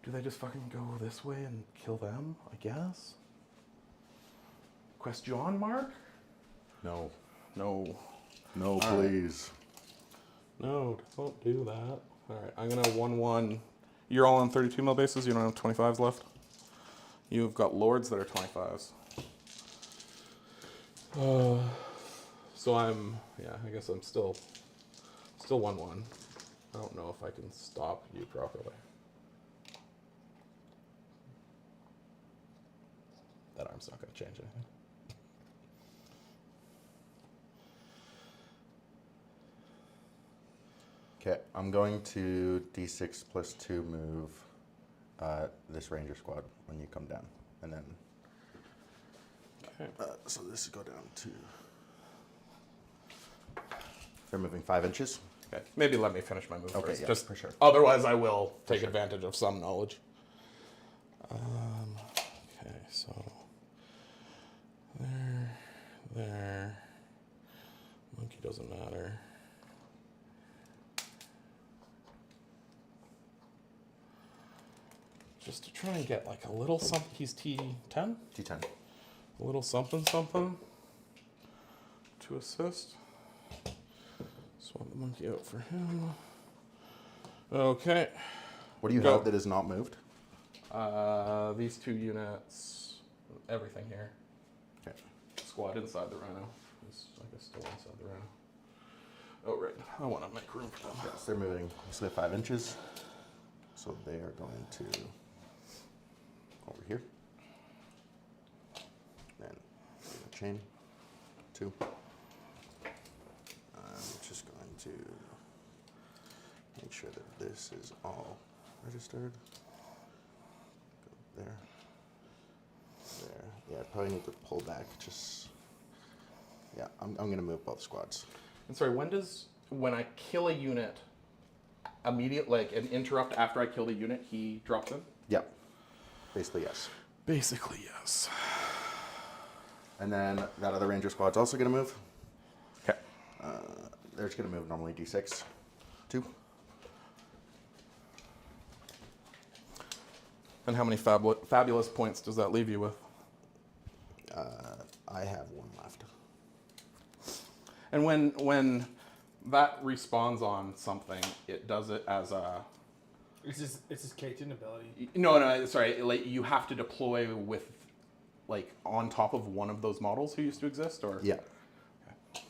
Do they just fucking go this way and kill them, I guess? Question mark? No. No. No, please. No, don't do that. Alright, I'm gonna 1-1. You're all on 32 mil bases, you don't have 25s left? You've got lords that are 25s. So I'm, yeah, I guess I'm still 1-1. I don't know if I can stop you properly. That arm's not going to change anything. Okay, I'm going to D6 plus 2 move this ranger squad when you come down. And then, Okay. so this will go down to, they're moving 5 inches. Okay, maybe let me finish my move Okay, first. yeah, Just for sure. Otherwise, I will take advantage of some knowledge. Okay, so there. Monkey doesn't matter. Just to try and get like a little something. He's T10? T10. A little something to assist. Swap the monkey out for him. Okay. What do you Go. have that is not moved? These 2 units, everything here. Okay. Squad inside the rhino. He's, I guess, still inside the Oh, right. I want to make room for them. Yes, they're moving. So they're 5 inches. So they are going to over here. Then chain 2. I'm just going to make sure that this is all registered. Go there. There. Yeah, I probably need to pull back. Just yeah, I'm going to move both squads. And sorry, when I kill a unit, immediate like an interrupt after I kill the unit, he drops in? Yep. Basically, yes. Basically, yes. And then that other ranger squad's also going to move. Okay. They're just going to move normally d6. 2. And how many fabulous points does that leave you with? I have 1 left. And when that respawns on something, it does it as a... It's his K-tune ability. No, sorry. Like, you have to deploy with, like, on top of one of those models who used to exist, or? Yeah. Okay.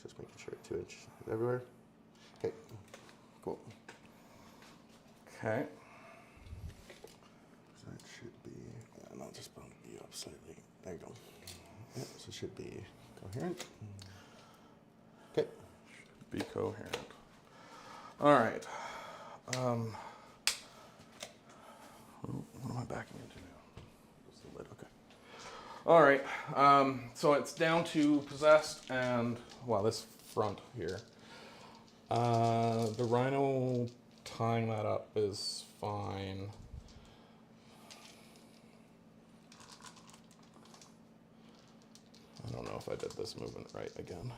Just making sure 2 inch everywhere. Okay. Cool. Okay. So that should be, and I'll just bump you up slightly. There you go. Yeah, so it should be coherent. Okay. Should be coherent. All right. What am I backing into now? Just the lid. Okay. All right. So it's down to possessed and, well, this front here. The Rhino tying that up is fine. I don't know if I did this movement right again.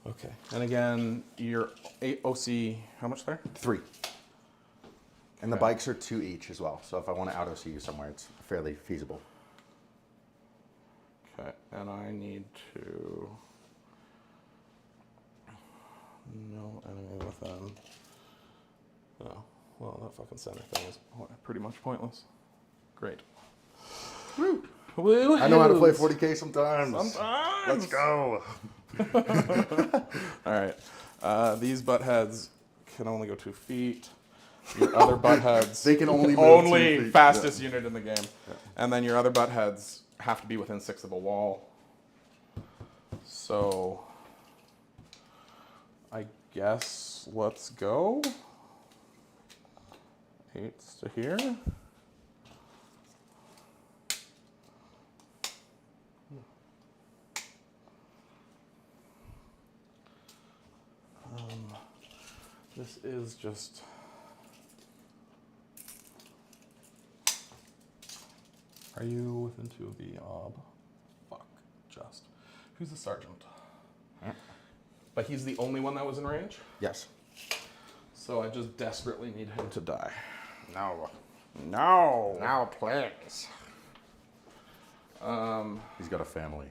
Okay, and again, your OC, how much there? 3. And the Okay. bikes are 2 each as well. So if I want to out OC you somewhere, it's fairly feasible. Okay, and I need to... No enemy within. Oh, well, that fucking center thing is pretty much pointless. Great. Woo! Woo! I know how to play 40K sometimes. Sometimes! Let's go! All right. These butt heads can only go 2 feet. Your other butt heads... They can only move 2 feet. Fastest unit in the game. Yeah. And then your other butt heads have to be within 6 of a wall. So... I guess let's go. 8s to here. This is just... Are you within 2 of the ob? Fuck, just. Who's the sergeant? But he's the only one that was in range? Yes. So I just desperately need him to die. No. No! Now, please. Um... He's got a family.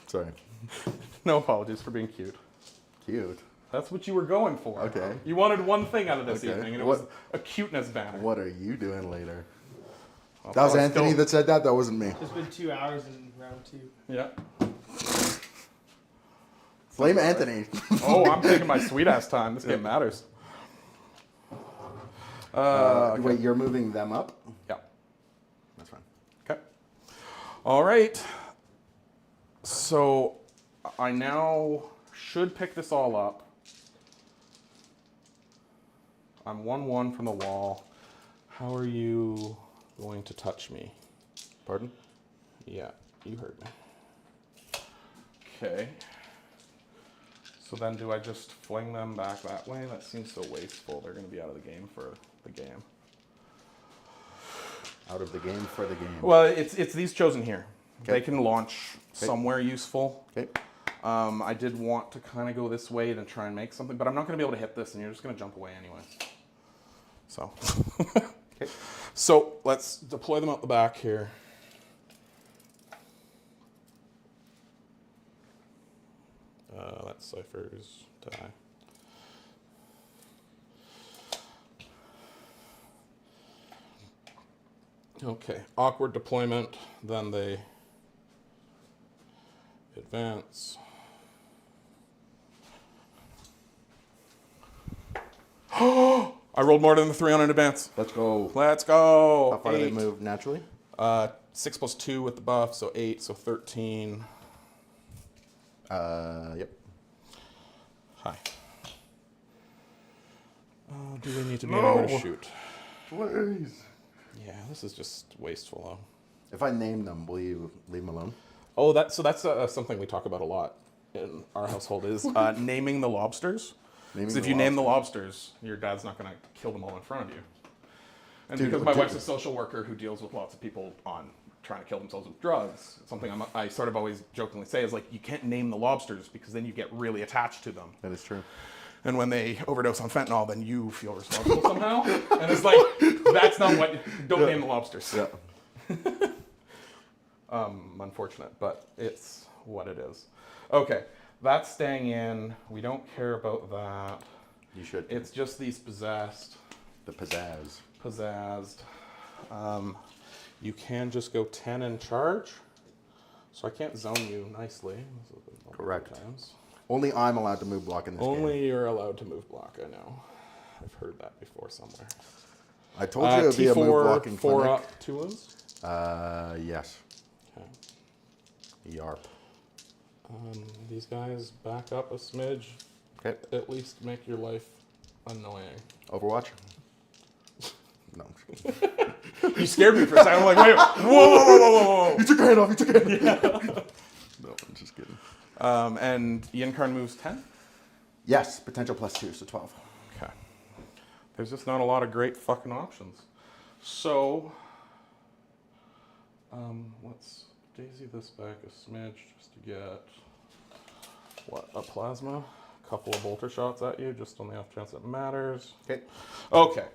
Sorry. No apologies for being cute. Cute. That's what you were going for. Okay. You wanted one thing out of this Okay. evening, and it What- was a cuteness banner. What are you doing later? Well, That was probably Anthony still- that said that? That wasn't me. It's been 2 hours in round 2. Yeah. Blame Anthony. Oh, I'm taking my sweet ass time. This game matters. Okay. Wait, you're moving them up? Yeah. That's fine. Okay. All right. So I now should pick this all up. I'm 1-1 from the wall. How are you going to touch me? Pardon? Yeah, you heard me. Okay. So then do I just fling them back that way? That seems so wasteful. They're going to be out of the game for the game. Out of the game for the game. Well, it's these chosen here. Okay. They can launch somewhere useful. Okay. I did want to kind of go this way and try and make something, but I'm not going to be able to hit this, and you're just going to jump away anyway. So, Okay. So let's deploy them out the back here. That's Cypher's die. Okay, awkward deployment, then they advance. I rolled more than the 3 on an advance. Let's go. Let's go. How far do they 8. move naturally? 6 plus 2 with the buff, so 8, so 13. Yep. Hi. Do they need to be anywhere to shoot? Please. Yeah, this is just wasteful, though. If I name them, will you leave them alone? Oh, that's something we talk about a lot in our household is naming the lobsters. Because if you name the lobsters, your dad's not going to kill them all in front of you. And Dude, because my wife's a social worker who deals with lots of people on trying to kill themselves with drugs, something I sort of always jokingly say is like, you can't name the lobsters because then you get really attached to them. That is true. And when they overdose on fentanyl, then you feel responsible somehow. And it's like, that's not what, don't name the lobsters. Yeah. Unfortunate, but it's what it is. Okay, that's staying in. We don't care about that. You should. It's just these possessed. The pizzazz. Pizzazzed. You can just go 10 and charge. So I can't zone you nicely. Correct. Times. Only I'm allowed to move block in this game. Only you're allowed to move block, I know. I've heard that before somewhere. I told you it would be a move blocking 4 clinic. up, 2 wounds? Yes. Okay. Yarp. These guys back up a smidge. Okay. At least make your life annoying. Overwatch? No. You scared me for a second. I'm like, wait, whoa. You took your hand off. You took your hand off. No, I'm just kidding. And Ynnari moves 10? Yes. Potential +2, so 12. Okay. There's just not a lot of great fucking options. So, let's daisy this back a smidge just to get, a plasma? A couple of bolter shots at you, just on the off chance it matters. Okay. Okay.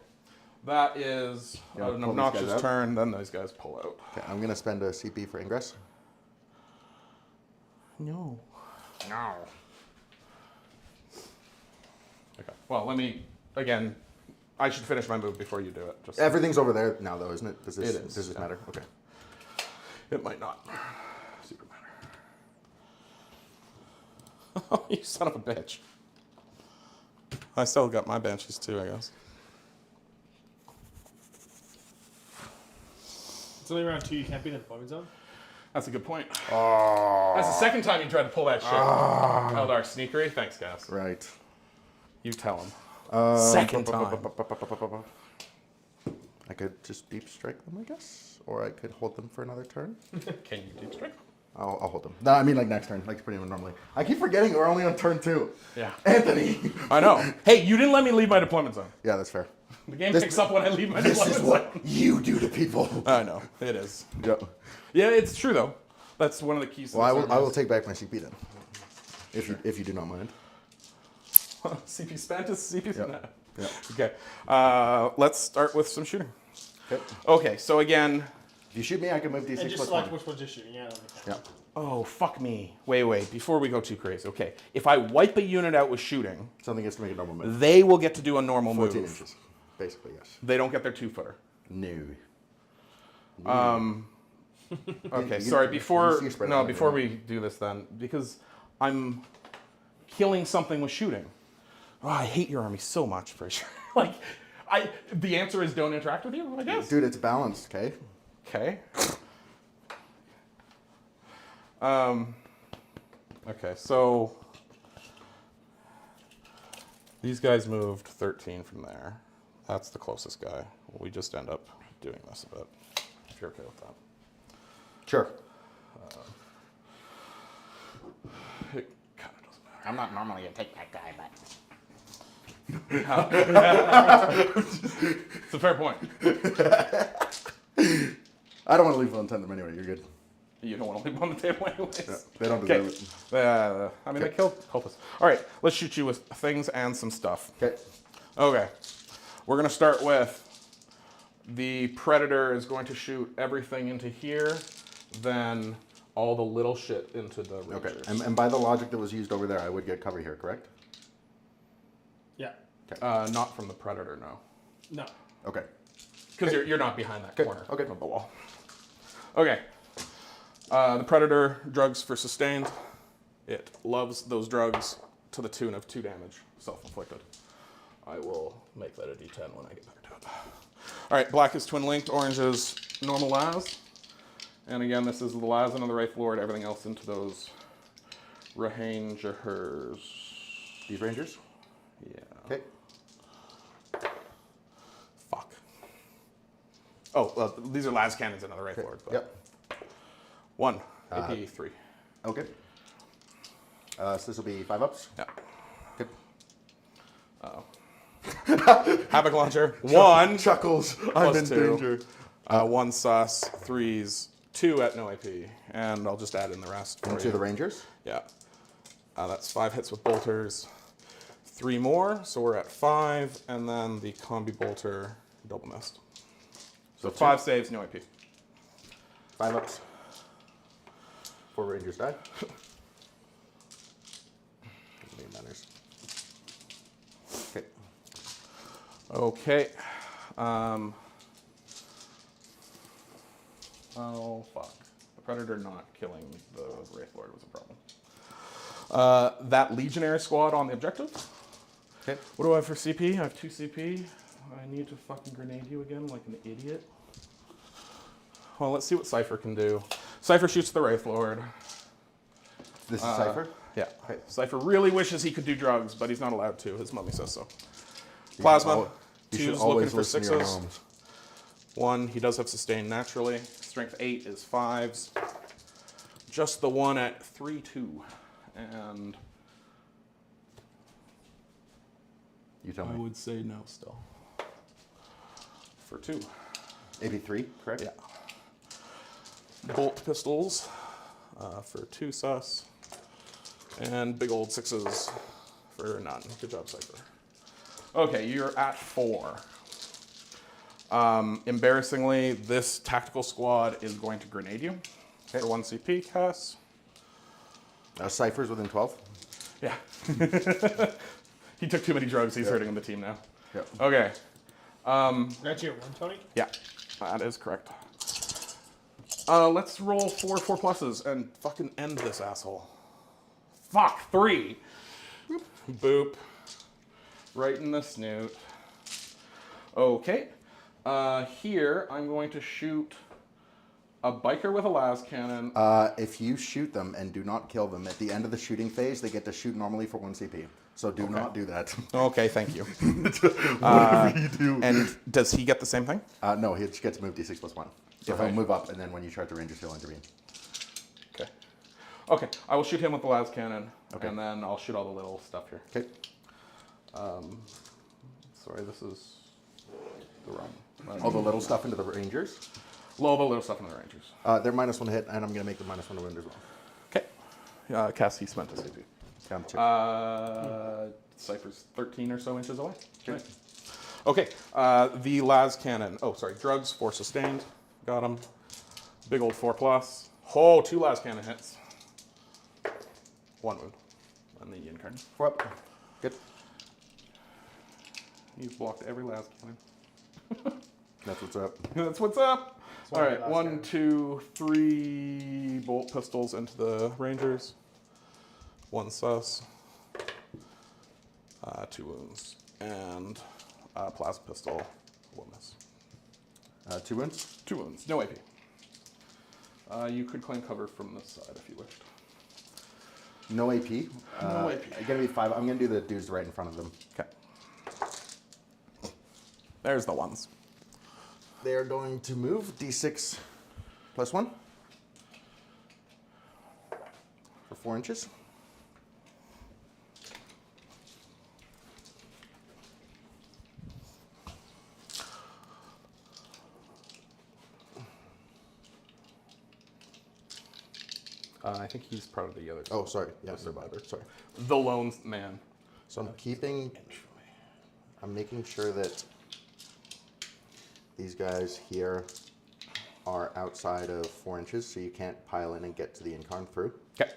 That is Yeah, an pull these guys obnoxious out. turn, then those guys pull out. Okay, I'm going to spend a CP for ingress. No. Okay. Well, again, I should finish my move before you do it. Just Everything's over there now, though, isn't it? Does this, It is, Does this yeah. matter? Okay. It might not super matter. You son of a bitch. I still got my banshees too, I guess. It's only round 2. You can't be in the deployment zone. That's a good point. Oh. That's the second time you tried to pull that shit. Eldar sneakery. Thanks, guys. Right. You tell him. Second time. I could just deep strike them, I guess, or I could hold them for another turn. Can you deep strike? I'll hold them. No, I mean like next turn, like pretty much normally. I keep forgetting we're only on turn 2. Yeah. Anthony. I know. Hey, you didn't let me leave my deployment zone. Yeah, that's fair. The game This- picks up when I leave my This deployment is zone. what you do to people. I know. It is. Yep. Yeah, it's true though. That's one of the keys. To Well, this I will army. take back my CP then, if you do not mind. CP spent is CP spent. Yeah. Yeah. Okay. Let's start with some shooting. Okay. Okay. So again. If you shoot me, I can move D6 And just plus select 1. which ones you're shooting. Yeah. Yeah. Oh fuck me. Wait. Before we go too crazy. Okay. If I wipe a unit out with shooting, Something gets to make a normal move. they will get to do a normal 14 move. inches, basically, yes. They don't get their 2-footer. No. Okay, You- sorry. you Before see spread no, out, before yeah. we do this, then because I'm killing something with shooting. Oh, I hate your army so much, for sure. The answer is don't interact with you. I guess. Dude, it's balanced, okay? Okay. Okay, so these guys moved 13 from there. That's the closest guy. We just end up doing this a bit. If you're okay with that. Sure. It kind of doesn't matter. I'm not normally a take that guy, but It's a fair point. I don't want to leave on 10 them anyway. You're good. You don't want to leave them on the table anyways. Yeah, they don't Okay. deserve it. I mean, they killed cultists. All right, let's shoot you with things and some stuff. Okay. Okay. We're going to start with the Predator is going to shoot everything into here, then all the little shit into the Okay. Rangers. And by the logic that was used over there, I would get cover here, correct? Yeah. Not from the Predator, no. No. Okay. Because you're not behind that corner Okay. of the wall. Okay. The Predator, drugs for sustained. It loves those drugs to the tune of 2 damage, self-inflicted. I will make that a D10 when I get back to it. All right, black is twin linked, orange is normal Laz. And again, this is the Laz into the Wraith Lord, everything else into those Rangers. These Rangers? Yeah. Okay. Fuck. Oh, well, these are Laz cannons into the Wraith Lord. But Yep. 1, AP 3. Okay. So this will be 5 ups? Yeah. Okay. Havoc Launcher, 1. Chuckles. I'm Plus in 2. danger. 1 sus, 3s, 2 at no AP. And I'll just add in the rest for Into you. the Rangers? Yeah. That's 5 hits with bolters. 3 more, so we're at 5. And then the combi bolter, double missed. So 5 saves, no AP. 5 ups. 4 Rangers die. Doesn't make manners. Okay. Okay. Oh, fuck. The Predator not killing the Wraith Lord was a problem. That Legionary squad on the objective. Okay. What do I have for CP? I have 2 CP. I need to fucking grenade you again like an idiot. Well, let's see what Cypher can do. Cypher shoots the Wraith Lord. This is Cypher? Yeah. Okay. Cypher really wishes he could do drugs, but he's not allowed to. His mummy says so. Plasma. You should 2's always looking for listen to your 6s. moms. 1, he does have sustained naturally. Strength 8 is 5s. Just the 1 at 3-2. And You tell I me. would say no still. For 2. AP3, correct? Yeah. Bolt pistols for 2 sus. And big old 6s for none. Good job, Cypher. Okay, you're at 4. Embarrassingly, this tactical squad is going to grenade you for 1 CP, Cass. Cypher's within 12? Yeah. He took too many drugs. He's hurting the team now. Yep. Okay. That's your 1, Tony? Yeah, that is correct. Let's roll 4 4+ and fucking end this asshole. Fuck, 3. Boop. Right in the snoot. Okay. Here, I'm going to shoot a biker with a las cannon. If you shoot them and do not kill them, at the end of the shooting phase, they get to shoot normally for 1 CP. So do not do that. Okay, thank you. Whatever you do. And does he get the same thing? No, he gets moved D6 + 1. So Okay. he'll move up, and then when you charge the Rangers, he'll intervene. Okay. Okay, I will shoot him with the las cannon, Okay. and then I'll shoot all the little stuff here. Okay. Sorry, this is the wrong. All the little stuff into the Rangers. All the little stuff in the Rangers. They're -1 to hit, and I'm going to make them -1 to wound as well. Okay. Cass, he spent his CP. Down 2. Cypher's 13 or so inches away. Okay. Okay, the las cannon. Oh, sorry, drugs, 4 sustained. Got him. Big old 4+. Oh, 2 las cannon hits. 1 wound. And the Ynnari. 4 up. Good. He's blocked every las cannon. That's what's up. That's what's up. All right, las 1, cannon. 2, 3 bolt pistols into the Rangers. 1 sus. 2 wounds. And plasma pistol. 1 miss. 2 wounds. 2 wounds. No AP. You could claim cover from this side if you wished. No AP. No AP. Going to be 5. I'm going to do the dudes right in front of them. Okay. There's the ones. They are going to move D6 + 1 for 4 inches. I think he's part of the other. Oh, sorry. Yeah, The survivor. Sorry. The lone man. So I'm making sure that these guys here are outside of 4 inches, so you can't pile in and get to the Incarn through. Okay.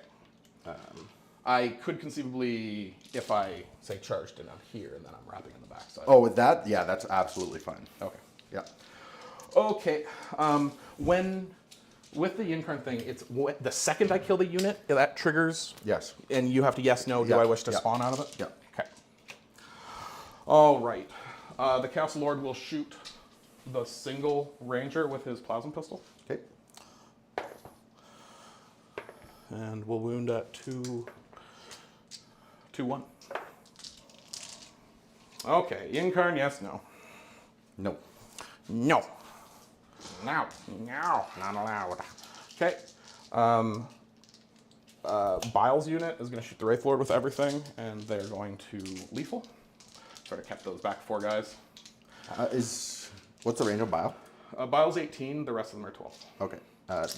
I could conceivably, if I say charged and I'm here, and then I'm wrapping in the backside. Oh, with that, yeah, that's absolutely fine. Okay. Yeah. Okay. When with the Ynnari thing, it's the second I kill the unit that triggers. Yes. And you have to yes, no. Do Yeah. I wish to Yeah. spawn out of it? Yeah. Okay. All right. The Castle Lord will shoot the single ranger with his plasma pistol, Okay. and we'll wound at 2-1. Okay. Ynnari, yes, no. No. No. No, no, not allowed. Okay. Biles unit is going to shoot the Wraith Lord with everything, and they're going to lethal. Sort of kept those back 4 guys. What's the range of Bile? Biles 18, the rest of them are 12. Okay.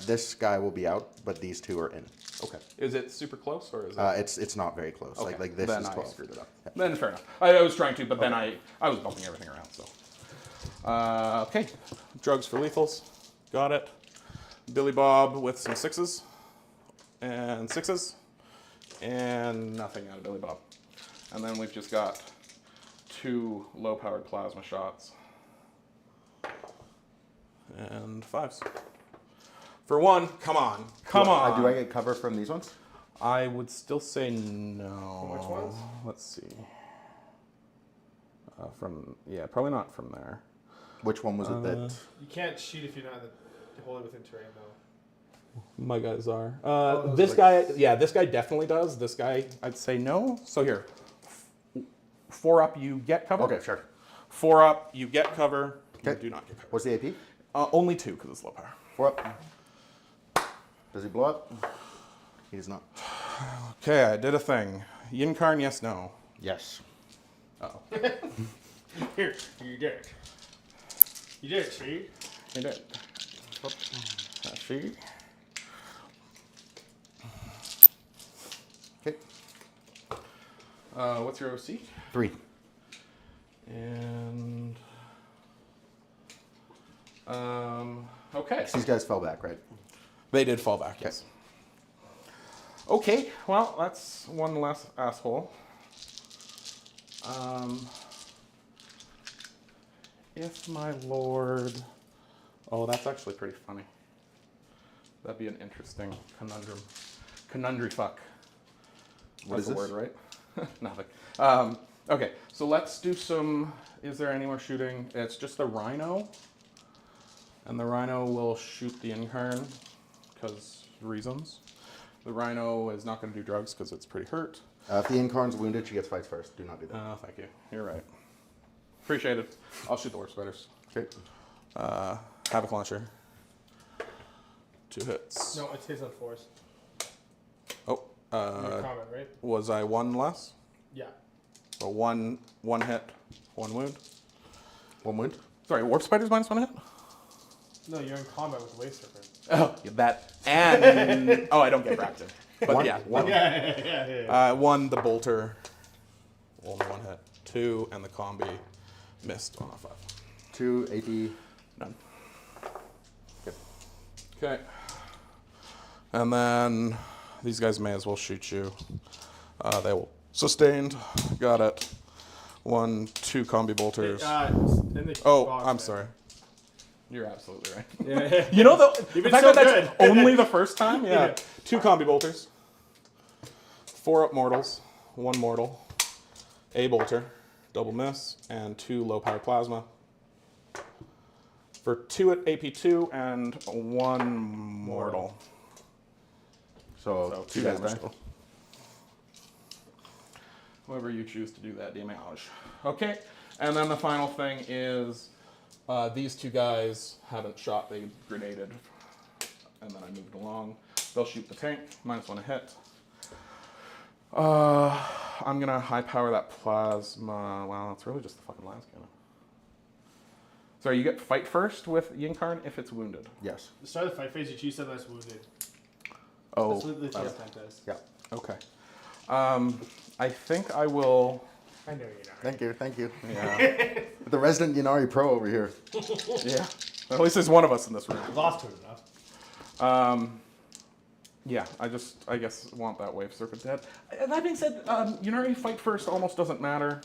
This guy will be out, but these 2 are in. Okay. Is it super close, or is it? It's not very close. Okay. Like this then is I 12. screwed it up. Then fair enough. I was trying to, but then I was bumping everything around. So. Okay. Drugs for lethals. Got it. Billy Bob with some 6s. And 6s. And nothing out of Billy Bob. And then we've just got 2 low-powered plasma shots. And 5s. For 1, come on. Come on. Do I get cover from these ones? I would still say no. Which ones? Let's see. Probably not from there. Which one was it that? You can't shoot if you're not wholly within terrain, though. My guys are. those This like- guy, this guy definitely does. This guy, I'd say no. So here, 4 up, you get cover. Okay, sure. 4 up, you get cover. You Okay. do not get cover. What's the AP? Only 2 because it's low power. 4 up. Does he blow up? He does not. Okay, I did a thing. Ynnari, yes, no. Yes. Uh-oh. Here, you did it. You did it, see? I did. See? Okay. What's your OC? 3. And okay. These guys fell back, right? They did fall back, yes. Okay, well, that's one less asshole. If my lord... Oh, that's actually pretty funny. That'd be an interesting conundrum. Conundry fuck. What That's is the this? word, right? Nothing. Okay, so let's do some... Is there any more shooting? It's just the Rhino. And the Rhino will shoot the Incarn, because reasons. The Rhino is not going to do drugs because it's pretty hurt. If the Incarn's wounded, she gets fights first. Do not do that. Oh, thank you. You're right. Appreciate it. I'll shoot the Warp Spiders. Okay. Havoc Launcher. 2 hits. No, it stays on force. Oh, Your comment, right? was I 1 less? Yeah. So one hit, 1 wound. 1 wound. Sorry, Warp Spiders minus 1 hit? No, you're in combat with the Wave Serpent. Oh, that. And, oh, I don't get Bracton. But One- yeah, one. Yeah. 1, the Bolter, only 1 hit. 2, and the Combi missed on a 5. 2 AP. None. Okay. Okay. And then these guys may as well shoot you. They will. Sustained. Got it. 1, 2 Combi Bolters. In the Oh, box, I'm man. sorry. You're absolutely right. Yeah. You know, the You've been fact so that that's good. only the first time? Yeah. Yeah. 2 Combi Bolters. 4 up Mortals. 1 Mortal. A Bolter. Double miss. And 2 low power Plasma. For 2 at AP2 and 1 Mortal. So 2 guys damage die. total. However you choose to do that damage. Okay, and then the final thing is these 2 guys haven't shot, they grenaded. And then I moved along. They'll shoot the tank, minus 1 a hit. I'm gonna high power that plasma. Well, it's really just the fucking last cannon. Sorry, you get fight first with Ynnari if it's wounded. Yes. The start of the fight phase, you choose something that's wounded. Oh, That's what the TS tank does. Yeah. okay. I think I will. I know you're not. Thank you. Thank you. Yeah. The resident Ynnari pro over here. Yeah. At least there's one of us in this room. Lost to it enough. Yeah, I guess want that Wave Serpent dead. That being said, Ynnari fight first almost doesn't matter.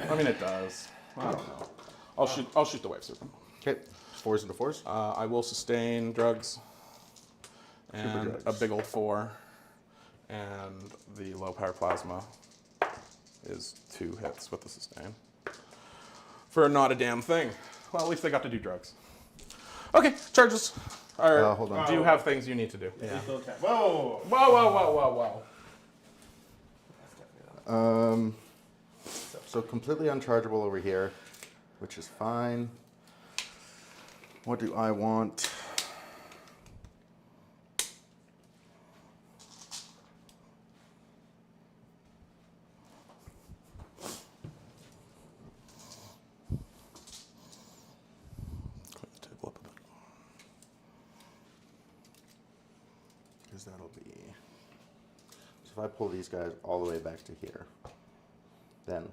I mean, it does. I don't know. I'll shoot the Wave Serpent. Okay. 4s into 4s. I will sustain drugs. And drugs. a big old 4. And the low power plasma is 2 hits with the sustain. For not a damn thing. Well, at least they got to do drugs. Okay, charges. Hold on. Do you have things you need to do? Yeah. Whoa. Whoa. So completely unchargeable over here, which is fine. What do I want? Clean the table up a bit. Because that'll be... So if I pull these guys all the way back to here, then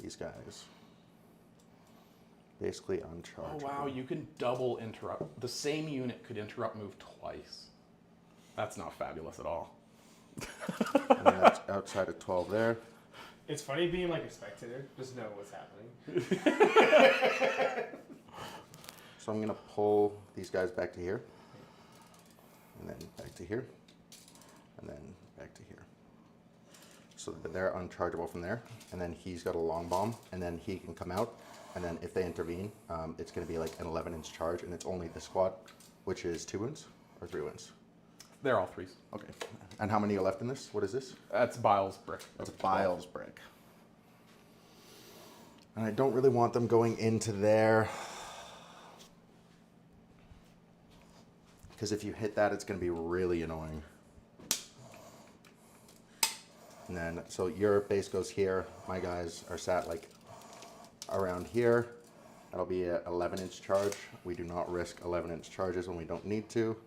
these guys basically unchargeable. Oh wow, you can double interrupt. The same unit could interrupt move twice. That's not fabulous at all. And then that's outside of 12 there. It's funny being like a spectator. Just know what's happening. So I'm going to pull these guys back to here, and then back to here, and then back to here. So that they're unchargeable from there, and then he's got a long bomb, and then he can come out, and then if they intervene, it's going to be like an 11-inch charge, and it's only the squad, which is 2 wounds or 3 wounds. They're all 3s. Okay. And how many are left in this? What is this? That's Biles brick. That's a Biles brick. And I don't really want them going into there. Because if you hit that, it's going to be really annoying. And then, so your base goes here. My guys are sat like around here. That'll be an 11-inch charge. We do not risk 11-inch charges when we don't need to.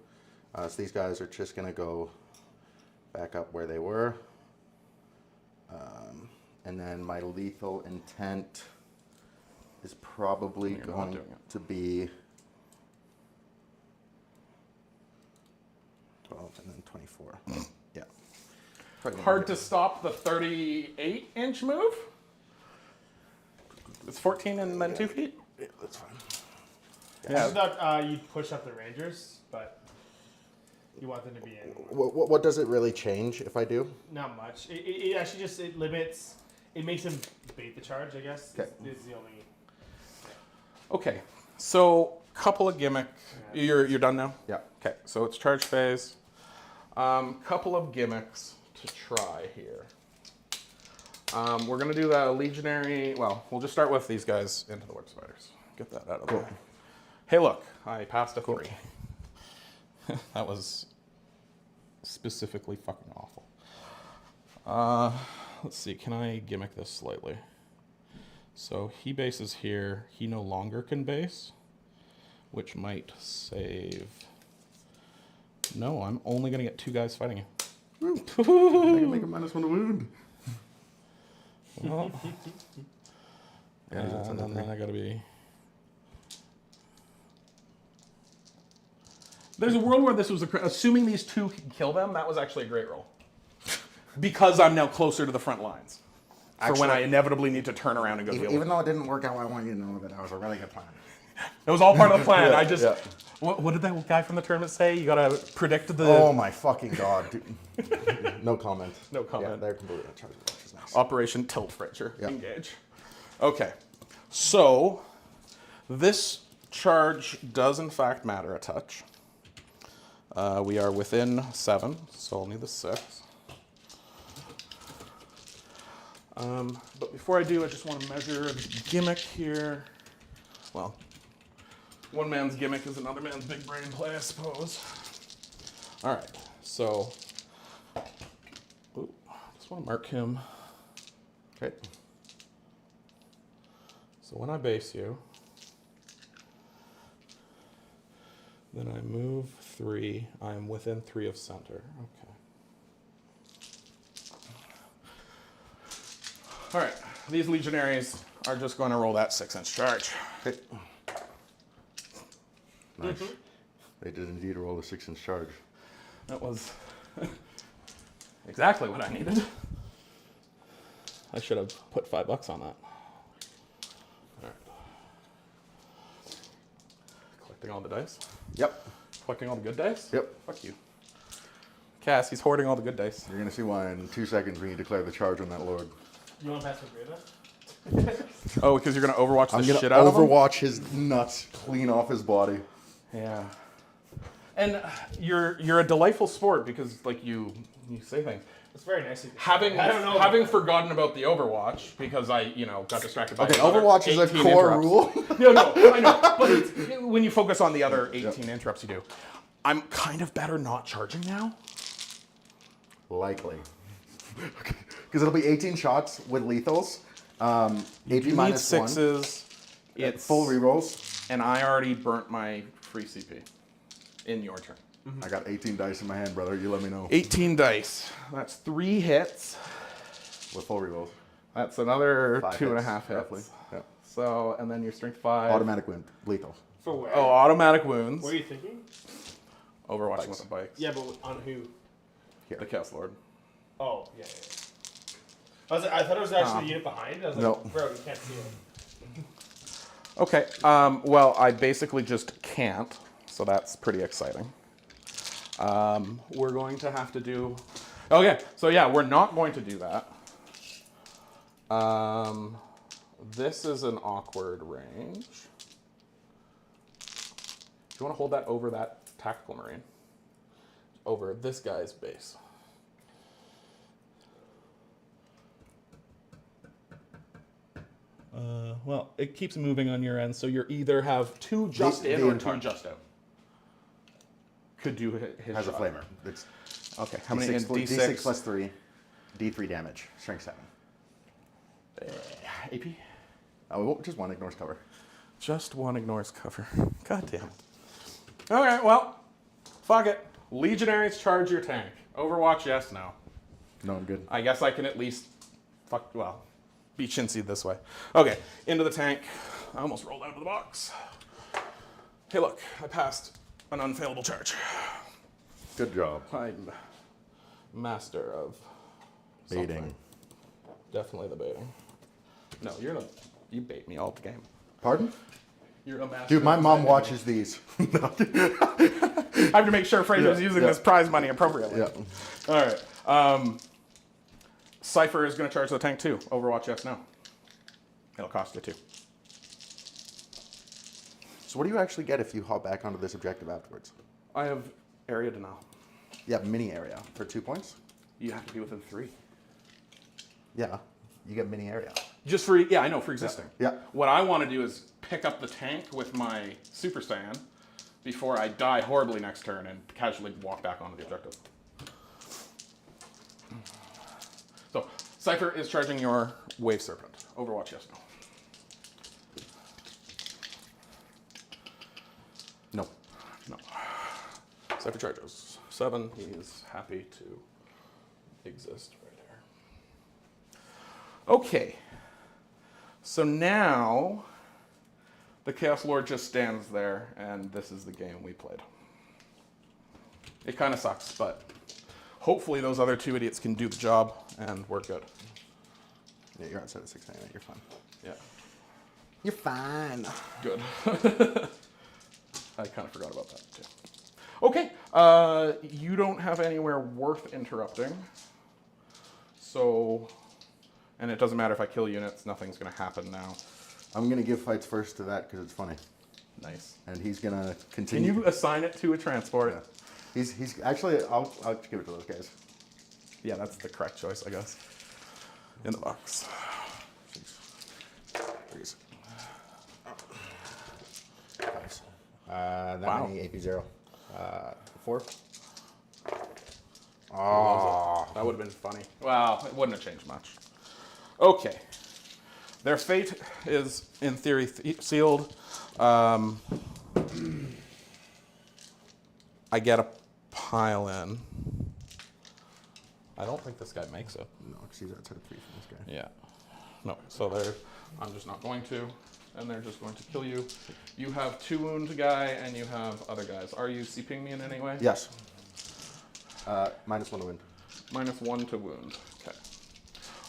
So these guys are just going to go back up where they were. And then my lethal intent is probably You're not going doing it. to be 12 and then 24. Yeah. Hard to stop the 38-inch move? It's 14 and then 2 feet? Yeah, that's fine. I just thought you'd push up the Rangers, but you want them to be in. What does it really change if I do? Not much. It actually just it limits. It makes them bait the charge. I guess. Okay. Is the only. Okay, so couple of gimmick. You're done now? Yeah. Okay, so it's charge phase. Couple of gimmicks to try here. We're gonna do the legionary. Well, we'll just start with these guys into the warp spiders. Get that out of the way. Hey, look, I passed a 3. That was specifically fucking awful. Let's see, can I gimmick this slightly? So he bases here. He no longer can base, which might save. No, I'm only gonna get 2 guys fighting you. I can make a -1 wound. Well, Yeah, that's and then I gotta be. There's a world where this was assuming these 2 can kill them. That was actually a great roll, because I'm now closer to the front lines for when I inevitably need to turn around and go deal with it. Even though it didn't work out, I want you to know that that was a really good plan. It was all part of the plan. I just. Yeah. What did that guy from the tournament say? You gotta predict the. Oh my fucking god, dude. No comment. No comment. Yeah, they're completely unchargeable, which is nice. Operation Tilt Fritcher. Yeah. Engage. Okay. So, this charge does in fact matter a touch. We are within 7, so I'll need the 6. But before I do, I just want to measure the gimmick here. Well, one man's gimmick is another man's big brain play, I suppose. All right, so just want to mark him. Okay. So when I base you, then I move 3. I'm within 3 of center. Okay. All right, these legionaries are just going to roll that 6-inch charge. Okay. Nice. They did indeed roll a 6-inch charge. That was exactly what I needed. I should have put $5 on that. All right. collecting all the dice. Yep. Collecting all the good dice? Yep. Fuck you. Cass, he's hoarding all the good dice. You're gonna see why in 2 seconds when you declare the charge on that lord. You want to pass the Brita? Oh, because you're going to overwatch I'm the gonna shit out of him? overwatch his nuts clean off his body. Yeah. And you're a delightful sport because, like, you say things. It's very nice of you. Having forgotten about the Overwatch because I, got distracted by Okay, the other Overwatch is a 18 core interrupts. rule. No, I know. But when you focus on the other 18 interrupts you do, I'm kind of better not charging now. Likely. Because it'll be 18 shots with lethals. AP You need -1. sixes. It's full rerolls. And I already burnt my free CP in your turn. I got 18 dice in my hand, brother. You let me know. 18 dice. That's 3 hits. With full rerolls. That's another 5 2.5 hits, hits. roughly. Yep. So, and then your strength 5. Automatic win. Lethal. For where? Oh, automatic wounds. What are you thinking? Overwatching with the bikes. Yeah, but on who? The Chaos Lord. Oh, yeah. I thought it was actually the unit behind. I was like, No. bro, you can't see it. Okay. Well, I basically just can't, so that's pretty exciting. We're going to have to do. Okay. So yeah, we're not going to do that. This is an awkward range. Do you want to hold that over that tactical marine? Over this guy's base. Well, it keeps moving on your end, so you either have 2 just in or 2 just out. Could do his Has a shot. flamer. It's Okay, how many in D6 D6? plus 3. D3 damage. Strength 7. AP? Oh, just 1 ignores cover. Just 1 ignores cover. God damn it. Okay, well, fuck it. Legionaries charge your tank. Overwatch, yes, no. No, I'm good. I guess I can at least be chintzy this way. Okay, into the tank. I almost rolled out of the box. Hey, look, I passed an unfailable charge. Good job. I'm master of Baiting. something. Definitely the baiting. No, you bait me all the game. Pardon? You're a master. Dude, my of mom baiting. watches these. I have to make sure Fraser's using this prize money appropriately. Yeah. All right. Cypher is going to charge the tank too. Overwatch, yes, no. It'll cost you 2. So what do you actually get if you hop back onto this objective afterwards? I have area denial. Yeah, mini area for 2 points. You have to be within 3. Yeah, you get mini area. Just for, yeah, I know, for existing. Yeah. What I want to do is pick up the tank with my Super Saiyan before I die horribly next turn and casually walk back onto the objective. So, Cypher is charging your Wave Serpent. Overwatch, yes, no. No. No. Cypher charges 7. He's happy to exist right here. Okay. So now the Chaos Lord just stands there, and this is the game we played. It kind of sucks, but hopefully those other 2 idiots can do the job, and we're good. Yeah, you're outside of 698. You're fine. Yeah. You're fine. Good. I kind of forgot about that, too. Okay. You don't have anywhere worth interrupting. So, and it doesn't matter if I kill units. Nothing's going to happen now. I'm going to give fights first to that because it's funny. Nice. And he's going to Can continue. you assign it to a transport? Yeah. He's actually, I'll give it to those guys. Yeah, that's the correct choice, I guess. In the box. Please. That Wow. many AP0. 4. Oh, that would have been funny. Well, it wouldn't have changed much. Okay. Their fate is, in theory, sealed. I get a pile in. I don't think this guy makes it. No, because he's outside of 3 from this guy. Yeah. No, so I'm just not going to, and they're just going to kill you. You have 2 wound guy, and you have other guys. Are you CPing me in any way? Yes. -1 to win. -1 to wound. Okay.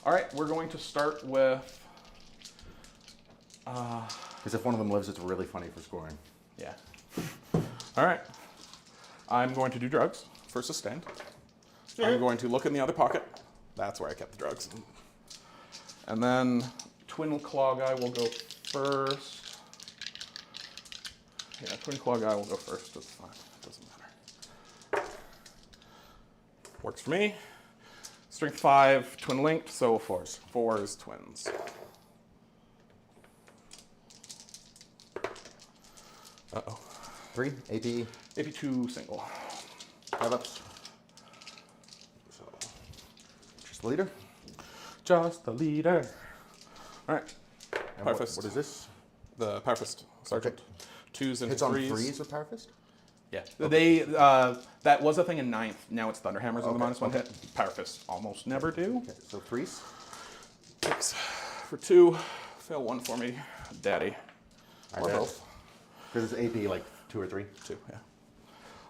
All right, we're going to start with. Because if one of them lives, it's really funny for scoring. Yeah. All right. I'm going to do drugs for sustained. I'm going to look in the other pocket. That's where I kept the drugs. And then Twin Claw Guy will go first. Yeah, Twin Claw Guy will go first. It's fine. It doesn't matter. Works for me. Strength 5, twin linked, so 4s. 4s, twins. Uh-oh. 3, AP. AP2 single. 5 ups. So, just the leader. Just the leader. All right. And Power what fist. is this? The Power Fist Sergeant. 2s and Hits 3s. on 3s with Power Fist? Yeah. They that was a thing in 9th. Now it's Thunderhammers on the -1 hit. Power Fist almost never do. Okay, so 3s. 6 for 2. Fail 1 for me, Daddy. I Or bet. both. Because it's AP like 2 or 3. 2. Yeah.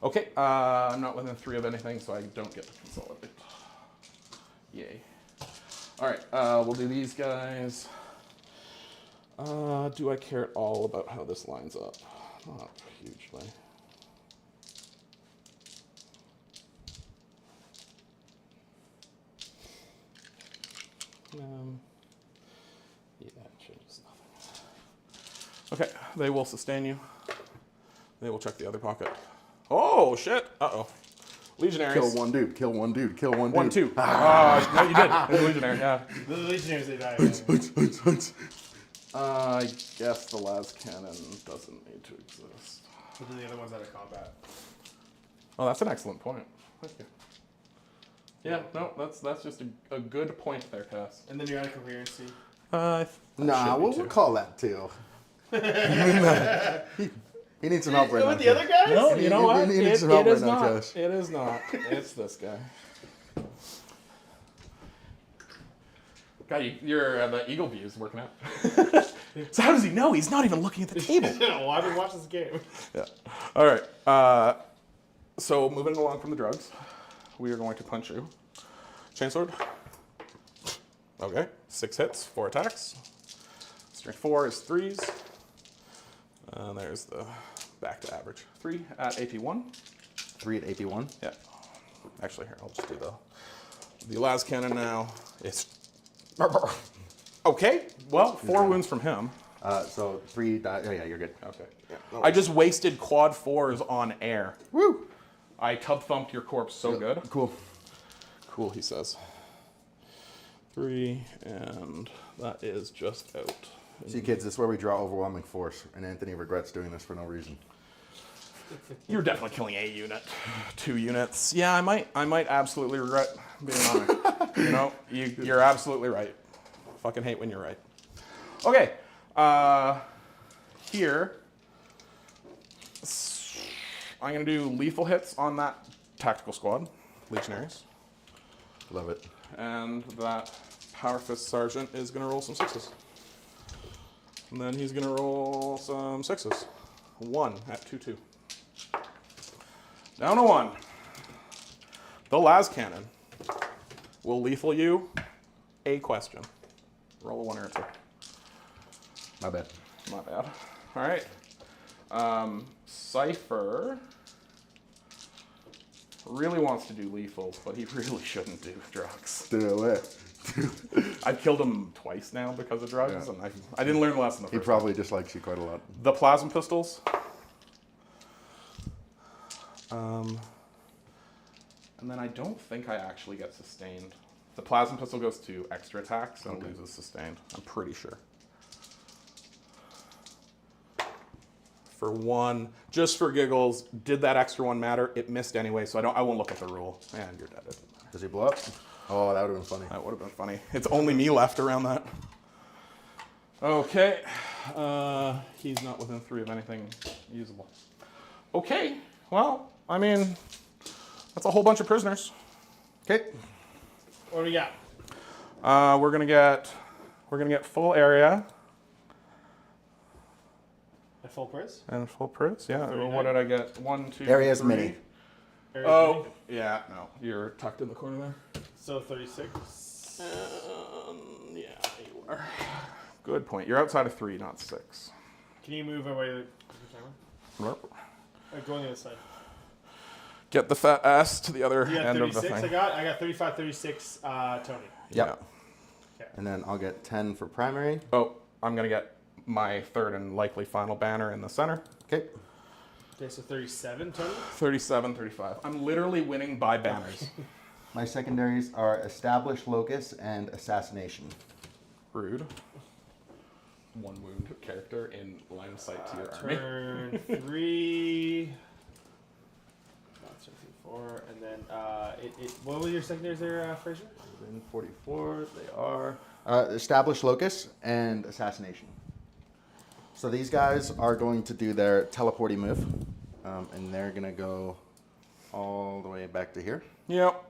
Okay. I'm not within 3 of anything, so I don't get to consolidate. Yay. All right. We'll do these guys. Do I care at all about how this lines up? Not hugely. Yeah, it changes nothing. Okay, they will sustain you. They will check the other pocket. Oh, shit. Uh-oh. Legionaries. Kill one dude, kill one dude, kill one dude. 1, 2. No, you did. It's Legionary, yeah. The Legionnaires, they die. I guess the las cannon doesn't need to exist. But then the other one's out of combat. Oh, that's an excellent point. Thank you. Yeah, no, that's just a good point there, Cass. And then you're out of coherency. Nah, we'll call that too. He needs some help right now. With the other guys? No, you know what? He It needs some help is right now, not. Josh. It is not. It's this guy. God, your the eagle view is working out. So how does he know? He's not even looking at the table. Well, I've been watching this game. Yeah. All right. So moving along from the drugs, we are going to punch you. Chainsword. Okay. 6 hits, 4 attacks. Strength 4 is 3s. There's the back to average. 3 at AP1. 3 at AP1. Yeah. Actually, here, I'll just do the las cannon now. It's okay. Well, 4 wounds from him. So 3 die. Oh, yeah, you're good. Okay. Yeah. I just wasted quad 4s on air. Woo! I tub thumped your corpse so good. Cool. Cool, he says. 3, and that is just out. See, kids, this is where we draw overwhelming force, and Anthony regrets doing this for no reason. You're definitely killing a unit, 2 units. Yeah, I might absolutely regret being on it. You know, you're absolutely right. Fucking hate when you're right. Okay, here, I'm gonna do lethal hits on that tactical squad, Legionaries, Love it. and that Power Fist Sergeant is gonna roll some 6s. And then he's gonna roll some 6s. 1 at 2-2. Down to 1. The las cannon will lethal you a question. Roll a 1 or a 2. My bad. Not bad. All right. Cypher really wants to do lethals, but he really shouldn't do drugs. Do it. I've killed him twice now because of drugs, Yeah. and I didn't learn the lesson the He first probably dislikes you quite a lot. time. The plasma pistols. And then I don't think I actually get sustained. The plasma pistol goes to extra attacks and loses sustained. I'm pretty sure. For 1, just for giggles, did that extra 1 matter? It missed anyway, so I won't look at the rule. And you're dead. It doesn't matter. Does he blow up? Oh, that would have been funny. That would have been funny. It's only me left around that. Okay. He's not within 3 of anything usable. Okay. Well, I mean, that's a whole bunch of prisoners. Okay. What do we got? We're gonna get full area At full price? and full price. Yeah. 39? What did I get? 1, 2, Area's 3. mini. Area's Oh, yeah. No, you're tucked in the corner there. So 36. Yeah, you are. Good point. You're outside of 3, not 6. Can you move away the camera? Go on the other side. Get the fat ass to the other You got end of the 36. thing. I got 35, 36. Tony. Yep. Okay. And then I'll get 10 for primary. Oh, I'm gonna get my third and likely final banner in the center. Okay. Okay, so 37, Tony. 37, 35. I'm literally winning by banners. My secondaries are Established Locus and Assassination. Rude. One wound character in line of sight to your army. Turn 3. Not turn 4, and then what were your secondaries there, Fraser? 44, they are Established Locus and Assassination. So these guys are going to do their teleporting move, and they're going to go all the way back to here, Yep.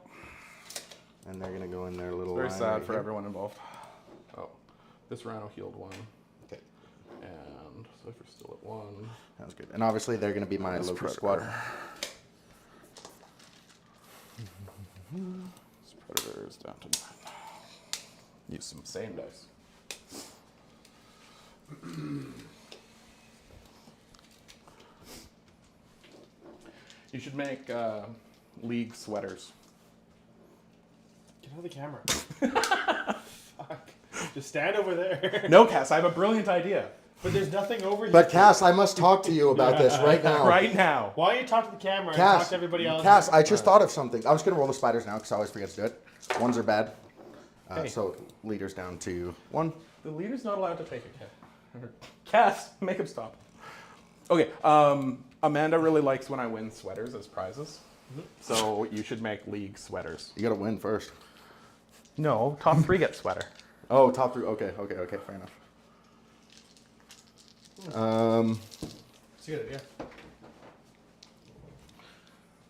and they're going to go in their little Very line sad right for here. everyone involved. Oh, this Rhino healed 1. Okay, And Cypher's still at 1. sounds good. And obviously they're going to be my This Locus Predator. squad. This Predator is down to 9. Use some same dice. You should make league sweaters. Get out of the camera. Fuck. Just stand over there. No, Cass, I have a brilliant idea. But there's nothing over here. But Cass, I must talk to you about this right now. Right now. Why don't you talk to the camera and Cass, talk to everybody else? Cass, I just thought of something. I'm just going to roll the spiders now because I always forget to do it. Ones are bad. Hey. So leaders down to 1. The leader's not allowed to take a Cass. Cass, make him stop. Okay, Amanda really likes when I win sweaters as prizes. So you should make league sweaters. You got to win first. No, top 3 get sweater. Oh, top 3. Okay, fair enough. It's good, yeah.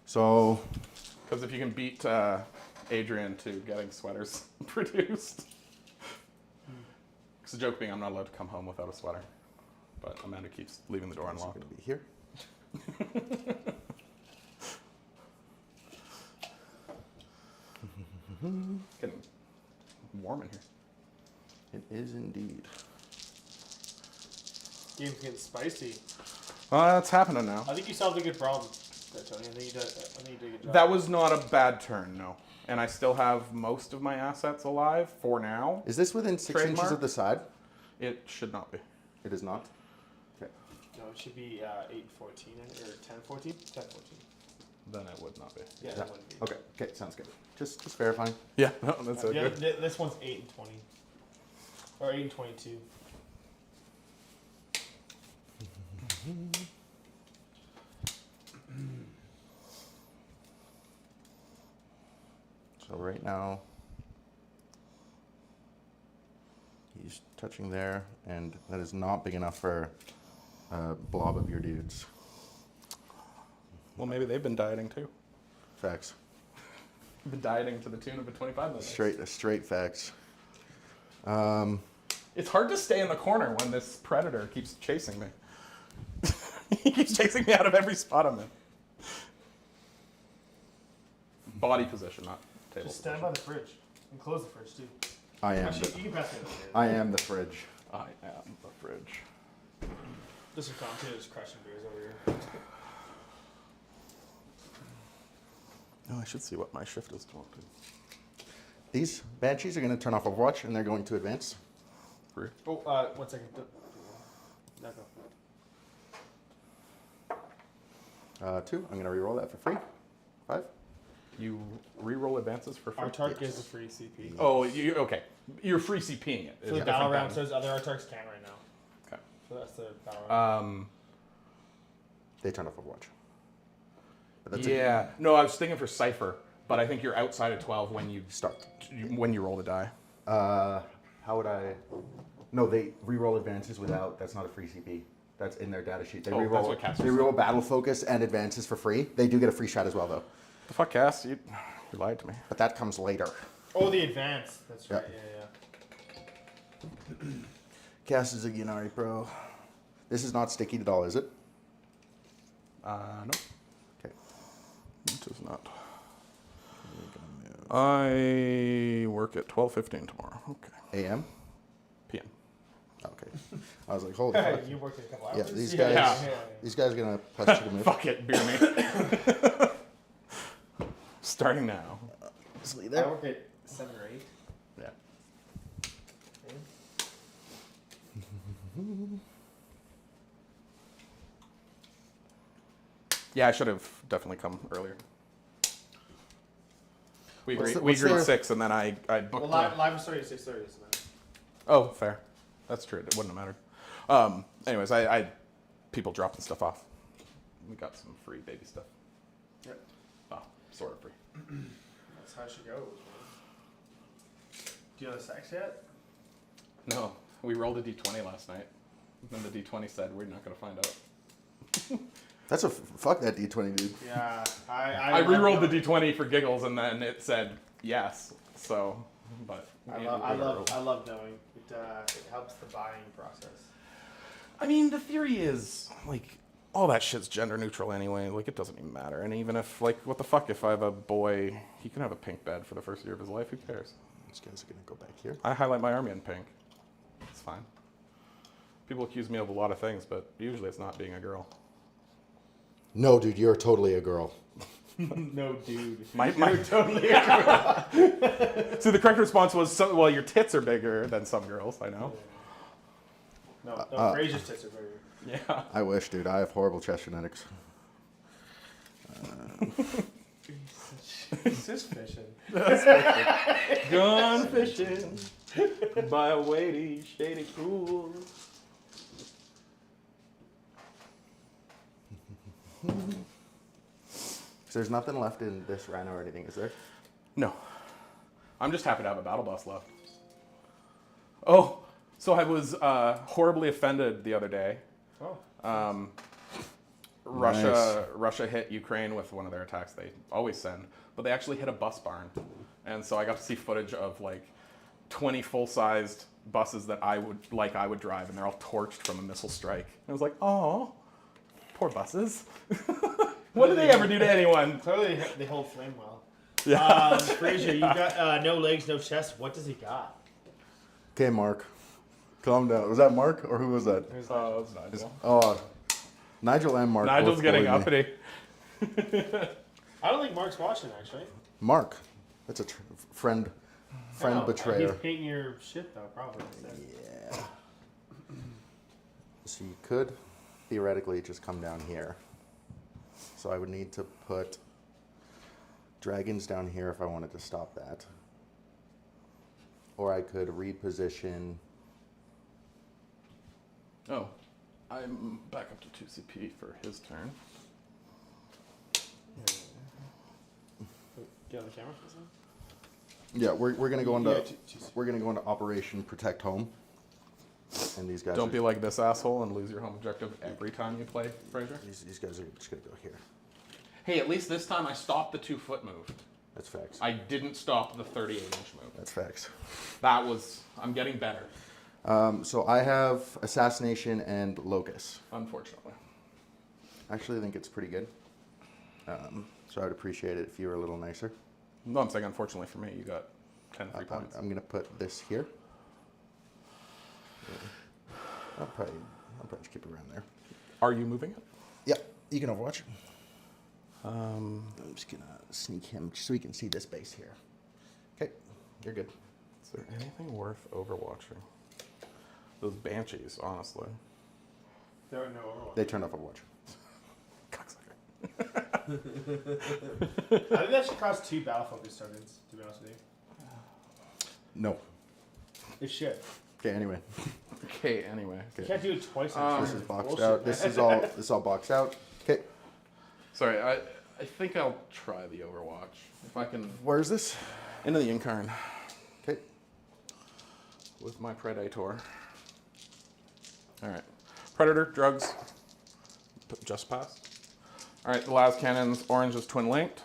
So Because if you can beat Adrian to getting sweaters produced. Because the joke being I'm not allowed to come home without a sweater. But Amanda keeps leaving the door it's unlocked. going to be here. Getting warm in here. It is indeed. Game's getting spicy. That's happening now. I think you solved a good problem there, Tony. I think you did a good job. That was not a bad turn, no. And I still have most of my assets alive for now. Is this within 6 inches Trademark? of the side? It should not be. It is not. Okay. No, it should be 8 and 14, or 10, 14? 10, 14. Then it would not be. Yeah, Yeah. that wouldn't be. Okay, sounds good. Just verifying. Yeah, no, that's Yeah, okay. this one's 8 and 20. Or 8 and 22. So right now, he's touching there, and that is not big enough for a blob of your dudes. Well, maybe they've been dieting too. Facts. Been dieting to the tune of a 25 minutes. Straight facts. It's hard to stay in the corner when this predator keeps chasing me. He keeps chasing me out of every spot I'm in. Body position, not table Just stand by the fridge. And close the fridge, too. I am. Actually, you can pass me over there. I am the fridge. I am the fridge. Just some commentators crushing beers over here. Oh, I should see what my shift is doing. These Banshees are going to turn off Overwatch, and they're going to advance. Rude. Oh, 1 second. No, go. 2. I'm going to re-roll that for free. 5. You re-roll advances for free? Artark gives a free CP. Oh, you okay. You're free CPing it. For the battle round, so other Artarks can right now. Okay. So that's the battle round. They turn off Overwatch. But that's Yeah. No, I was thinking for Cypher, but I think you're outside of 12 when you Start. when you roll the die. How would I? No, they re-roll advances without. That's not a free CP. That's in their data sheet. They Oh, re-roll. that's what Cass They was re-roll battle focus and advances for free. They do get a free shot as well, though. The fuck, Cass? You lied to me. But that comes later. Oh, the advance. That's right. Yeah. Yeah. Cass is a Ynnari pro. This is not sticky at all, is it? No, Okay. it is not. I work at 12:15 tomorrow. Okay. AM. PM. Okay. I was like, holy fuck. You worked a couple hours. Yeah, these Yeah, guys. yeah. These guys are gonna plus chicken move. Fuck it, beer me. Starting now. Just leave I there. work at 7 or 8. Yeah. Yeah, I should have definitely come earlier. We What's agreed, the- we what's agreed their- 6, and then I booked. Well, live is starting at 6:30, so then. Oh, fair. That's true. It wouldn't have mattered. Anyways, I people dropping stuff off. We got some free baby stuff. Yep. Oh, sort of free. That's how it should go. Do you know the sex yet? No, we rolled a d20 last night. And the d20 said we're not going to find out. That's a fuck that D20 dude. Yeah. I re-rolled the d20 for giggles, and then it said yes. So, but I love knowing. It helps the buying process. I mean, the theory is like all that shit's gender neutral anyway. Like it doesn't even matter. And even if like what the fuck if I have a boy, he can have a pink bed for the first year of his life. Who cares? These guys are gonna go back here. I highlight my army in pink. It's fine. People accuse me of a lot of things, but usually it's not being a girl. No, dude, you're totally a girl. No, dude. My Totally. See, the correct response was, well, your tits are bigger than some girls. I know. No, Fraser's tits are bigger. Yeah. I wish, dude. I have horrible chest genetics. It's just fishing. Gone fishing by a weighty, shady pool. So there's nothing left in this rhino or anything, is there? No. I'm just happy to have a battle bus left. Oh, so I was horribly offended the other day. Oh. Russia hit Ukraine with one of their attacks they always send, but they actually hit a bus barn. And so I got to see footage of like 20 full-sized buses that I would drive, and they're all torched from a missile strike. And I was like, oh, poor buses. What do they ever do to anyone? Clearly, they hold flame well. Yeah. Fraser, you got no legs, no chest. What does he got? Okay, Mark. Calm down. Was that Mark or who was that? Oh, it's Nigel. Oh, Nigel and Mark. Nigel's both getting bullied me. uppity. I don't think Mark's watching, actually. Mark. That's a friend No, betrayer. He's painting your shit, though, probably. Yeah. So you could theoretically just come down here. So I would need to put dragons down here if I wanted to stop that. Or I could reposition. Oh, I'm back up to 2 CP for his turn. Get on the camera for a second? Yeah, we're gonna go into Yeah, we're gonna go into Operation Protect Home. And these guys Don't are, be like this asshole and lose your home objective every time you play, Fraser. these guys are just gonna go here. Hey, at least this time I stopped the 2-foot move. That's facts. I didn't stop the 38-inch move. That's facts. I'm getting better, So I have Assassination and Locust. unfortunately. I actually think it's pretty good. So I'd appreciate it if you were a little nicer. No, I'm saying unfortunately for me, you got 10 free points. I'm gonna put this here. I'll probably just keep it around there. Are you moving it? Yeah, you can overwatch. I'm just gonna sneak him just so we can see this base here. Okay, you're good. Is there anything worth overwatching? Those banshees, honestly. There are no overwatch. They turned off Overwatch. Cocksucker. I think that should cost 2 battle focus tokens, to be honest with you. No. It should. Okay, anyway. Okay, anyway. You can't do it twice in This turn. is boxed Bullshit, out. man. This is all boxed out. Okay. Sorry, I think I'll try the Overwatch. If I can. Where is this? Into the Incarn Okay. with my Predator. Alright. Predator, drugs. Just pass. Alright, the last cannons, orange is twin linked.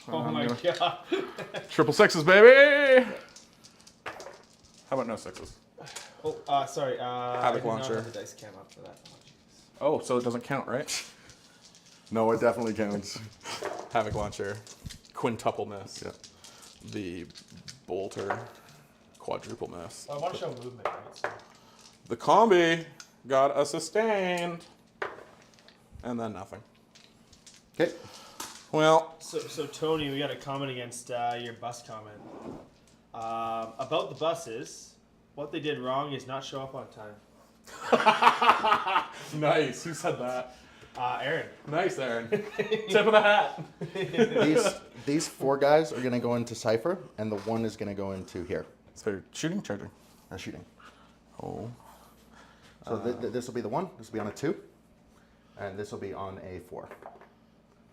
Oh my god. Triple sixes, baby! How about no sixes? Oh, sorry. I did not launcher. have the dice cam up for that. Oh, so it doesn't count, right? No, it definitely counts. Havoc launcher, quintuple miss. Yeah. The bolter, quadruple miss. I want to show movement, right? So The combi got a sustained. And then nothing. Okay. Well, So Tony, we got a comment against your bus comment. About the buses, what they did wrong is not show up on time. nice. Who said that? Aaron. Nice, Aaron. Tip of the hat. These 4 guys are gonna go into Cypher, and the 1 is gonna go into here. So shooting, charging. Shooting. Oh. So this will be the 1. This will be on a 2, and this will be on a 4.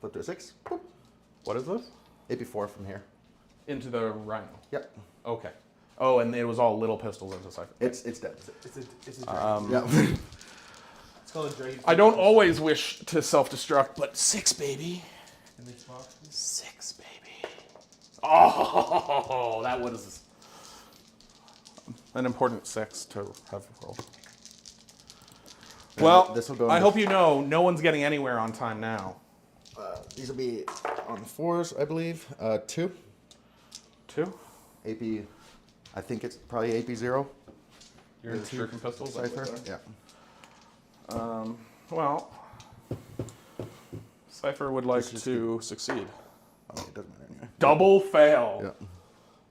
Flip to a 6. Boop. What is this? AP4 from here. Into the Rhino. Yep. Okay. Oh, and it was all little pistols into Cypher. It's dead. It's a dragon. Yeah. It's called a dragon. I don't always wish to self-destruct, but 6, baby. In this box. 6, baby. Oh, that was an important 6 to have rolled. And Well, this will go I into- hope you know, no one's getting anywhere on time now. These will be on 4s, I believe. 2. 2? AP. I think it's probably AP0. You're in shuriken pistols? Cypher. Yeah. Well, Cypher would like This is to succeed. Oh, it doesn't matter anyway. Double fail. Yeah.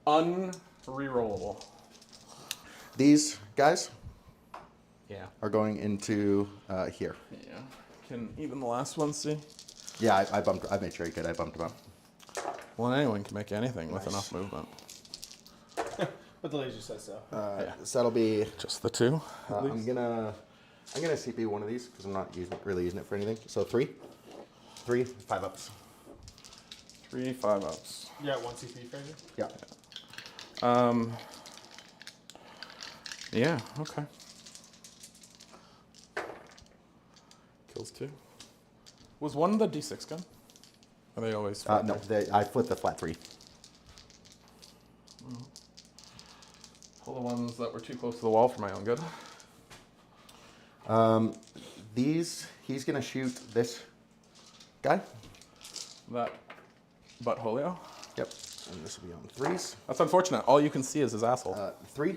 Unrerollable. These guys Yeah. are going into here. Yeah. Can even the last one see? Yeah, I made sure he could. I bumped him up. Well, anyone can make anything with enough movement. But the laser says so. So that'll be. Just the 2? I'm gonna CP one of these because I'm not really using it for anything. So 3, 5 ups. 3 5-ups. Yeah, 1 CP, Fraser. Yeah. Yeah, okay. Kills 2. Was 1 the D6 gun? Are they always? No, I flipped the flat 3. Pull the ones that were too close to the wall for my own good. He's gonna shoot this guy. That Buttholio. Yep. And this will be on 3s. That's unfortunate. All you can see is his asshole. 3,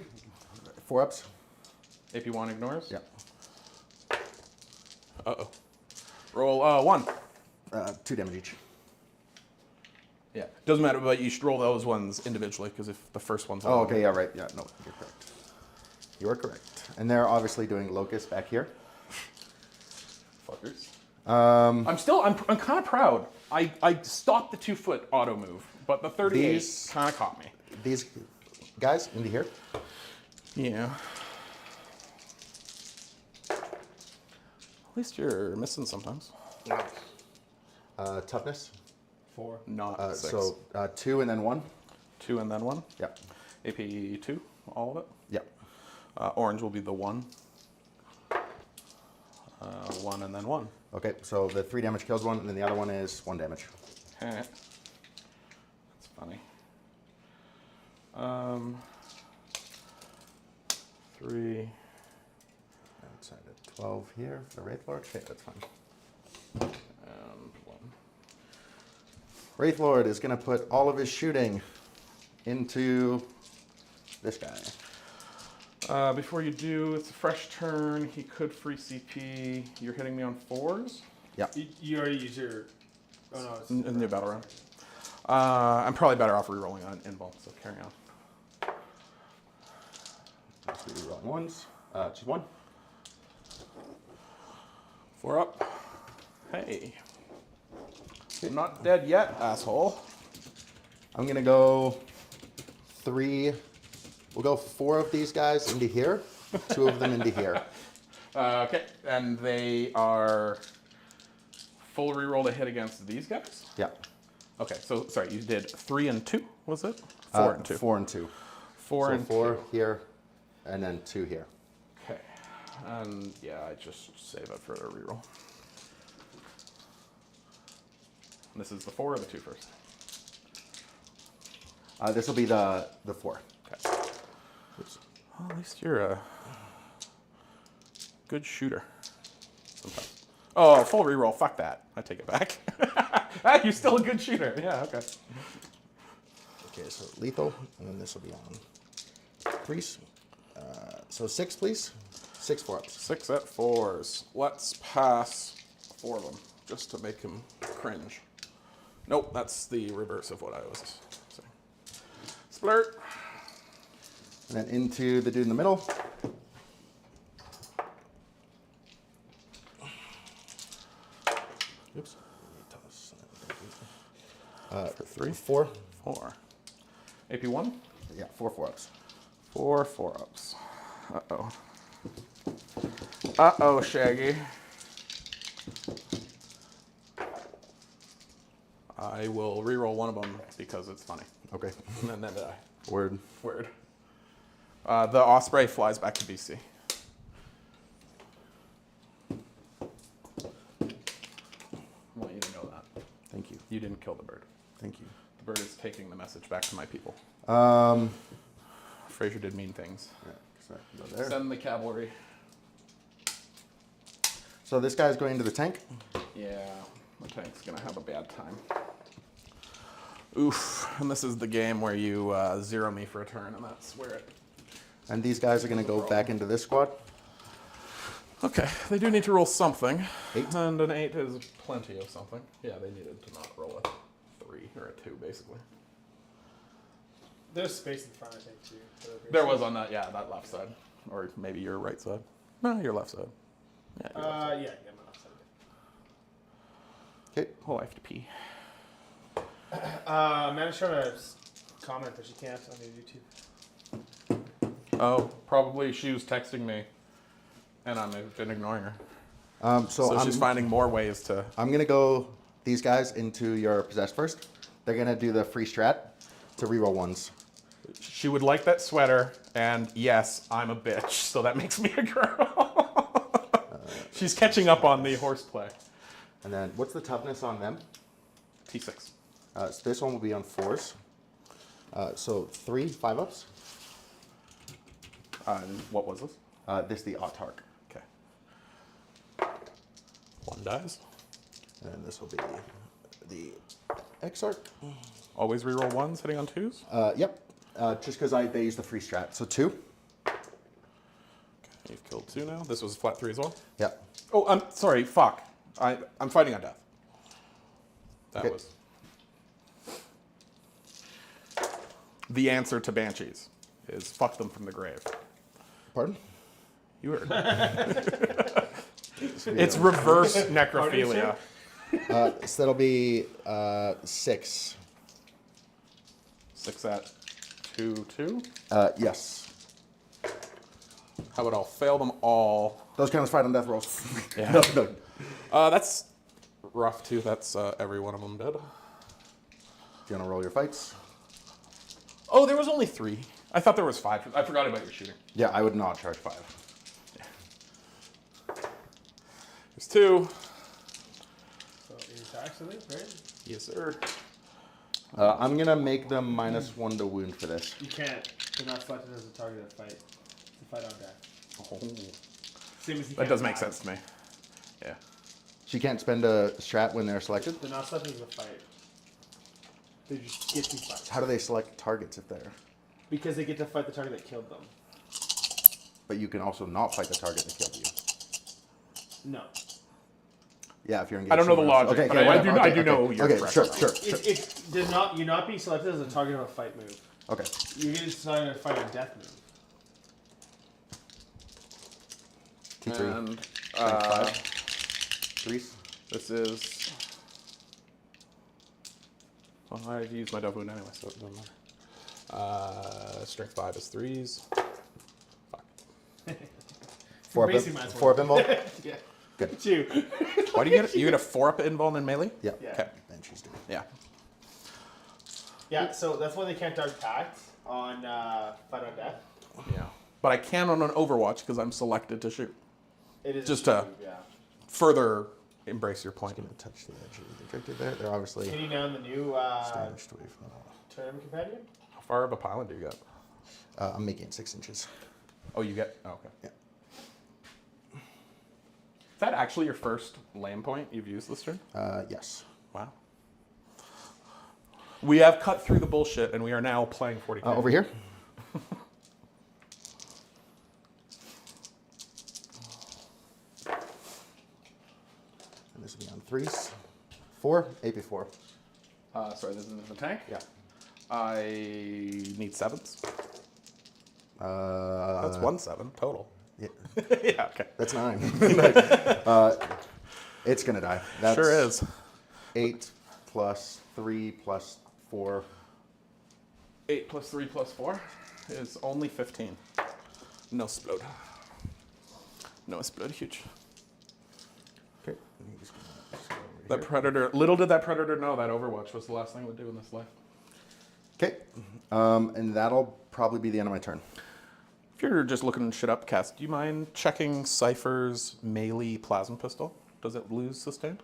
4 ups. AP1 ignores. Yep. Uh-oh. Roll 1. 2 damage each. Yeah. Doesn't matter, but you should roll those ones individually, because if the first one's... Oh, okay, yeah, right. Yeah, no, you're correct. You are correct. And they're obviously doing locust back here. Fuckers. I'm kind of proud. I stopped the 2-foot auto move, but the 38 These- kind of caught me. These guys into here. Yeah. At least you're missing sometimes. Toughness. 4. Not 6. So 2 and then 1. 2 and then 1. Yep. AP 2, all of it. Yep. Orange will be the 1. 1 and then 1. Okay, so the 3 damage kills 1, and then the other one is 1 damage. That's funny. 3. Outside of 12 here for the Wraith Lord. Okay, that's fine. And 1. Wraith Lord is going to put all of his shooting into this guy. Before you do, it's a fresh turn. He could free CP. You're hitting me on 4s? Yeah. You already used your... Oh, no. It's In the new battle round. I'm probably better off rerolling on invuln, so carry on. So we're rolling ones. Just 1. 4 up. Hey. I'm not dead yet, asshole. I'm going to go 3. We'll go 4 of these guys into here, 2 of them into here. Okay, and they are full reroll to hit against these guys? Yeah. Okay, so sorry, you did 3 and 2, was it? 4 and 2. 4 and 2. 4 So and 4 2. here, and then 2 here. Okay, and yeah, I just save it for a reroll. And this is the 4 or the 2 first? This will be the 4. Okay. Well, at least you're a good shooter. Sometimes. Oh, full reroll. Fuck that. I take it back. You're still a good shooter. Yeah, okay. Okay, so lethal, and then this will be on 3s. So 6, please. 6 4-ups. 6 at 4s. Let's pass 4 of them, just to make him cringe. Nope, that's the reverse of what I was saying. Splurt. And then into the dude in the middle. Oops. For 3. 4. 4. AP1? Yeah, 4 4-ups. 4 4-ups. Uh-oh. Uh-oh, Shaggy. I will re-roll one of them because it's funny. Okay. And then die. Word. Word. The Osprey flies back to BC. I want you to know that. Thank you. You didn't kill the bird. Thank you. The bird is taking the message back to my people. Um, Fraser did mean things. yeah, so I can go there. Send the cavalry. So this guy's going into the tank. Yeah, the tank's gonna have a bad time. Oof, and this is the game where you 0 me for a turn, and that's where it... And these guys are going to go back into this squad. Okay, they do need to roll something. 8. And an 8 is plenty of something. Yeah, they needed to not roll a 3 or a 2, basically. There's space in front, I think, too. There was on that, yeah, that left side. Or maybe your right side. No, your left side. Yeah, your left side. Yeah, my left side. Okay. Oh, I have to pee. Amanda's trying to comment, but she can't on your YouTube. Oh, probably she was texting me, and I've been ignoring her. So She's finding more ways to... I'm going to go these guys into your possess first. They're going to do the free strat to reroll 1s. She would like that sweater, and yes, I'm a bitch, so that makes me a girl. She's catching up on the horseplay. And then what's the toughness on them? T6. So this one will be on 4s. So 3 5-ups. And what was this? This the autark. Okay. 1 dies. And then this will be the exarch. Always reroll 1s, hitting on 2s. Yep. Just because they use the free strat. So 2. Okay, you've killed 2 now. This was flat 3 as well. Yep. Oh, I'm sorry. Fuck. I'm fighting on death. That Okay. was the answer to banshees. Is fuck them from the grave. Pardon? You heard. It's reverse necrophilia. So that'll be 6. 6 at 2 2. Yes. How about I'll fail them all? Those kind of fight on death rolls. Yeah. No. That's rough too. That's every one of them dead. Do you want to roll your fights? Oh, there was only 3. I thought there was 5. I forgot about your shooting. Yeah, I would not charge 5. There's 2. So your attacks, I think, right? Yes, sir. I'm going to make them -1 to wound for this. You can't. They're not selected as a target to fight. To fight on death. Oh. Same as you That can't does make die. sense to me. Yeah. So you can't spend a strat when they're selected? They're not selected as a fight. They just get to fight. How do they select targets if they're... Because they get to fight the target that killed them. But you can also not fight the target that killed you. No. Yeah, if you're engaged. I don't know the somewhere else. logic, but whatever. I do know you're Okay, correct. sure. You're not being selected as a target of a fight move. Okay. You're getting selected as a fight or death move. T3. And 5. 3s. this is. Well, I've used my dove wound anyway, so it doesn't matter. Strength 5 is 3s. Fuck. 4 Basically, mine's 4 up involved? Yeah. Good. 2. Why do you get? You get a 4-up invuln in melee? Yeah. Yeah. Okay. Banshees do. Yeah. Yeah, so that's why they can't dark tact on fight on death. Yeah. But I can on an Overwatch because I'm selected to shoot. It is Just a to- move, yeah. Further embrace your point. Going to touch the edge of the objective there. They're obviously Hitting down the new staged away from tournament companion. How far of a pylon do you get? I'm making it 6 inches. Oh, you get. Oh, okay. Yeah. Is that actually your first lame point you've used this turn? Yes. Wow. We have cut through the bullshit, and we are now playing 40K. Over here. And this will be on 3s. 4, AP4. Sorry, this is in the tank? Yeah. I need 7s. That's 1 7 total. Yeah. Yeah, okay. That's 9. It's going to die. That's Sure is. 8 plus 3 plus 4. 8 plus 3 plus 4 is only 15. No explode. No explode, huge. Okay. That Predator, little did that Predator know that Overwatch was the last thing it would do in this life. Okay. And that'll probably be the end of my turn. If you're just looking shit up, Cass, do you mind checking Cypher's melee plasma pistol? Does it lose sustained?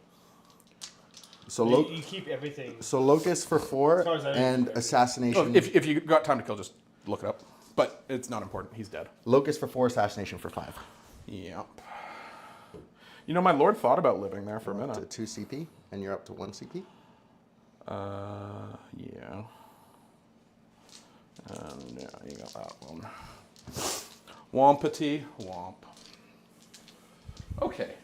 So You keep everything. So Locust for 4 As far as I know, and you keep Assassination. Oh, if you got time to kill, just look it up. But it's not important. He's dead. Locust for 4, Assassination for 5. Yep. You know, my lord thought about living there for a To minute. 2 CP, and you're up to 1 CP. Yeah. And yeah, you got that one. Wompity womp. Okay.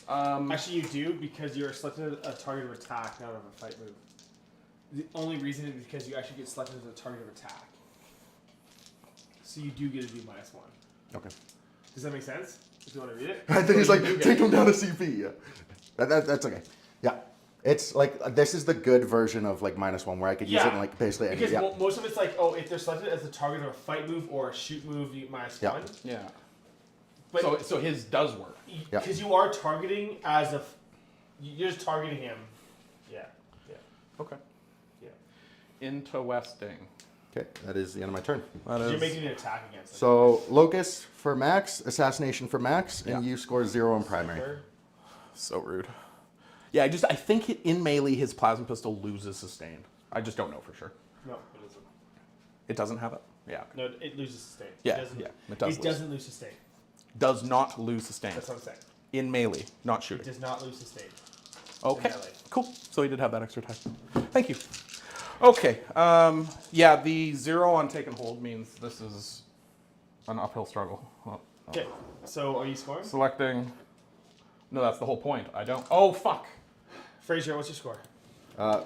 Actually, you do because you're selected a target of attack, not of a fight move. The only reason is because you actually get selected as a target of attack. So you do get to do -1. Okay. Does that make sense? If you want to read it. I think he's like, take him down to CP. Yeah. That's okay. Yeah. It's like, this is the good version of like -1 where I could use it in like basically any. Because Yeah. most of it's like, oh, if they're selected as the target of a fight move or a shoot move, you get -1. Yeah. But So his does work. Yeah. because you are targeting as a, you're just targeting him. Yeah. Yeah. Okay. Yeah. Interesting. Okay, that is the end of my turn. That You're is. making an attack against them. So Locust for max, Assassination for max, and Yeah. you score 0 in primary. Sure. So rude. Yeah, I think in melee his plasma pistol loses sustained. I just don't know for sure. No, it doesn't. It doesn't have it? Yeah. No, it loses sustain. Yeah, it doesn't, yeah, it does lose. doesn't lose sustain. Does not lose sustained. That's what I'm saying. In melee, not It shooting. does not lose sustain. Okay, melee. cool. So he did have that extra attack. Thank you. Okay, yeah, the 0 on take and hold means this is an uphill struggle. Well, Okay, so are you scoring? selecting. No, that's the whole point. I don't. Oh, fuck. Frazier, what's your score?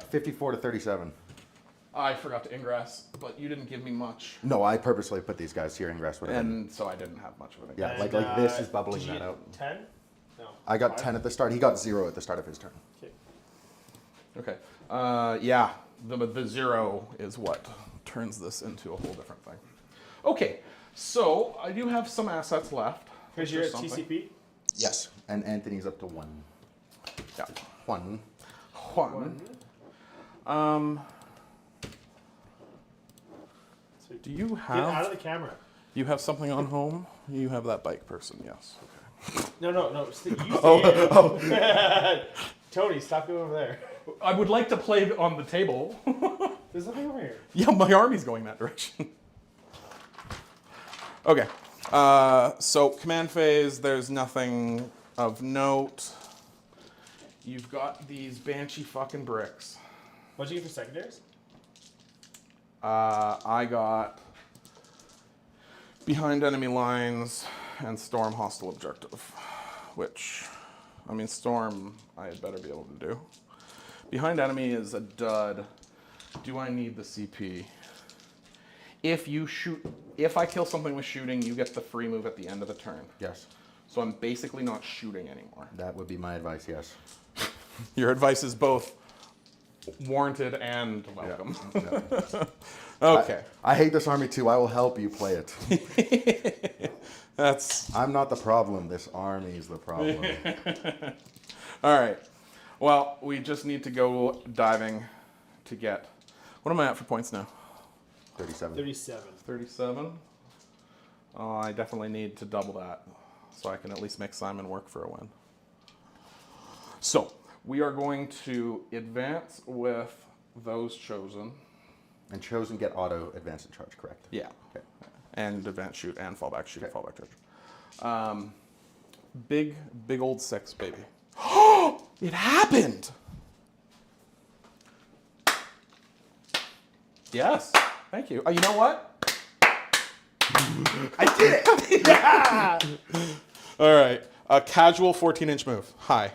54 to 37. I forgot to ingress, but you didn't give me much. No, I purposely put these guys here in grass. And so I didn't have much of an Yeah, ingress. like this is bubbling did you that get out. 10? No. I got 5? 10 at the start. He got 0 at the start of his turn. Okay. Okay. Yeah, the 0 is what turns this into a whole different thing. Okay, so I do have some assets left. Frazier Or at something. TCP? Yes. And Anthony's up to 1. Yeah. 1. One. Sweet. Do you Get out have of the camera. something on home? You have that bike person, yes. No. You stay Tony, stop going over there. I would like to play on the table. There's nothing over here. Yeah, my army's going that direction. Okay. So command phase, there's nothing of note. You've got these banshee fucking bricks. What'd you get for secondaries? I got behind enemy lines and storm hostile objective, which, I mean, storm I had better be able to do. Behind enemy is a dud. Do I need the CP? If I kill something with shooting, you get the free move at the end of the turn. Yes. So I'm basically not shooting anymore. That would be my advice, yes. Your advice is both warranted and welcome. Yeah. Okay. I hate this army too. I will help you play it. That's I'm not the problem. This army is the problem. all right. Well, we just need to go diving to get. What am I at for points now? 37. 37. 37. Oh, I definitely need to double that so I can at least make Simon work for a win. So we are going to advance with those chosen. And chosen get auto advance and charge, correct? Yeah. Okay. And advance shoot and fallback shoot, Okay. fallback charge. Big old 6, baby. It happened! Yes. Thank you. You know what? I did it! Yeah! All right. A casual 14-inch move. Hi.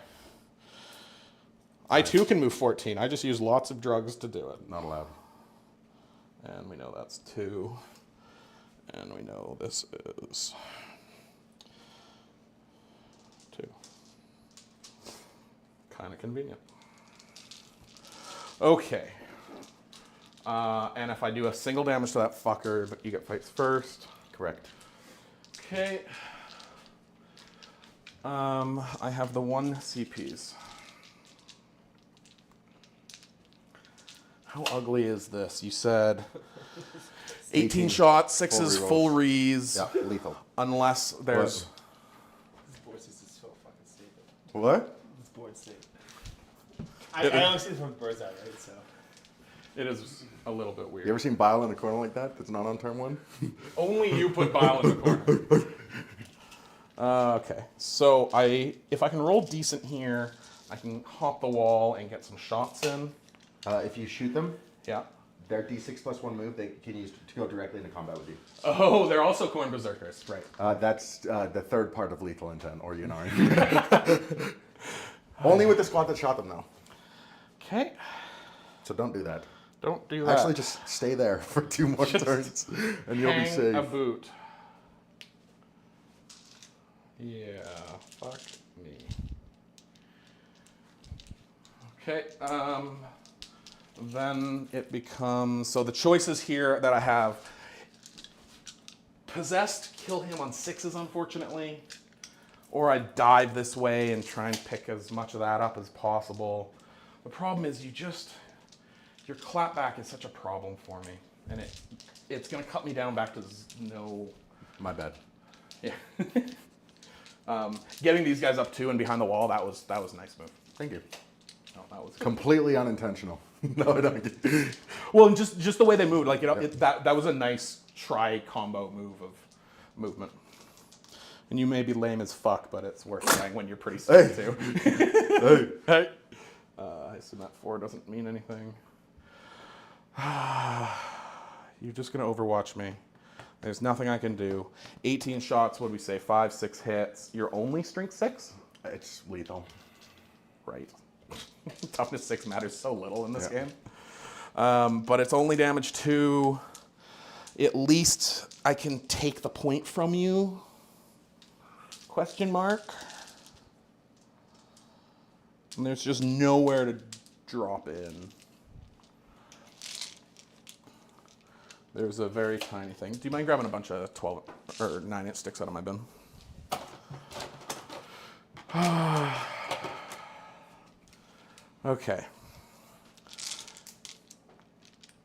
I too can move 14. I just use lots of drugs to do it. Not allowed. And we know that's 2. And we know this is 2. Kind of convenient. Okay. And if I do a single damage to that fucker, you get fights first. Correct. Okay. I have the 1 CPs. How ugly is this? You said 18 shots, 6 is full rees. Yeah, lethal. Unless there's... This board is so fucking stupid. What? This board's stupid. I only see it from bird's eye, right? So. It is a little bit weird. You ever seen Bile in a corner like that? That's not on turn 1. Only you put Bile in the corner. Okay, so if I can roll decent here, I can hop the wall and get some shots in. If you shoot them, Yeah. their D6 plus 1 move, they can use to go directly into combat with you. Oh, they're also corn berserkers, right? That's the third part of lethal intent, or Ynnari. Only with the squad that shot them, though. Okay. So don't do that. Don't do that. Actually, just stay there for 2 more turns, and you'll be Hang safe. a boot. Yeah, fuck me. Okay, then it becomes, so the choices here that I have, possessed, kill him on 6s, unfortunately, or I dive this way and try and pick as much of that up as possible. The problem is your clapback is such a problem for me, and it's gonna cut me down back to no. My bad. Yeah. Getting these guys up 2 and behind the wall, that was a nice move. Thank you. No, that was Completely unintentional. No, I don't. well, and just the way they moved, like that was a nice tri-combo move of movement. And you may be lame as fuck, but it's worth saying when you're pretty sick too. Hey. Hey. I assume that 4 doesn't mean anything. You're just gonna overwatch me. There's nothing I can do. 18 shots, what do we say? 5, 6 hits. You're only strength 6? It's lethal. Right. Toughness 6 matters so little in this game. But it's only damage 2. At least I can take the point from you? Question mark. And there's just nowhere to drop in. There's a very tiny thing. Do you mind grabbing a bunch of 12 or 9-inch sticks out of my bin? Okay.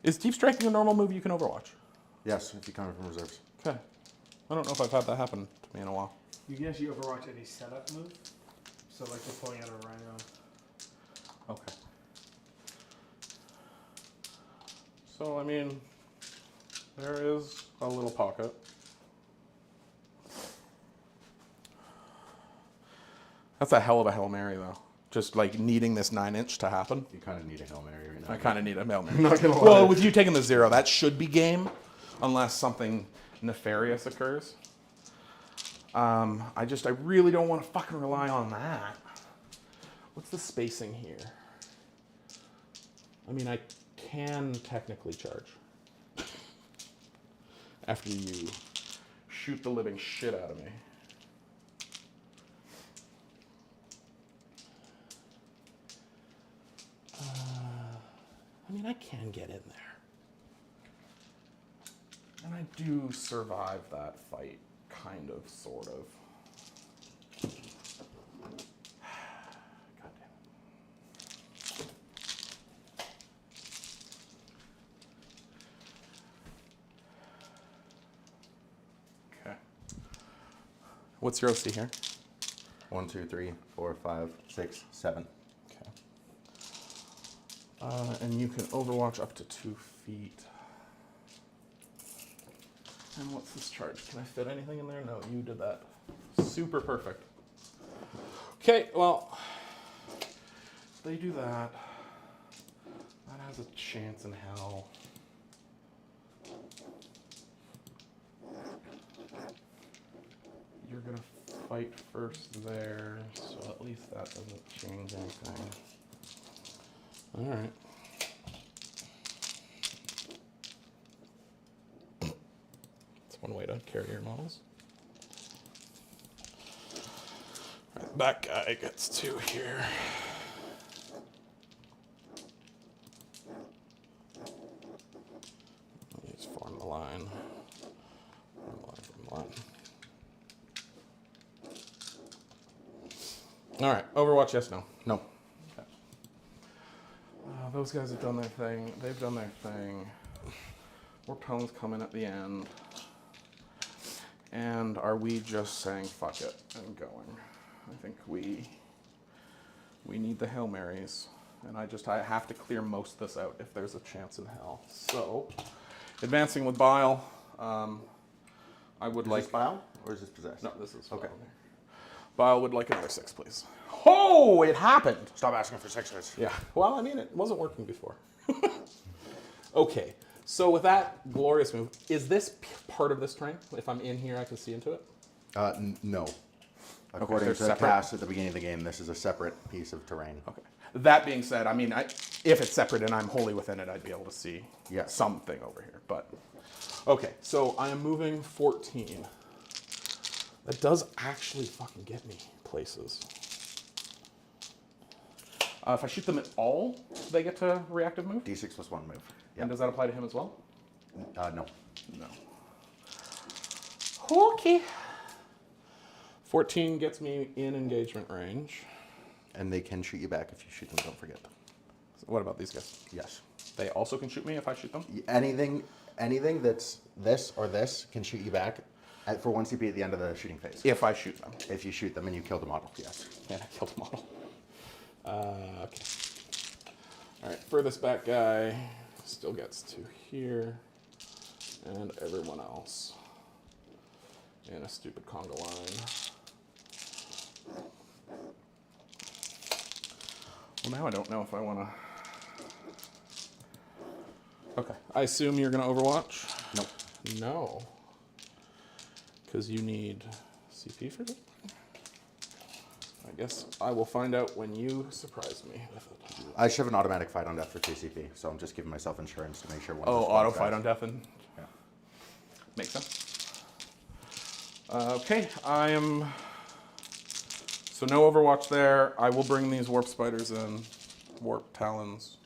Is deep striking a normal move you can overwatch? Yes, if you come from reserves. Okay. I don't know if I've had that happen to me in a while. You can actually overwatch any setup move. So like you're pulling out a rhino. Okay. So, I mean, there is a little pocket. That's a hell of a Hail Mary, though. Just like needing this 9-inch to happen. You kind of need a Hail Mary right now. I kind of need a Hail Mary. Not gonna lie. Well, with you taking the 0, that should be game, unless something nefarious occurs. I really don't want to fucking rely on that. What's the spacing here? I mean, I can technically charge. After you shoot the living shit out of me. I mean, I can get in there. And I do survive that fight, kind of, sort of. God damn it. Okay. What's your OC here? 1, 2, 3, 4, 5, 6, 7. Okay. And you can overwatch up to 2 feet. And what's this charge? Can I fit anything in there? No, you did that. Super perfect. Okay, well, they do that. That has a chance in hell. You're gonna fight first there, so at least that doesn't change anything. All right. That's one way to carry your models. All right, that guy gets 2 here. Let's form the line. Form the line, form the line. All right, Overwatch, yes, no? No. Okay. Those guys have done their thing. They've done their thing. Warp Talon's coming at the end. And are we just saying fuck it and going? I think we need the Hail Marys. And I have to clear most of this out if there's a chance in hell. So, advancing with Bile, I would like... Is this Bile or is this Possessed? No, this is okay. Bile would like another 6, please. Oh, it happened! Stop asking for 6s. Yeah, well, I mean, it wasn't working before. Okay, so with that glorious move, is this part of this terrain? If I'm in here, I can see into it? No. According they're to the separate? cast at the beginning of the game, this is a separate piece of terrain. Okay. That being said, I mean, if it's separate and I'm wholly within it, I'd be able to see something over here. But okay, so I am moving 14. That does actually fucking get me places. If I shoot them at all, they get to reactive move? D6 plus 1 move. And does that apply to him as well? No. No. Okay. 14 gets me in engagement range. And they can shoot you back if you shoot them, don't forget. So what about these guys? Yes. They also can shoot me if I shoot them? Anything that's this or this can shoot you back for 1 CP at the end of the shooting phase. If I shoot them. If you shoot them and you kill the model, yes. And I killed the model. Okay. All right, furthest back guy still gets to here. And everyone else in a stupid conga line. Well, now I don't know if I want to... Okay, I assume you're going to Overwatch? Nope. No. Because you need CP for that? I guess I will find out when you surprise me with it. I should have an automatic fight on death for 2 CP, so I'm just giving myself insurance to make sure one of the auto squads fight dies. on death and... Yeah. Makes sense. Okay, I am... So no Overwatch there. I will bring these Warp Spiders in. Warp Talons.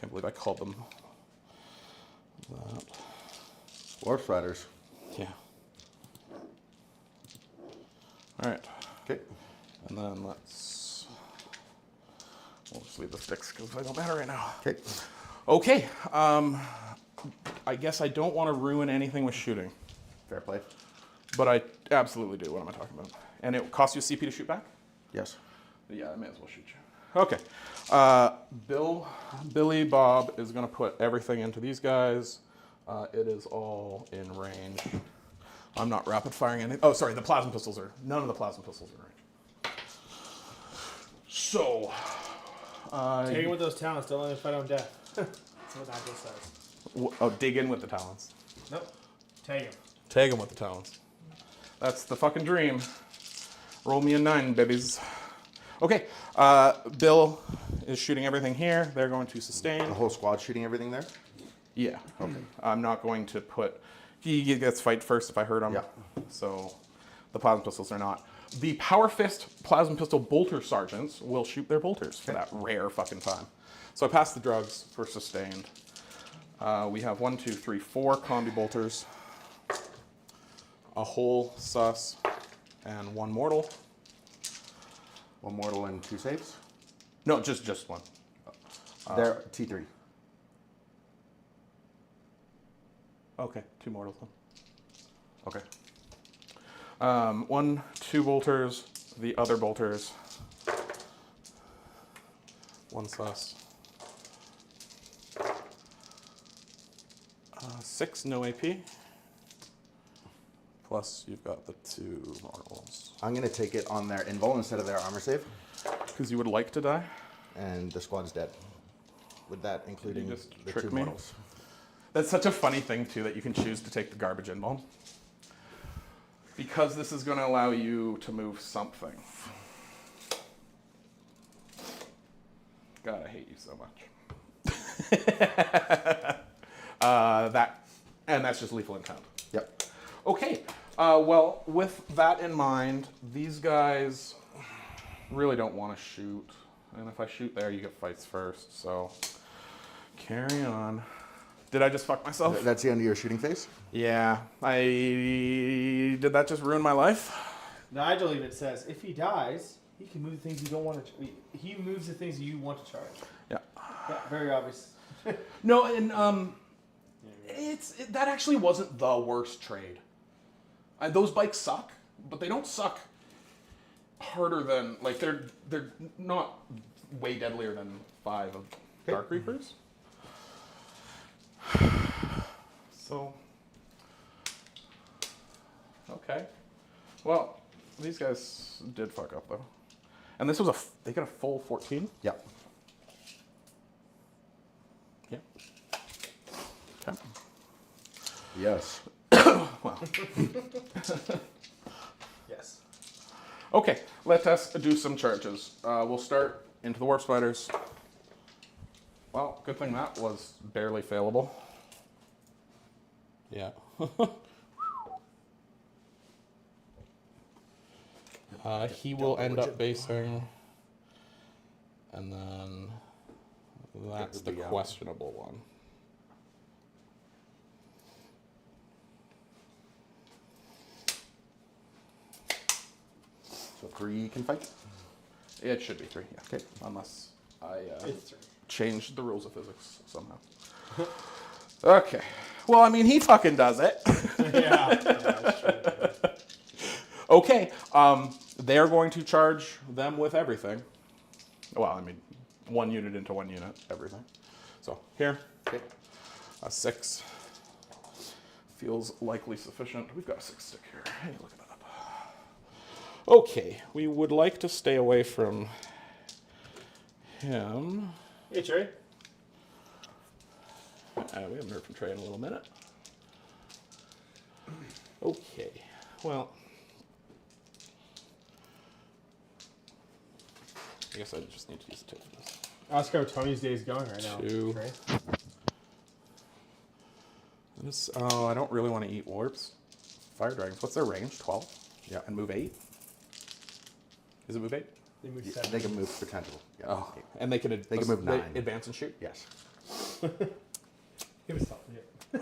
Can't believe I called them that. Warp Spiders. Yeah. All right. Okay. And then we'll just leave the sticks because they don't matter right now. Okay. Okay. I guess I don't want to ruin anything with shooting, Fair play. but I absolutely do. What am I talking about? And it costs you a CP to shoot back? Yes. Yeah, I may as well shoot you. Okay. Billy Bob is going to put everything into these guys. It is all in range. I'm not rapid firing anything. Oh, sorry, the plasma pistols are. None of the plasma pistols are in range. So. Take it with those talents. Don't let him fight on death. That's what Nigel says. Oh, dig in with the talons. Nope. Tag him. Tag him with the talons. That's the fucking dream. Roll me a 9, babies. Okay, Bill is shooting everything here. They're going to sustain. The whole squad shooting everything there? Yeah. Okay. I'm not going to put... He gets fight first if I hurt him. Yeah. So the plasma pistols are not. The Power Fist plasma pistol bolter sergeants will shoot their bolters for that rare fucking time. So I passed the drugs for sustained. We have 1, 2, 3, 4 combi bolters, a whole sus, and 1 mortal. 1 mortal and 2 saves? No, just one. They're T3. Okay, 2 mortals then. Okay. 1, 2 bolters, the other bolters. 1 sus. 6, no AP. Plus, you've got the 2 mortals. I'm going to take it on their invul instead of their armor save, Because you would like to die? and the squad's dead. With that, including You just the trick 2 me? mortals. That's such a funny thing, too, that you can choose to take the garbage invuln. Because this is going to allow you to move something. God, I hate you so much. And that's just lethal intent. Yep. Okay. Well, with that in mind, these guys really don't want to shoot. And if I shoot there, you get fights first. So carry on. Did I just fuck myself? That's the end of your shooting phase? Yeah. Did that just ruin my life? Nigel even says if he dies, he can move the things you don't want to. He moves the things you want to charge. Yeah. Yeah, very obvious. No, and that actually wasn't the worst trade. Those bikes suck, but they don't suck harder than they're not way deadlier than 5 of Dark Reapers. So okay, well these guys did fuck up though, and this was they got a full 14. Yep. Yeah. Okay. Yes. Well. Yes. Okay, let us do some charges. We'll start into the Warp Spiders. Well, good thing that was barely failable. Yeah. He will end up basing, and then that's the questionable one. So 3 can fight? It should be 3, yeah. Okay. Unless I It's 3. changed the rules of physics somehow. Okay. Well, I mean, he fucking does it. Yeah. That's true. Okay. They're going to charge them with everything. Well, I mean, 1 unit into 1 unit, everything. So here, Okay. a 6 feels likely sufficient. We've got a 6 stick here. Hey, look at that. Okay, we would like to stay away from him. Hey, Trey. We haven't heard from Trey in a little minute. Okay, well, I guess I just need to use the tip for this. Ask how Tony's day is going right now. 2. Trey. Oh, I don't really want to eat warps. Fire dragons. What's their range? 12? Yeah. And move 8? Is it move 8? They moved Yeah, 7. they can move potential. Yeah. Oh, and they can move 9. advance and shoot. Yes. Give us something. Yeah.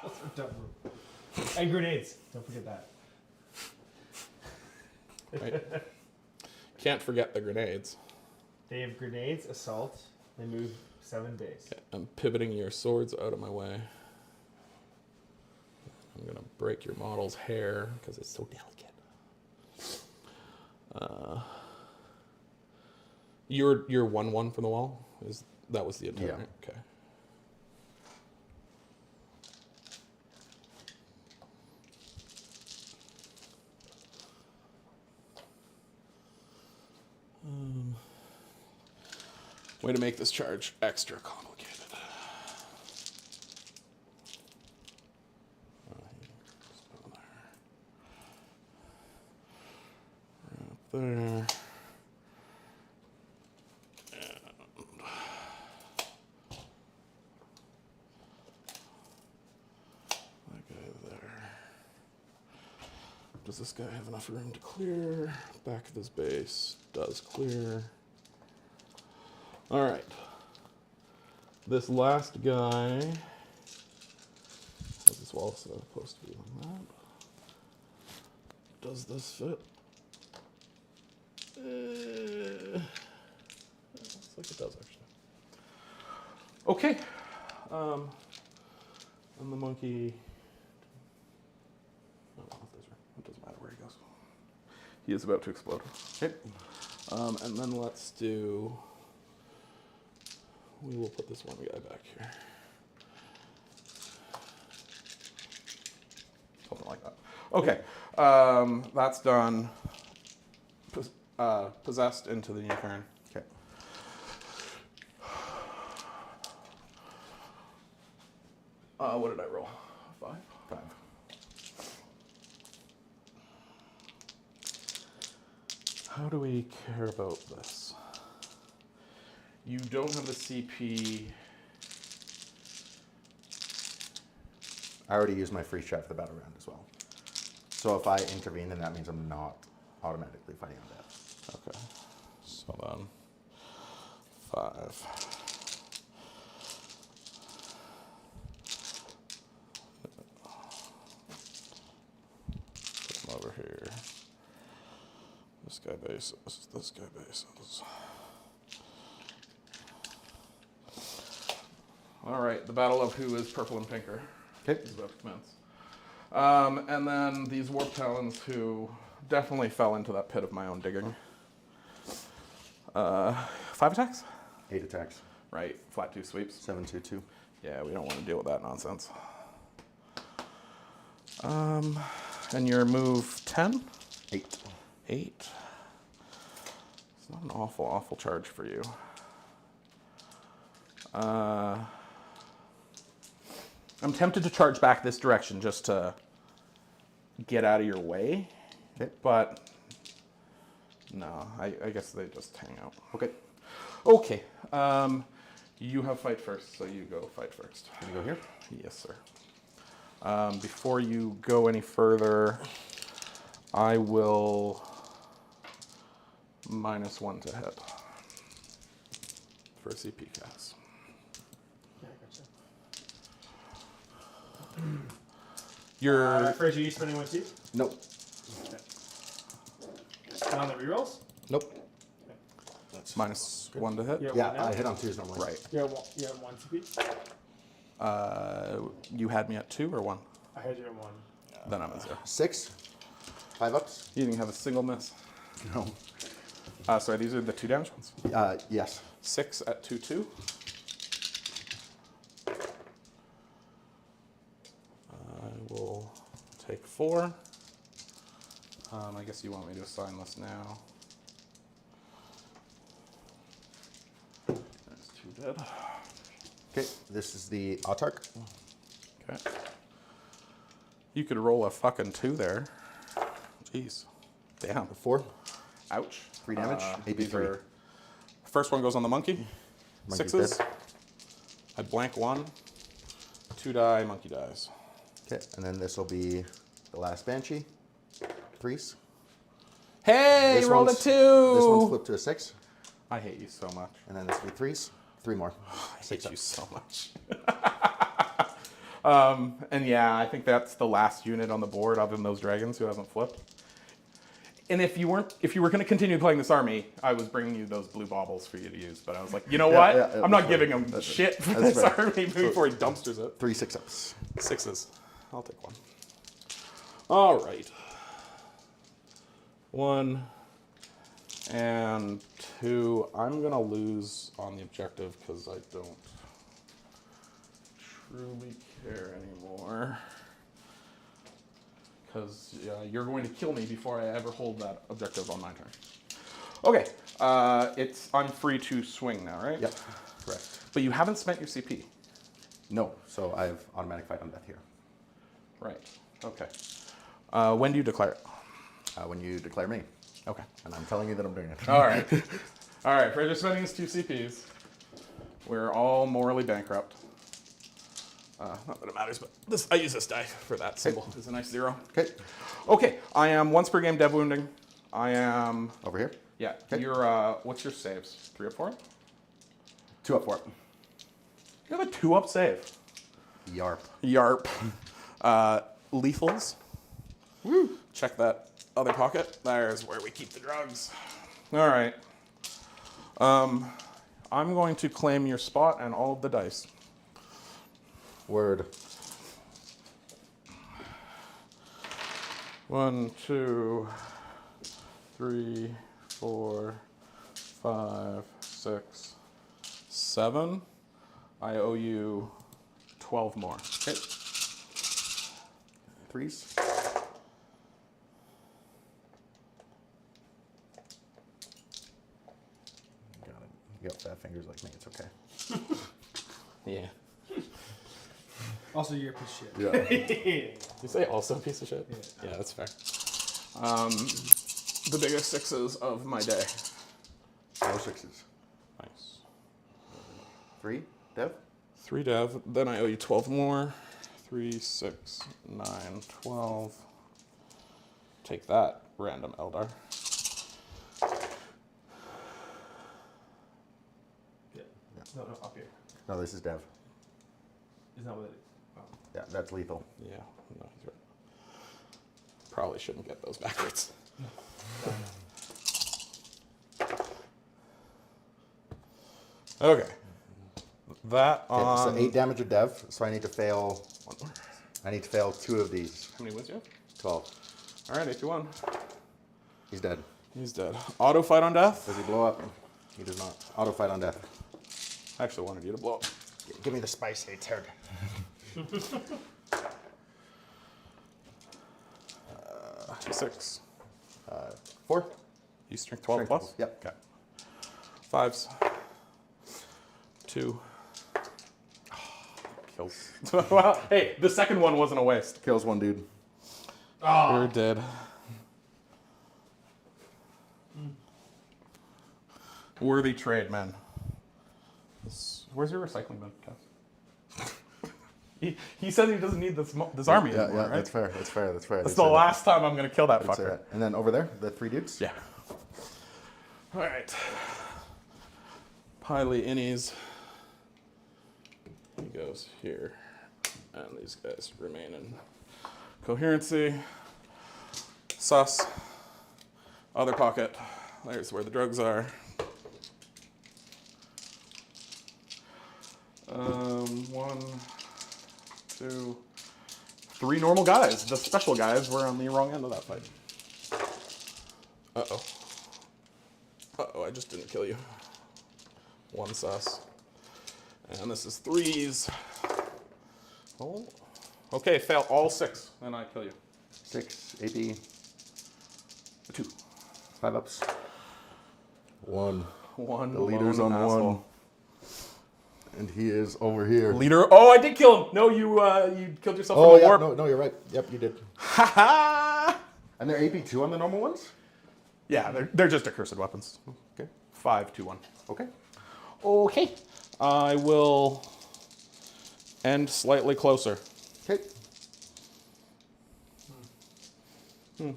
That's a dumb rule. And grenades. Don't forget that. Right. Can't forget the grenades. They have grenades, assault. They move 7 days. Okay, I'm pivoting your swords out of my way. I'm gonna break your model's hair because it's so delicate. You're 1/1 from the wall. That was the intent? Yeah. Right? Okay. Way to make this charge extra complicated. There. That guy there. Does this guy have enough room to clear? Back of his base does clear. All right. This last guy. Has this wall supposed to be like that? Does this fit? Looks like it does actually. Okay. And the monkey. It doesn't matter where he goes. He is about to explode. Okay. And then let's do. We will put this one guy back here. Something like that. Okay. That's done. Possessed into the new turn. Okay. What did I roll? 5? 5. How do we care about this? You don't have the CP. I already used my free shot for the battle round as well. So if I intervene, then that means I'm not automatically fighting on death. Okay. So then 5. Put them over here. This guy bases. This guy bases. All right. The battle of who is purple and pinker. Okay. Is about to commence. And then these warp talons who definitely fell into that pit of my own digging. 5 attacks? 8 attacks. Right, flat 2 sweeps. 7, 2, 2. Yeah, we don't want to deal with that nonsense. And your move 10? 8. 8. It's not an awful charge for you. I'm tempted to charge back this direction just to get out of your way. Okay. But no, I guess they just hang out. Okay. Okay. You have fight first, so you go fight first. Can you go here? Yes, sir. Before you go any further, I will -1 to hit for a CP cast. Yeah, gotcha. You're Fraser, you spending 1 too? Nope. And on the rerolls? Nope. -1 to hit. You have Yeah, one now? I hit on 2s normally. Right. You have 1 CP? You had me at 2 or 1? I had you at 1. Then I'm at 0. 6. 5 ups. You didn't have a single miss. No. Sorry, these are the 2 damage ones. Yes. 6 at 2/2. I will take 4. I guess you want me to assign this now. There's 2 dead. Okay, this is the Autark. Okay. You could roll a fucking 2 there. Jeez. Damn. 4. Ouch. 3 damage. AP These 3. are- First one goes on the monkey. Monkey's 6s. dead. I blank 1. 2 die, monkey dies. Okay, and then this will be the last Banshee. 3s. Hey, This rolled a one's- 2! This one's flipped to a 6. I hate you so much. And then this will be 3s. 3 more. I hate 6 you ups. so much. And yeah, I think that's the last unit on the board other than those dragons who hasn't flipped. And if you were going to continue playing this army, I was bringing you those blue baubles for you to use. But I was like, you know what? yeah, I'm that's not fair. giving him That's shit for fair. this That's fair. army before he dumpsters it. 3 6 ups. 6s. I'll take 1. All right. 1 and 2. I'm going to lose on the objective because I don't truly care anymore. Because you're going to kill me before I ever hold that objective on my turn. Okay. I'm free to swing now, right? Yep, correct. But you haven't spent your CP. No, so I have automatic fight on death here. Right. Okay. When do you declare it? When you declare me. Okay. And I'm telling you that I'm doing it. All right. All right. Fraser spending his 2 CPs. We're all morally bankrupt. Not that it matters, but I use this die for that symbol. It's a nice 0. Okay, Okay. I am once per game dead wounding. I am. over here. Yeah. Okay. You're. What's your saves? 3 up 4? 2 up for it. You have a 2 up save. Yarp. Yarp. Lethals. Woo. Check that other pocket. There's where we keep the drugs. All right. I'm going to claim your spot and all of the dice. Word. 1, 2, 3, 4, 5, 6, 7. I owe you 12 more. Okay. 3s. Got it. You got fat fingers like me, it's okay. Yeah. Also, you're a piece of shit. Yeah. You say also a piece of shit? Yeah, that's fair. The biggest 6s of my day. 4 6s. Nice. 3, Dev? 3 dev. Then I owe you 12 more. 3, 6, 9, 12. Take that, random Eldar. Yeah. No, up here. No, this is Dev. Isn't that what it is? Oh. Yeah, that's lethal. Yeah, no, he's right. Probably shouldn't get those backwards. Okay. That on. So 8 damage to Dev, so I need to fail. One more. I need to fail 2 of these. How many wins you have? 12. All right, 8-1. He's dead. He's dead. Auto fight on death. Does he blow up? He does not. Auto fight on death. I actually wanted you to blow up. Give me the spice, it's hard. 6. 4. You strength 12 Strength plus? 12, yep. Okay. 5s. 2. Kills. Well, hey, the second one wasn't a waste. Kills 1 dude. You're dead. Worthy trade, man. Where's your recycling bin, Cass? he said he doesn't need this army Yeah, anymore, yeah, right? that's fair. That's fair. That's fair. That's the last time I'm going to kill that I'd say fucker. that. And then over there, the 3 dudes? Yeah. All right. Piley Innies. He goes here. And these guys remain in coherency. Sus. Other pocket. There's where the drugs are. 1, 2, 3 normal guys. The special guys were on the wrong end of that fight. Uh-oh. Uh-oh, I just didn't kill you. 1 sus. And this is 3s. Oh. Okay, fail all 6, then I kill you. 6, AP, 2. 5 ups. 1. 1. The leader's on lone 1. asshole. And he is over here. Leader. Oh, I did kill him. No, you killed yourself Oh, from a yeah. warp. No, you're right. Yep, you did. Ha ha! And they're AP2 on the normal ones? Yeah, they're just accursed weapons. Okay. 5, 2, 1. Okay. Okay. I will end slightly closer. Okay.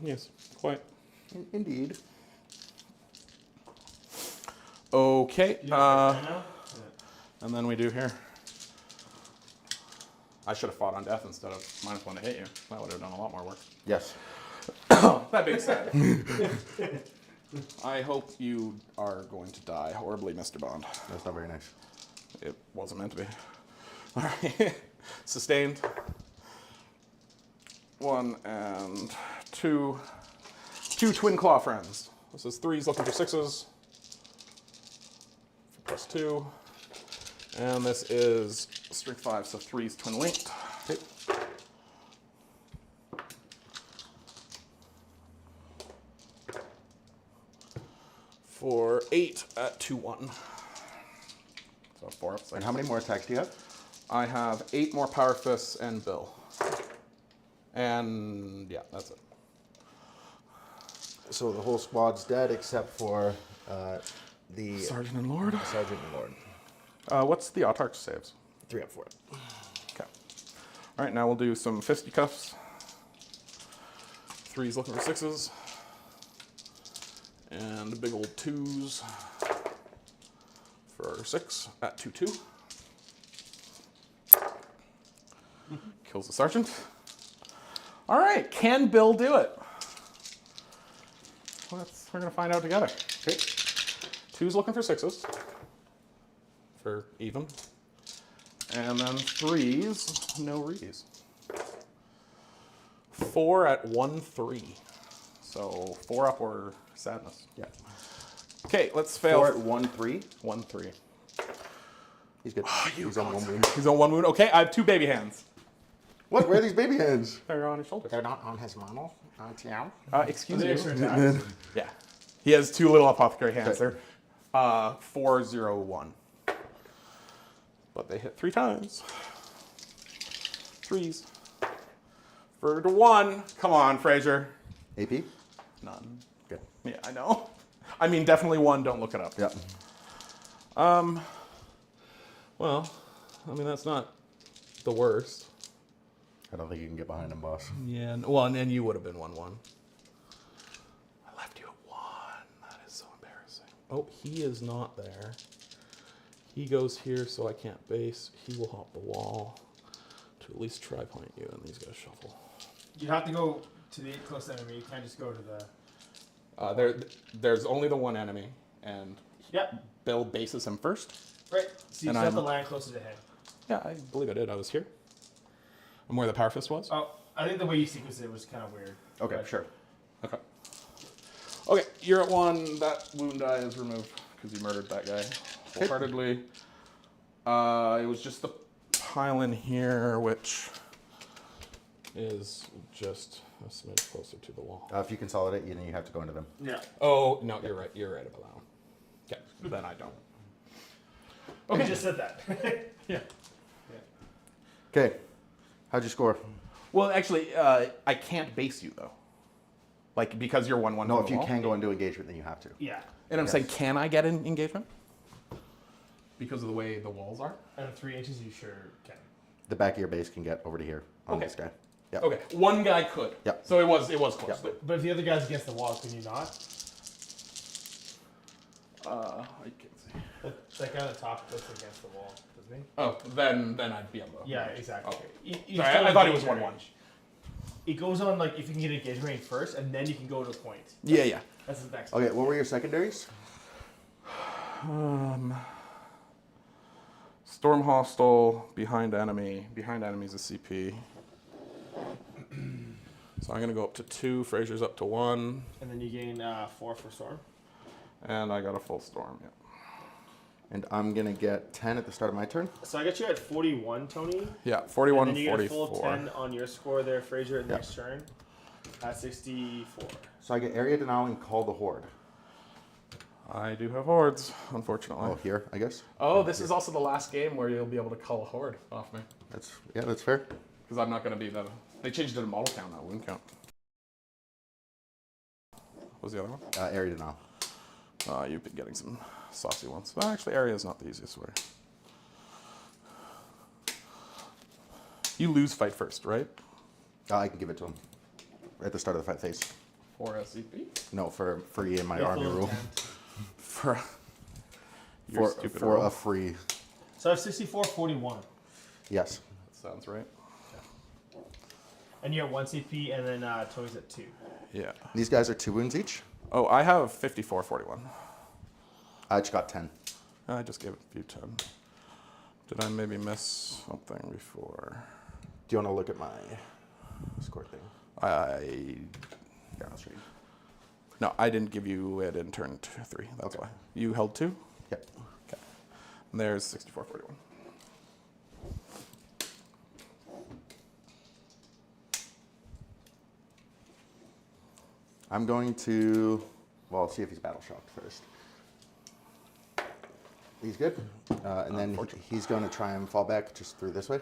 Yes, quite. Indeed. Okay. You have it right now? And then we do here. I should have fought on death instead of -1 to hit you. That would have done a lot more work. Yes. That being said, I hope you are going to die horribly, Mr. Bond. That's not very nice. It wasn't meant to be. All right. Sustained. 1 and 2. 2 twin claw friends. This is 3s looking for 6s. +2. And this is strength 5, so 3's twin linked. Okay. For 8 at 2-1. So 4 up 6. And how many more attacks do you have? I have 8 more power fists and Bill. And yeah, that's it. So the whole squad's dead except for the Sergeant and Lord. Sergeant and Lord. What's the Autarch saves? 3 up for it. Okay. All right, now we'll do some fisticuffs. 3's looking for 6s. And big old 2s for 6 at 2-2. Kills the sergeant. All right, can Bill do it? Well, we're going to find out together. Okay. 2's looking for 6s for even. And then 3's, no rees. 4 at 1-3. So 4 up or sadness. Yeah. Okay, let's fail. 4 at 1-3. 1-3. He's good. you He's on 1 wound. He's on 1 wound. Okay, I have 2 baby hands. What? Where are these baby hands? They're on his shoulders. They're not on his model. Yeah. Excuse The me. extra attacks. Yeah. He has 2 little apothecary hands. They're 4-0-1. But they hit 3 times. 3s. For 1. Come on, Fraser. AP? None. Good. Yeah, I know. I mean, definitely 1. Don't look it up. Yep. Well, I mean, that's not the worst. I don't think you can get behind him, boss. Yeah, well, and then you would have been 1-1. I left you at 1. That is so embarrassing. Oh, he is not there. He goes here, so I can't base. He will hop the wall to at least try point you, and these guys shuffle. You have to go to the close enemy. You can't just go to the. There's only the one enemy, and Yep. Bill bases him first. Right. So you And just have I'm- to land closer to him. Yeah, I believe I did. I was here. And where the power fist was. Oh, I think the way you sequenced it was kind of weird. Okay, But- sure. Okay. Okay, you're at 1. That wound die is removed because you murdered that guy wholeheartedly. It was just the pile in here, which is just a smidge closer to the wall. If you consolidate, you have to go into them. Yeah. Oh, no, you're right. You're right about that one. Okay, then I don't. Okay. You just said that. Yeah. Okay. How'd you score? Well, actually, I can't base you, though. Like, because you're 1-1. No, to if the you wall. can go into engagement, then you have to. Yeah. And I'm Yes. saying, can I get an engagement? Because of the way the walls are? And 3 inches, you sure can. The back of your base can get over to here on Okay. this guy. Yep. Okay, one guy could. Yep. So it was close. Yep. But if the other guy's against the wall, can you not? I can't see. That guy on the top looks against the wall, doesn't he? Oh, then I'd be able to. Yeah, exactly. Okay. You Sorry, still I thought it was engage 1-1. range. It goes on like if you can get engagement range first, and then you can go to a point. Yeah, yeah. That's the next. Okay, what were your secondaries? Storm hostile, behind enemy. Behind enemy's a CP. So I'm gonna go up to 2. Fraser's up to 1, And then you gain 4 for storm. and I got a full storm. Yeah. And I'm going to get 10 at the start of my turn. So I got you at 41, Tony. Yeah, 41, and then you get a full 44. 10 on your score there, Fraser, Yep. next turn. At 64. So I get area denial and call the horde. I do have hordes, unfortunately. Oh, here, I guess. Oh, this is also the last game where you'll be able to call a horde off me. That's fair. Because I'm not going to be the... They changed it to model count now, wound count. What was the other one? Area denial. You've been getting some saucy ones. Well, actually, area is not the easiest way. You lose fight first, right? I can give it to him at the start of the fight phase. For SCP? No, for free in my Yeah, army full rule. intent. For your For, stupid for rule. a free. So I have 64, 41. Yes. That sounds right. And you're at 1 CP, and then Tony's at 2. Yeah. These guys are 2 wounds each. Oh, I have 54, 41. I just got 10. I just gave a few 10. Did I maybe miss something before? Do you want to look at my score thing? Yeah, I'll show you. No, I didn't give you it in turn 3. That's Okay. why. You held 2? Yep. Okay. And there's 64, 41. I'm going to, well, see if he's battle shocked first. He's good. And then he's going to try and fall back just through this way.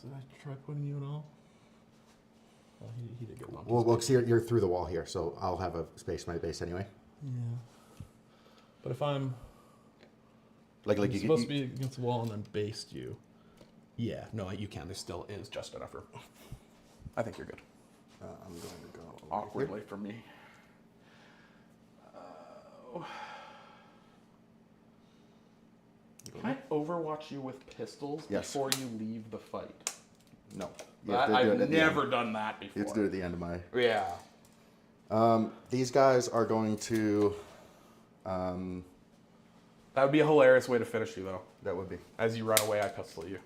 Did I try putting you at all? Well, he did get one. Well, see, you're through the wall here, so I'll have a space in my base anyway. Yeah. But if I'm Like I'm you supposed to be against the wall and then based you. Yeah, no, you can. There still is just enough room. I think you're good. I'm going to go over Awkwardly here. for me. Can I overwatch you with pistols Yes. before you leave the fight? No. You have to do it I've at the end. never done that before. You have to do it at the end of my. Yeah. These guys are going to. That would be a hilarious way to finish you, though. That would be. As you run away, I pistol you.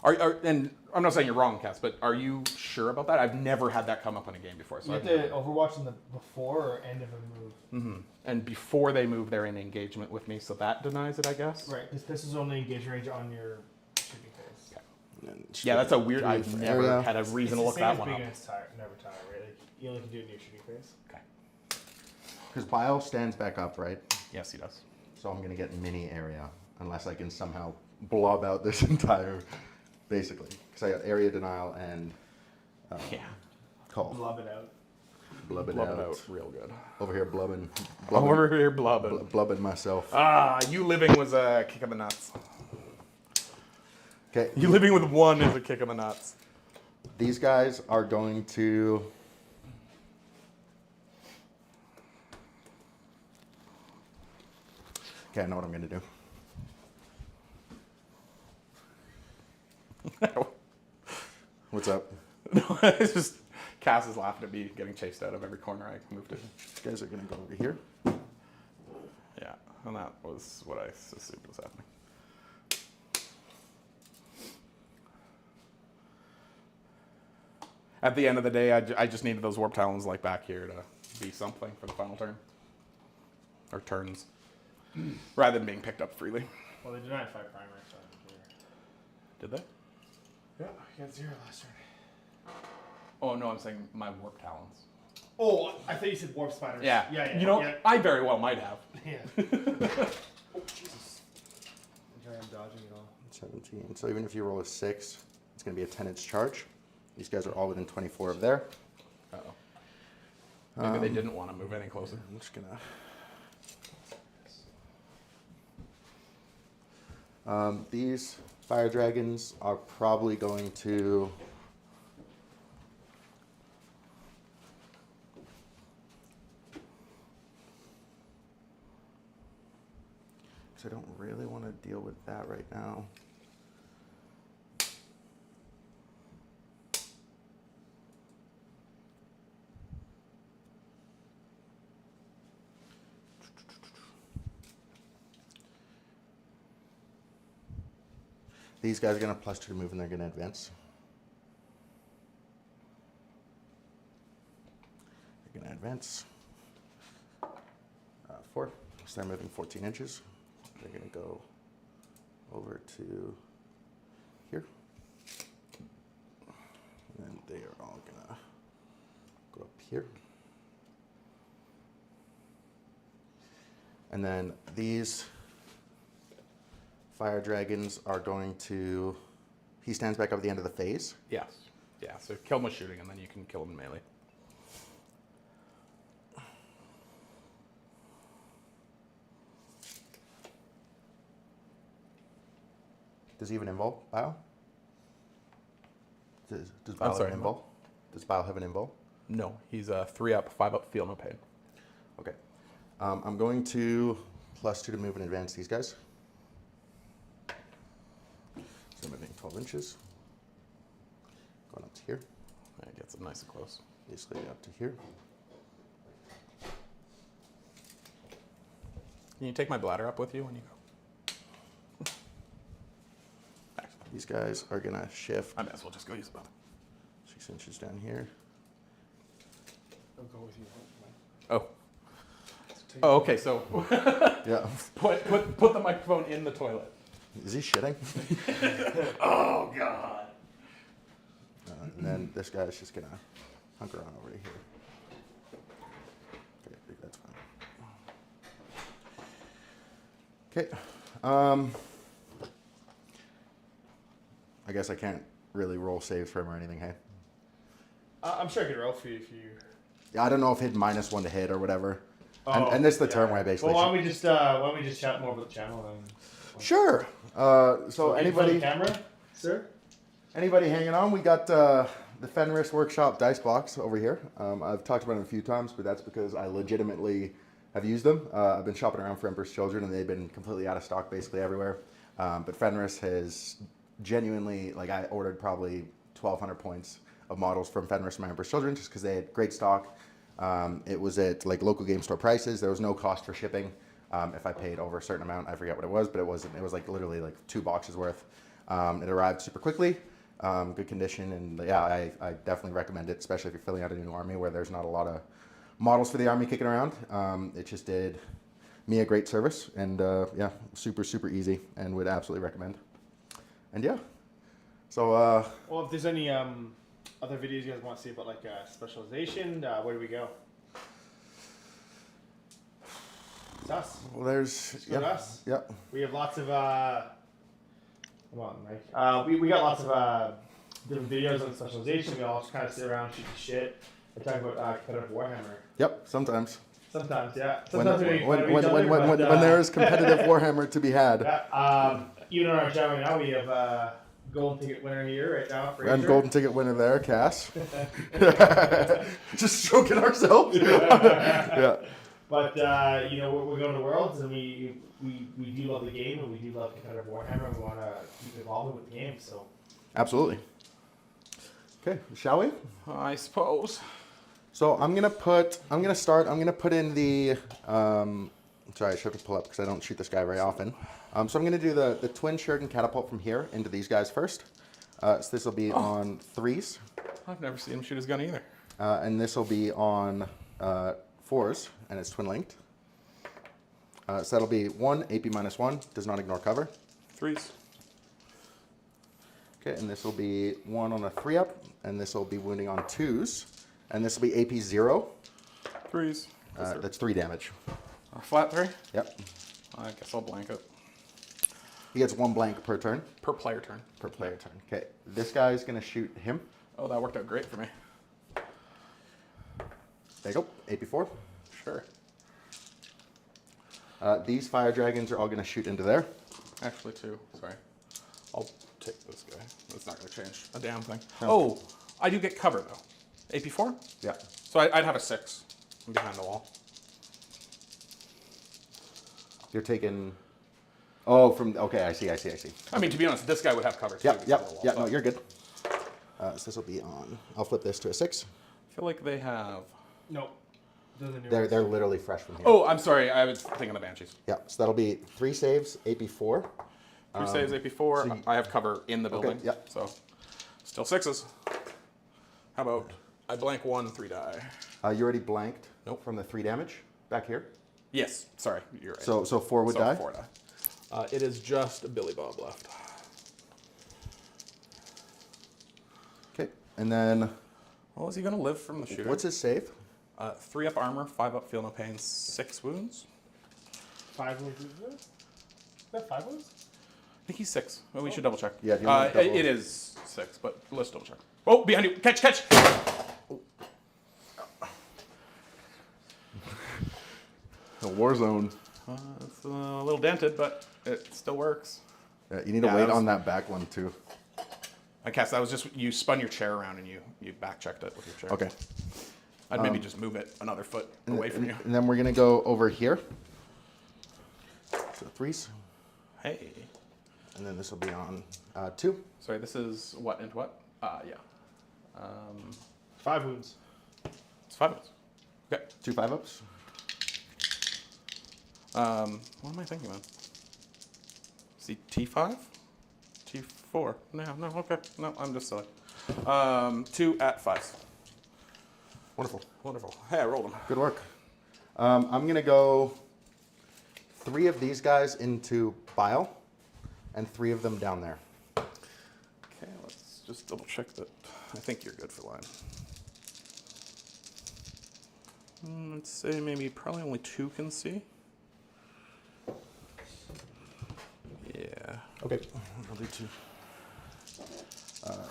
And I'm not saying you're wrong, Cass, but are you sure about that? I've never had that come up in a game before. So You have I've to overwatch in the before or end of a move. And before they move, they're in engagement with me, so that denies it, I guess. Right, because this is only engagement range on your shooting phase. And Yeah, that's a weird. three I've for never area. had a reason It's to look the that same one as up. big against tire, never tire, right? Like, you only can do it in your shooting phase. Okay. Because Bile stands back up, right? Yes, he does. So I'm going to get mini area unless I can somehow blob out this entire, basically. Because I got area denial and Yeah. call. Love it out. Blubbing Blubbing out. out real good. Over here blubbing. Over here blubbing. Blubbing myself. Ah, you living was a kick in the nuts. Okay. You living with one is a kick in the nuts. These guys are going to... Okay, I know what I'm going to do. What's up? No, it's just Cass is laughing at me getting chased out of every corner I moved to. These guys are going to go over here. Yeah, and that was what I assumed was happening. At the end of the day, I just needed those warp talons like back here to be something for the final turn. Or turns. Rather than being picked up freely. Well, they denied 5 primary, so I don't care. Did they? Yeah, I got 0 last turn. Oh no, I'm saying my warp talons. Oh, I thought you said warp spiders. Yeah. Yeah. You know, yeah. I very well might have. Yeah. Oh, Jesus. I'm dodging it all. 17. So even if you roll a 6, it's going to be a 10-inch charge. These guys are all within 24 of there. Uh-oh. Maybe they didn't want to move any closer. I'm just going to... These fire dragons are probably going to... Because I don't really want to deal with that right now. These guys are going to +2 to move and they're going to advance. They're going to advance. 4. So they're moving 14 inches. They're going to go over to here. And then they are all going to go up here. And then these fire dragons are going to... He stands back up at the end of the phase. Yes. Yeah, so kill him with shooting and then you can kill him in melee. Does he even invul, Bile? Does I'm Bile have sorry, an what? invul? Does Bile have an invul? No, he's a 3-up, 5-up, feel no pain. Okay. I'm going to +2 to move and advance these guys. So moving 12 inches. Going up to here. That gets him nice and close. Basically up to here. Can you take my bladder up with you when you go? These guys are going to shift I may as well just go use the bathroom. 6 inches down here. I'll go with you. Oh. Oh, okay, so Yeah. put the microphone in the toilet. Is he shitting? Oh, God. And then this guy's just going to hunker on over to here. Okay, I think that's fine. Okay. I guess I can't really roll saves for him or anything, hey? I'm sure I could roll for you if you... Yeah, I don't know if hit -1 to hit or whatever. Oh, and this is the yeah. turn where I basically... Well, why don't we just chat more about the channel then? Sure. So Can you play anybody... the camera, sir? Anybody hanging on? We got the Fenris Workshop dice box over here. I've talked about them a few times, but that's because I legitimately have used them. I've been shopping around for Emperor's Children, and they've been completely out of stock basically everywhere. But Fenris has genuinely, like, I ordered probably 1,200 points of models from Fenris from Emperor's Children just because they had great stock. It was at like local game store prices. There was no cost for shipping. If I paid over a certain amount, I forget what it was, but it wasn't. It was like literally like 2 boxes worth. It arrived super quickly. Good condition, and yeah, I definitely recommend it, especially if you're filling out a new army where there's not a lot of models for the army kicking around. It just did me a great service, and yeah, super easy, and would absolutely recommend. And yeah, so Well, if there's any other videos you guys want to see about like specialization, where do we go? It's us. well, there's It's us. yeah. We have lots of come on, Mike. We got lots of different videos on specialization. We all just kind of sit around, shoot the shit. I talk about competitive Warhammer. Yep, sometimes. Sometimes, yeah. When, Sometimes we make fun of when, each when, other, when, but, when there is competitive Warhammer to be had. Yeah, even on our channel right now, we have golden ticket winner here right now. And Fraser. golden ticket winner there, Cass. Just stroking ourselves. Yeah. But you know, we're going to Worlds, and we do love the game, and we do love competitive Warhammer. And we want to keep evolving with the game. So Absolutely. Okay, shall we? I suppose. So I'm gonna put in the, sorry, I should have to pull up because I don't shoot this guy very often. So I'm gonna do the twin shuriken catapult from here into these guys first. So this will be on 3s. I've never seen him shoot his gun either. And this will be on 4s, and it's twin linked. So that'll be 1, AP -1, does not ignore cover. 3s. Okay, and this will be 1 on a 3-up, and this will be wounding on 2s. And this will be AP 0. 3s. That's 3 damage. Flat 3? Yep. I guess I'll blank it. He gets 1 blank per turn. Per player turn. Per player turn. Okay, this guy is going to shoot him. Oh, that worked out great for me. There you go, AP 4. Sure. These fire dragons are all going to shoot into there. Actually, 2. Sorry. I'll take this guy. That's not going to change a damn thing. No. Oh, I do get cover, though. AP 4? Yeah. So I'd have a 6 behind the wall. You're taking. Oh, from. Okay, I see. I mean, to be honest, this guy would have cover, too. Yep, behind the wall, yeah, so no, you're good. So this will be on. I'll flip this to a 6. I feel like they have... no, those are new They're ones. literally fresh from here. Oh, I'm sorry. I was thinking of Banshees. Yeah, so that'll be 3 saves, AP 4. 3 saves, AP 4. so you- I have cover in the building. yeah. So, still 6s. How about I blank 1, 3 die? You already blanked. Nope. From the 3 damage back here. Yes. Sorry. You're right. So 4 would die. 4 die. It is just Billy Bob left. Okay, and then Well, is he going to live from the shooter? what's his save? 3 up armor, 5 up feel no pain, 6 wounds. 5 wounds. Is that 5 wounds? I think he's 6. Well, we should double check. Yeah, do you want to double- It is 6, but let's double check. Oh, behind you! Catch! A war zone. It's a little dented, but it still works. Yeah, you need to Yeah, wait that was- on that back one too. I guess that was just you spun your chair around and you back checked it with your chair. Okay. I'd maybe just move it another foot away from you. And then we're gonna go over here. So 3s, Hey, and then this will be on 2. sorry. This is what into what? Yeah. 5 wounds. It's 5 minutes. Okay. 2 5-ups. What am I thinking of? See T5? T4? No, okay. No, I'm just silly. 2 at 5s. Wonderful. Wonderful. Hey, I rolled them. Good work. I'm gonna go 3 of these guys into bile, and 3 of them down there. Okay, let's just double check that. I think you're good for line. Let's say maybe probably only 2 can see. Yeah. Okay. I'll do 2.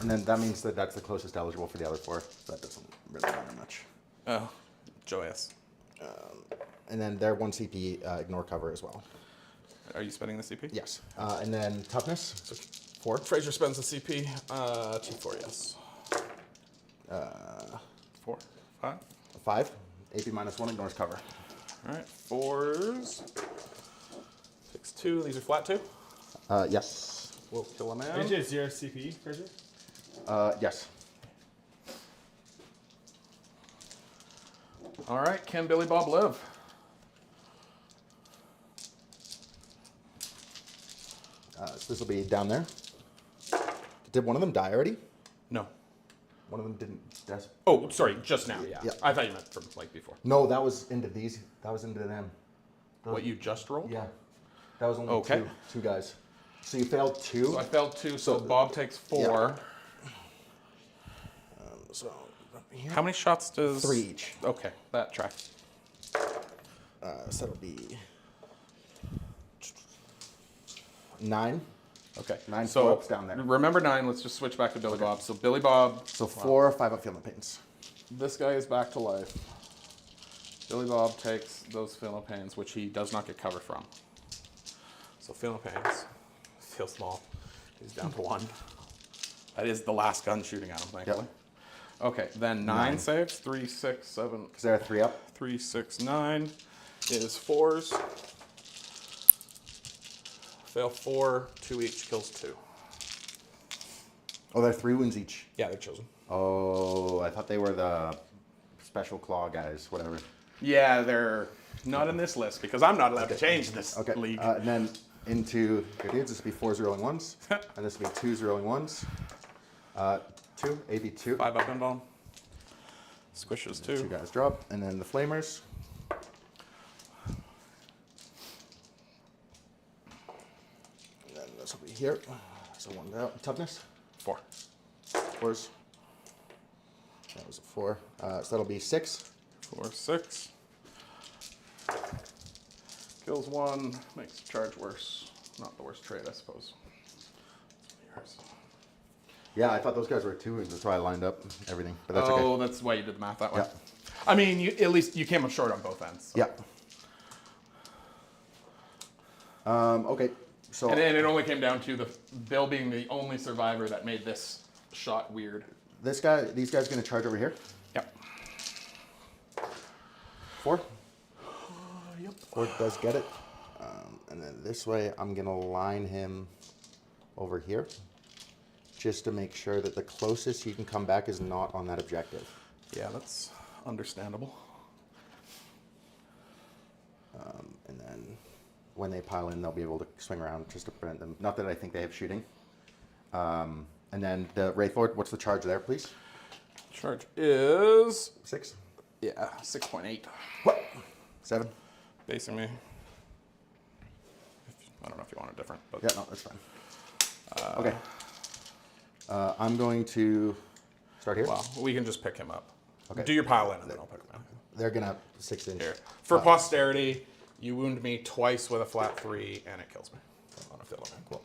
And then that means that that's the closest eligible for the other 4. So that doesn't really matter much. Oh, joyous. And then their 1 CP ignore cover as well. Are you spending the CP? Yes. And then toughness, 4. Fraser spends the CP. T4, yes. 4, 5. 5. AP -1 ignores cover. All right, 4s. Takes 2. These are flat 2. Yes. We'll kill a man. Did you have 0 CP, Fraser? Yes. All right, can Billy Bob live? So this will be down there. Did one of them die already? No. One of them didn't. Oh, sorry, just now. Yeah. Yeah. I thought you meant from like before. No, that was into these. That was into them. What you just rolled? Yeah. That was only Okay. two guys. So you failed 2. So I failed 2, so Bob takes 4. So here. How many shots does? 3 each. Okay, that tracks. So that'll be 9. Okay. 9 so folks down there. Remember 9. Let's just switch back to Billy Bob. So Billy Bob. So 4 5-up feel no pains. this guy is back to life. Billy Bob takes those Philippines, which he does not get cover from. So Philippines, feel small. He's down to 1. That is the last gun shooting at him, thankfully. Yep. Okay, then 9 saves. 3, 6, 7. Because they're 3 up. 3, 6, 9 is 4s. Fail 4, 2 each, kills 2. Oh, they're 3 wounds each. Yeah, they're chosen. Oh, I thought they were the special claw guys, whatever. Yeah, they're not in this list because I'm not allowed to change this Okay. league. And then into your dudes, this will be 4s rolling 1s. And this will be 2s rolling 1s. 2, AB 2. 5 up inbound. Squishes 2. 2 guys drop. And then the flamers. And then this will be here. So 1 down. Toughness. 4. 4s. That was a 4. So that'll be 6. 4, 6. Kills 1, makes the charge worse. Not the worst trade, I suppose. Yours. Yeah, I thought those guys were 2 wounds. That's why I lined up everything. But that's Oh, okay. that's why you did the math that way. Yeah. I mean, at least you came up short on both ends. So. Yeah. Okay. So And then it only came down to Bill being the only survivor that made this shot weird. these guys going to charge over here. Yep. 4. Yep. 4 does get it. And then this way, I'm going to line him over here. Just to make sure that the closest he can come back is not on that objective. Yeah, that's understandable. And then when they pile in, they'll be able to swing around just to prevent them. Not that I think they have shooting. And then the Wraith Lord, what's the charge there, please? Charge is 6. yeah 6.8. What? 7. Basing me. I don't know if you want it different, but Yeah, no, that's fine. Okay. I'm going to start here. well, we can just pick him up. Okay. Do your pile in, and then I'll pick him up. They're gonna 6-inch. Here, for posterity, you wound me twice with a flat 3, and it kills me on a fiddle. Cool.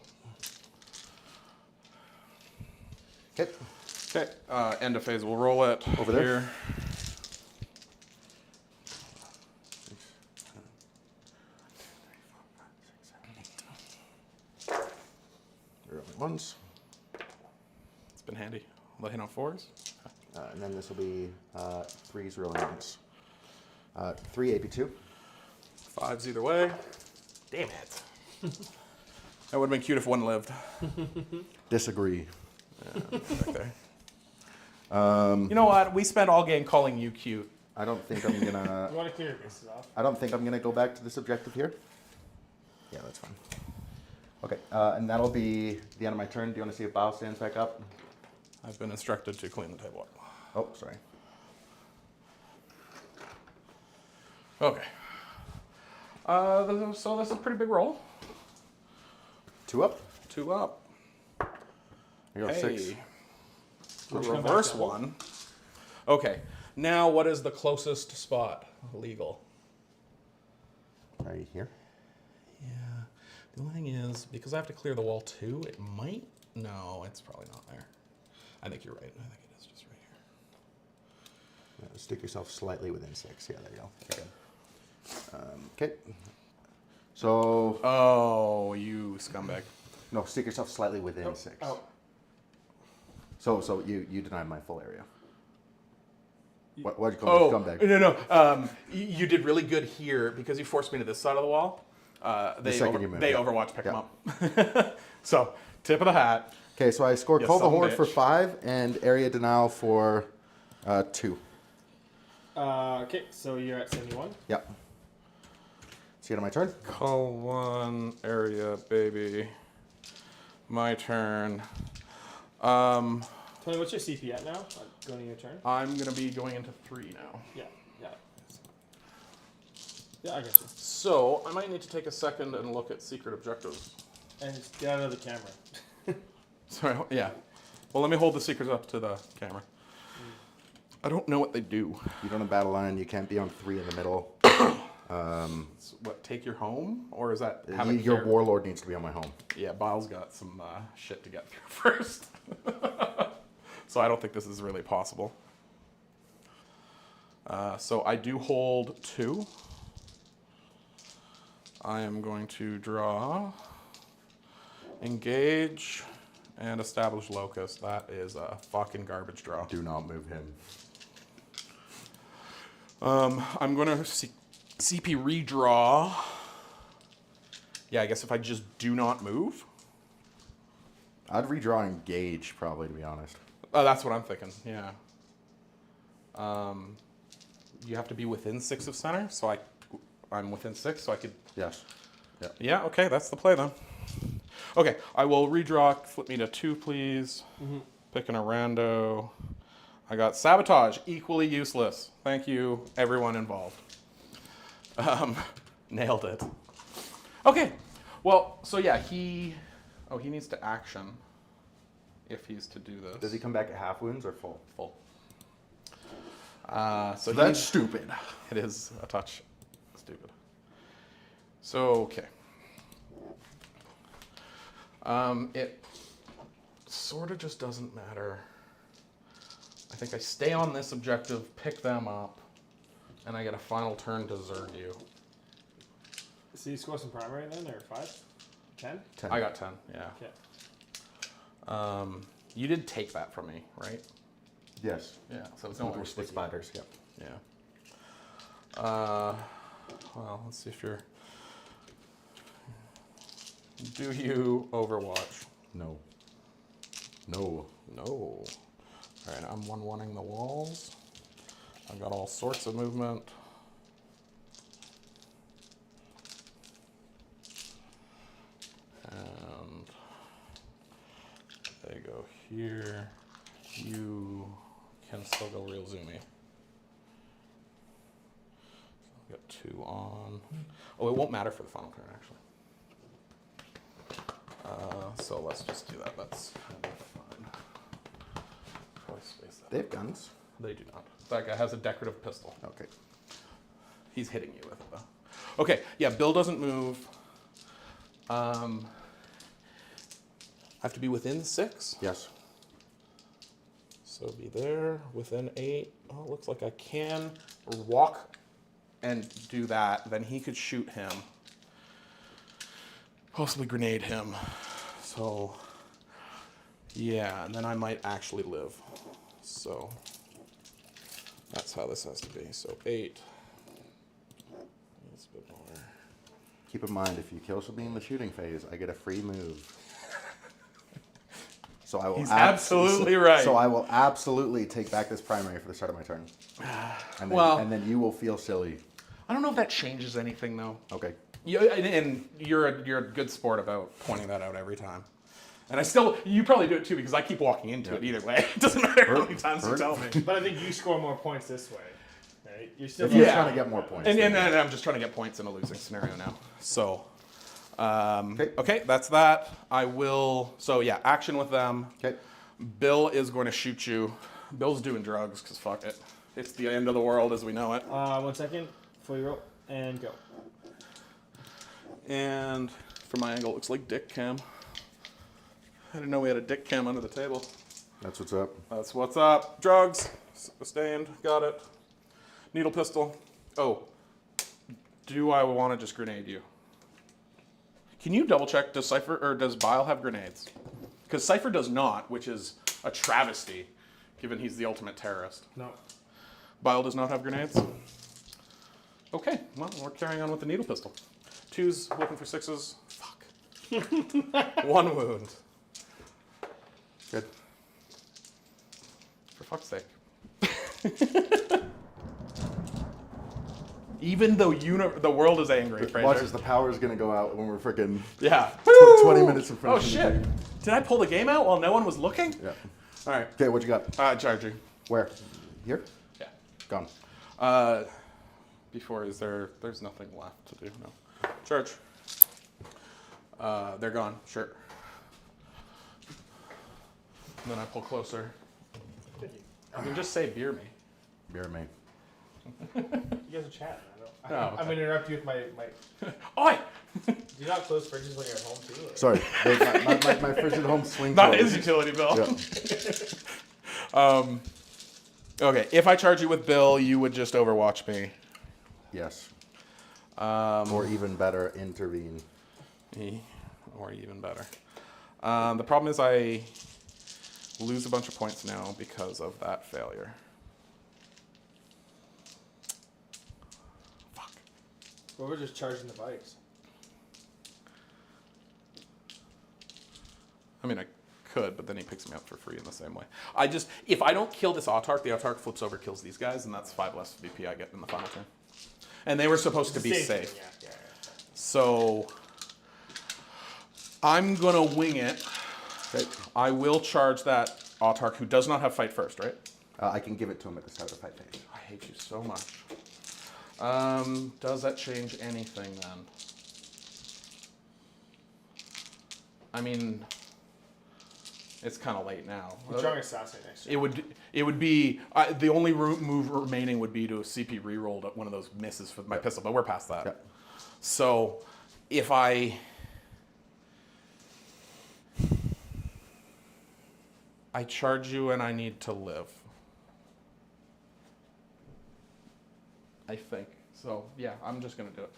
Okay. Okay, end of phase. We'll roll it Over there? here. Rolling 1s. It's been handy. Let him on 4s. And then this will be 3s rolling 1s. 3 AP2. 5s either way. Damn it. That would have been cute if one lived. Disagree. Yeah, back there. You know what? We spent all game calling you cute. I don't think I'm gonna. You want to clear your bases off? I don't think I'm gonna go back to this objective here. Yeah, that's fine. Okay, and that'll be the end of my turn. Do you want to see if Bao stands back up? I've been instructed to clean the table up. Oh, sorry. Okay. So this is a pretty big roll. 2 up. 2 up. Here you go, 6. A Which come back reverse double? one. Okay. Now, what is the closest spot legal? Right here. Yeah. The only thing is, because I have to clear the wall too, it might. No, it's probably not there. I think you're right. I think it is just right here. Yeah, stick yourself slightly within 6. Yeah, there you go. Okay. So Oh, you scumbag. no, stick yourself slightly within 6. Oh. So you deny my full area. Why'd you call me scumbag? No. You did really good here because you forced me to this side of the wall. second you moved, they yeah. Overwatch pick Yeah. them up. So, tip of the hat. Okay, so I scored You Call the son of a Horde for bitch. 5 and Area Denial for 2. Okay, so you're at 71. Yep. See it on my turn? Call 1 area, baby. My turn. Tony, what's your CP at now? Going to your turn? I'm gonna be going into 3 now. Yeah. Yeah, I got you. So I might need to take a second and look at secret objectives. And just get out of the camera. Sorry, yeah. Well, let me hold the secrets up to the camera. I don't know what they do. You don't have battle line. You can't be on 3 in the middle. It's what, take your home? Or is that Your warlord needs to be on my home. Yeah, Bile's got some shit to get through first. So I don't think this is really possible. So I do hold 2. I am going to draw, engage, and establish locus. That is a fucking garbage draw. Do not move him. I'm going to CP redraw. Yeah, I guess if I just do not move. I'd redraw engage, probably, to be honest. Oh, that's what I'm thinking, yeah. You have to be within 6 of center, so I'm within 6, so I could... Yes. Yeah. Yeah, okay, that's the play then. Okay, I will redraw, flip me to 2, please. Picking a rando. I got sabotage, equally useless. Thank you, everyone involved. Nailed it. Okay, well, so yeah, he needs to action if he's to do this. Does he come back at half wounds or full? Full. So That's stupid. It is a touch stupid. So, okay. It sort of just doesn't matter. I think I stay on this objective, pick them up, and I get a final turn to Zerg you. So you score some primary then, or 5? 10? 10. I got 10, yeah. Okay. You did take that from me, right? Yes. Yeah, so it's no longer With sticky. spiders, yep. Yeah. Well, let's see if you're... Do you Overwatch? No. No. No. All right, I'm 1-1ing the walls. I've got all sorts of movement. And they go here. You can still go real zoomy. So I've got 2 on. Oh, it won't matter for the final turn, actually. So let's just do that. That's kind of fine. Probably space that. They have guns. They do not. That guy has a decorative pistol. Okay. He's hitting you with it, though. Okay, yeah, Bill doesn't move. I have to be within 6. Yes. So be there, within 8. Oh, it looks like I can walk and do that. Then he could shoot him. Possibly grenade him. So, yeah, and then I might actually live. So, that's how this has to be. So 8. That's a bit more. Keep in mind, if you kill somebody in the shooting phase, I get a free move. So I will. He's absolutely right. So I will absolutely take back this primary for the start of my turn. And then, Well- and then you will feel silly. I don't know if that changes anything, though. Okay. And you're a good sport about pointing that out every time. And you probably do it too because I keep walking into it either way. It doesn't matter how many times you tell me. But I think you score more points this way, right? You're still If you're Yeah. trying to get more points. And then I'm just trying to get points in a losing scenario now. So, okay, that's that. I will. So yeah, action with them. Okay. Bill is going to shoot you. Bill's doing drugs because fuck it. It's the end of the world as we know it. 1 second. Fully roll and go. And from my angle, it looks like dick cam. I didn't know we had a dick cam under the table. That's what's up. That's what's up. Drugs. Sustained. Got it. Needle pistol. Oh. Do I want to just grenade you? Can you double check? Does Cypher or does Bile have grenades? Because Cypher does not, which is a travesty, given he's the ultimate terrorist. No. Bile does not have grenades? Okay, well, we're carrying on with the needle pistol. 2's looking for 6's. Fuck. 1 wound. Good. For fuck's sake. Even though the world is angry, Fraser. Watch as the power is going to go out when we're freaking Yeah. 20 minutes from Oh finishing the shit. game. Did I pull the game out while no one was looking? Yeah. All right. Okay, what you got? Charging. Where? Here? Yeah. Gone. Before there's nothing left to do. No. Charge. They're gone. Sure. And then I pull closer. You can just say beer me. Beer me. You guys are chatting. Oh, I'm okay. going to interrupt you with my... Oi! Do you not close fridges when you're at home too? Or? Sorry. my fridge at home swings. Not closed. his utility bill. Yeah. Okay, if I charge you with Bill, you would just Overwatch me. Yes. Or even better, intervene. Or even better. The problem is I lose a bunch of points now because of that failure. Fuck. Well, we're just charging the bikes. I mean, I could, but then he picks me up for free in the same way. If I don't kill this Autark, the Autark flips over, kills these guys, and that's 5 less VP I get in the final turn. And they were supposed to be Same safe. thing, yeah. So I'm gonna wing it. Okay. I will charge that Autark who does not have fight first, right? I can give it to him at the start of the fight phase. I hate you so much. Does that change anything then? I mean, it's kind of late now. We're drawing Assassin next year. It would be the only move remaining would be to CP rerolled one of those misses for my pistol, but we're past that. Yep. So if I charge you and I need to live, I think. So yeah, I'm just gonna do it.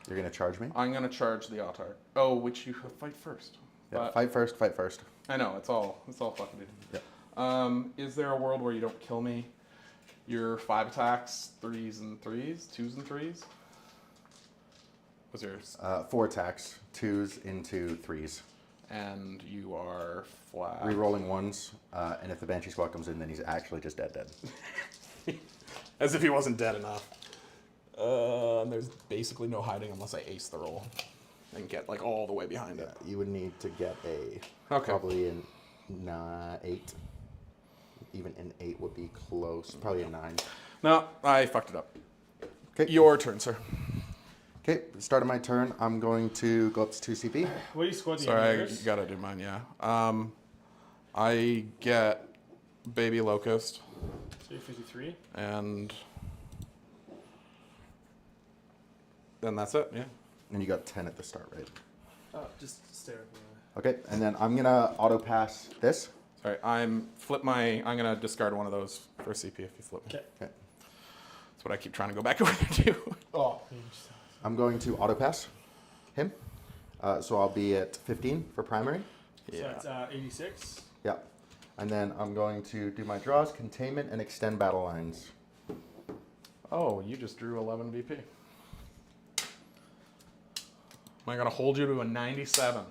You're gonna charge me? I'm gonna charge the Autark. Oh, which you fight first. Yeah. But Fight first. Fight first. I know it's all fucking. Yeah. Is there a world where you don't kill me? Your 5 attacks, 3s and 3s, 2s and 3s. What's yours? 4 attacks, 2s into 3s. And you are flat. Rerolling 1s, and if the Banshee squad comes in, then he's actually just dead. As if he wasn't dead enough. There's basically no hiding unless I ace the roll and get like all the way behind it. You would need to get a Okay. probably an 8. Even an 8 would be close. Probably a 9. No, I fucked it up. Okay. Your turn, sir. Okay. Start of my turn. I'm going to go up to 2 CP. What do you squad the Sorry, Ynnari? you gotta do mine, yeah. I get Baby Locust So you're 53. and then that's it, yeah. And you got 10 at the start, right? Oh, just stay with me. Okay. And then I'm gonna auto pass this. Sorry, I'm gonna discard one of those for CP if you flip me. Okay. Okay. That's what I keep trying to go back over to do. Oh. I'm going to auto pass him. So I'll be at 15 for primary. So that's 86. Yeah. And then I'm going to do my draws, containment, and extend battle lines. Oh, you just drew 11 VP. Am I gonna hold you to a 97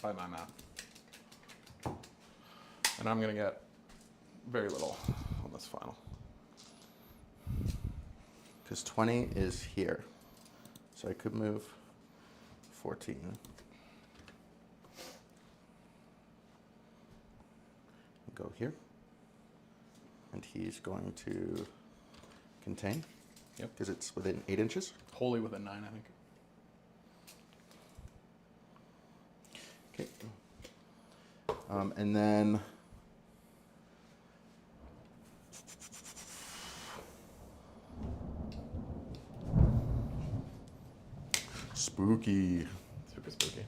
by my math? And I'm gonna get very little on this final. Because 20 is here. So I could move 14. Go here. And he's going to contain. Yep. Because it's within 8 inches. Wholly within 9, I think. Okay. And then spooky. Super spooky.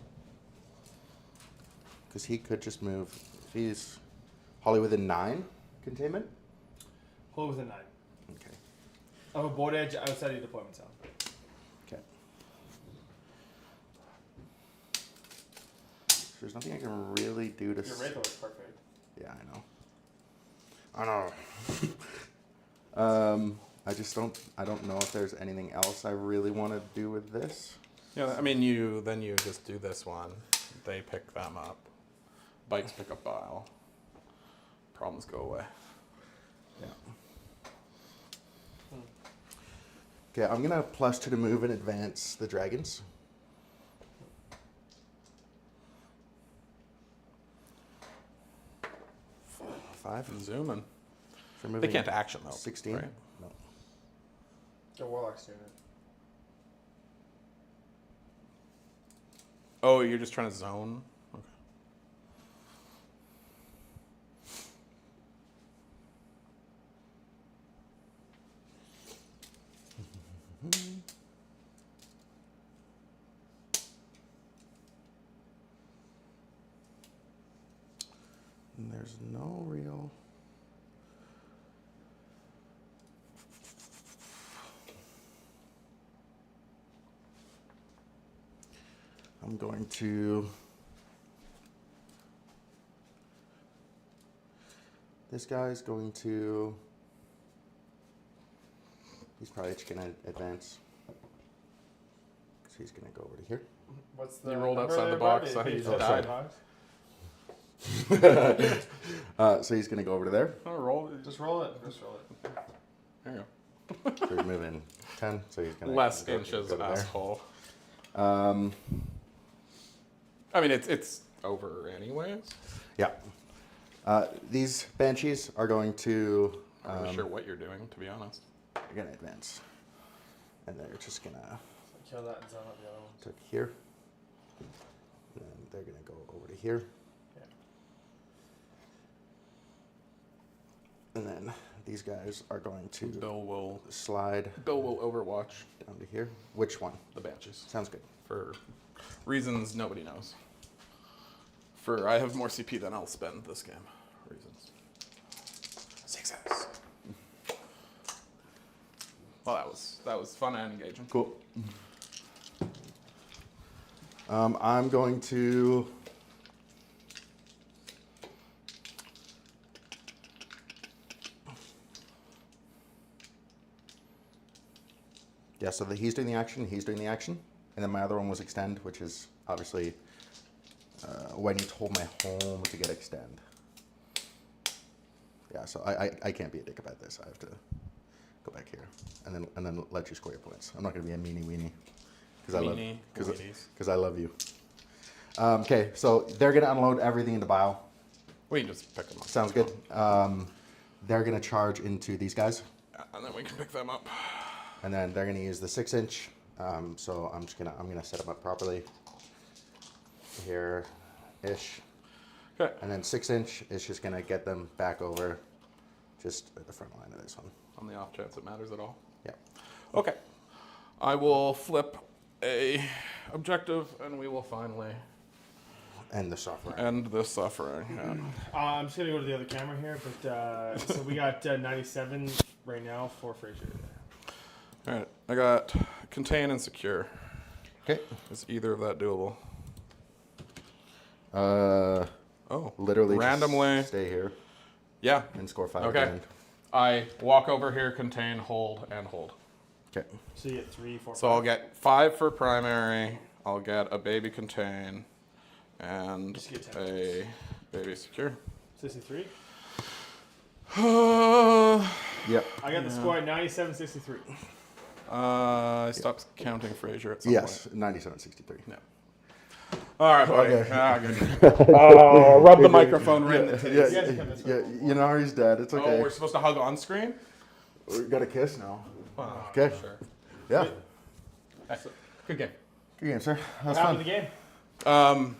Because he could just move. If he's wholly within 9 containment. Hold within 9. Okay. I'm a board edge outside of your deployment zone. Okay. There's nothing I can really do to. Your Wraith is perfect. Yeah, I know. I know. I don't know if there's anything else I really want to do with this. Yeah, I mean, you just do this one. They pick them up. Bikes pick up bile. Problems go away. Yeah. Okay, I'm gonna +2 to move and advance the dragons. Five. Zooming. For They moving can't action though. 16. Right? No. The Warlock's doing it. Oh, you're just trying to zone? Okay. And there's no real. I'm going to. This guy's going to. He's probably just going to advance. So he's going to go over to here. What's the You rolled number outside there, the box, Brad? so you It's just outside died. the box. So he's going to go over to there. Oh, roll. Just roll it. Just roll it. There you So he's moving 10. So he's going go. to. Less inches, asshole. There. I mean, it's over anyways. Yeah. These banshees are going to. I'm not really sure what you're doing, to be honest. They're going to advance. And they're just going to. Kill that and zone up the other one. To here. And then they're going to go over to here. Yeah. And then these guys are going to Bill will overwatch overwatch down to here. Which one? the Banshees Sounds good. for reasons nobody knows. For I have more CP than I'll spend this game. Reasons. Success. Well, that was fun and engaging. Cool. I'm going to. Yeah, so he's doing the action, he's doing the action. And then my other one was extend, which is obviously when you told my home to get extend. Yeah, so I can't be a dick about this. I have to go back here and then let you score your points. I'm not going to be a meanie weenie because I love you. Okay, so they're going to unload everything into bile. We can just pick them up. Sounds good. They're going to charge into these guys. And then we can pick them up. And then they're going to use the 6-inch. So I'm gonna set them up properly here-ish. Okay. And then 6-inch is just gonna get them back over just at the front line of this one. On the off chance it matters at all. Yeah. Okay. I will flip a objective and we will finally And the software. end this suffering. Yeah. I'm just gonna go to the other camera here, but so we got 97 right now for Fraser. All right. I got contain and secure. Okay. Is either of that doable? Oh. Literally randomly. just stay here Yeah. and score 5 Okay. at the end. I walk over here, contain, hold, and hold. Okay. So you get 3, 4, So I'll get 5 for primary. I'll get a baby contain and Just get 10 a baby secure. 63. Yep. I got the score at 97-63. I stopped counting Fraser at some Yes, point. 97-63. No. All right, buddy. Okay. Ah, good. Oh, rub the microphone right in the titties. You guys come this way. Ynnari's dead. It's okay. Oh, we're supposed to hug on screen? We got a kiss now. Oh, Okay. Sure. Yeah. Excellent. Good game. Good game, sir. That What was happened fun. to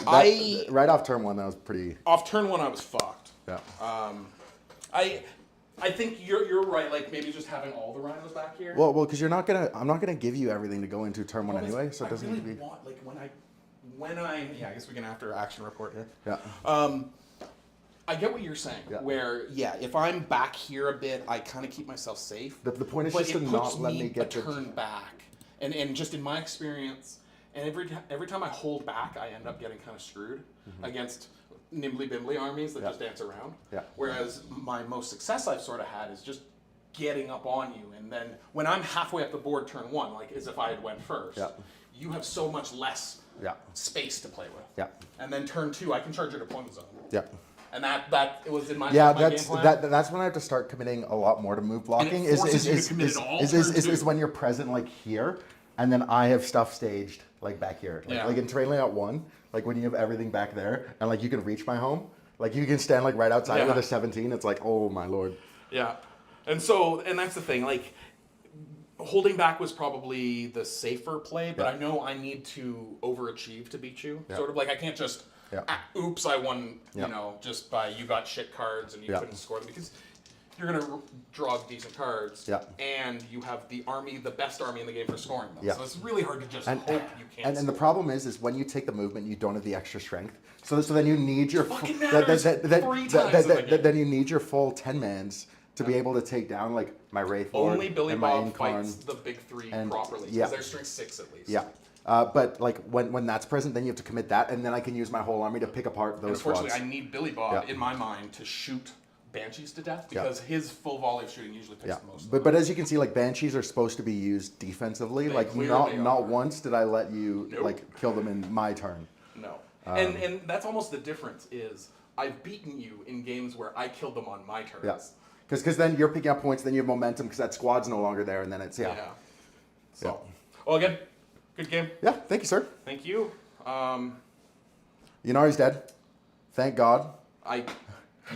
the game? Right off turn 1, that was pretty. Off turn 1, I was fucked. Yeah. I think you're right. Like maybe just having all the rhinos back here. Well, because I'm not gonna give you everything to go into turn 1 anyway, so it doesn't need to be. Want, like when I yeah, I guess we can after action report here. Yeah. I get what you're saying. Yeah. Where if I'm back here a bit, I kind of keep myself safe. The point is But just to it not puts let me get a turn back, and just in my experience, and every time I hold back, I end up getting kind of screwed against nimbly bimbly armies that Yeah. just dance around. Yeah. Whereas my most success I've sort of had is just getting up on you, and then when I'm halfway up the board turn 1, like as if I had went first, Yeah. you have so much less Yeah. space to play with. Yeah. And then turn 2, I can charge your deployment zone. Yeah. And that it was in my Yeah, my that's game plan. that's when I have to start committing a lot more to move blocking. forces you to commit it all turn Is two. when you're present like here, and then I have stuff staged like back here, Yeah. like in terrain layout 1, like when you have everything back there, and like you can reach my home, like you can stand like right outside Yeah. with a 17. It's like, oh my lord. Yeah. And that's the thing, like holding back was probably the safer play, but Yeah. I know I need to overachieve to beat you. Yeah. Sort of like I can't just oops, I won, Yeah. just by you got shit cards and you Yeah. couldn't score them, because you're gonna draw decent cards, Yeah. and you have the best army in the game for scoring them. Yeah. So it's really hard to just And hope you can't. and the score. problem is when you take the movement, you don't have the extra strength. So then you need your fucking matters 3 times in the game. then you need your full 10 mans to be able to take down like my Wraith Lord Only Billy and my Bob Incarn. fights the big 3 and- properly, because yeah. they're strength 6 at least. Yeah. But like when that's present, then you have to commit that, and then I can use my whole army to pick apart And those unfortunately, squads. I need Billy Bob Yeah. in my mind to shoot Banshees to death because his full volley of shooting usually picks Yeah, the most. but as you can see, like Banshees are supposed to be used defensively. They Like clearly not are. once did I let you Nope. like kill them in my turn. No. And that's almost the difference is I've beaten you in games where I killed them on my turns. Yeah, because then you're picking up points, then you have momentum because that squad's no longer there, and then it's Yeah. So, well, again, good game. Yeah, thank you, sir. Thank you. Ynnari's dead. Thank God.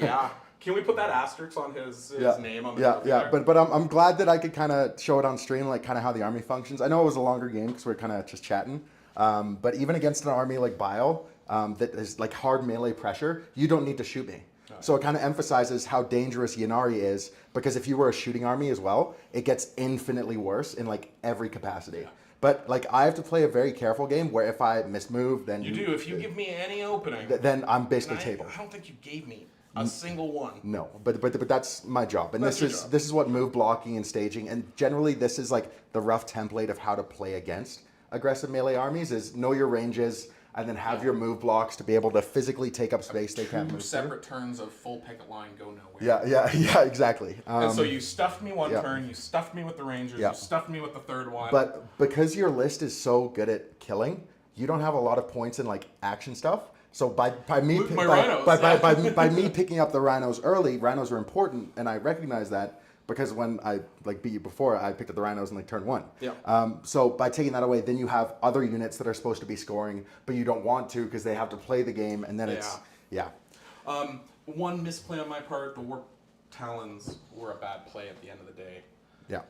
Yeah. Can we put that asterisk on his name on the trophy yeah. there? But I'm glad that I could kind of show it on stream, like kind of how the army functions. I know it was a longer game because we're kind of just chatting. But even against an army like Bile, that is like hard melee pressure, you don't need to shoot me. So it kind of emphasizes how dangerous Ynnari is, because if you were a shooting army as well, it gets infinitely worse in like every capacity. But like I have to play a very careful game where if I mismove, then You do. If you give me any opening, then I'm basically I tabled. don't think you gave me a single one. No, but that's my job, and That's your this is job. this is what move blocking and staging, and generally this is like the rough template of how to play against aggressive melee armies: is know your ranges and then have your move blocks to be able to physically take up space they can't Two move through. separate turns of full picket line go nowhere. Yeah, exactly. And so you stuffed me one yeah. turn, you stuffed me with the Rangers, Yeah. you stuffed me with the third one. But because your list is so good at killing, you don't have a lot of points in like action stuff. So by me Loot my rhinos, by me picking up the rhinos early, rhinos are important, and I recognize that because when I like beat you before, I picked up the rhinos in like turn 1. Yeah. So by taking that away, then you have other units that are supposed to be scoring, but you don't want to because they have to play the game, and then it's One misplay on my part, the Warp Talons were a bad play at the end of the day. Yeah.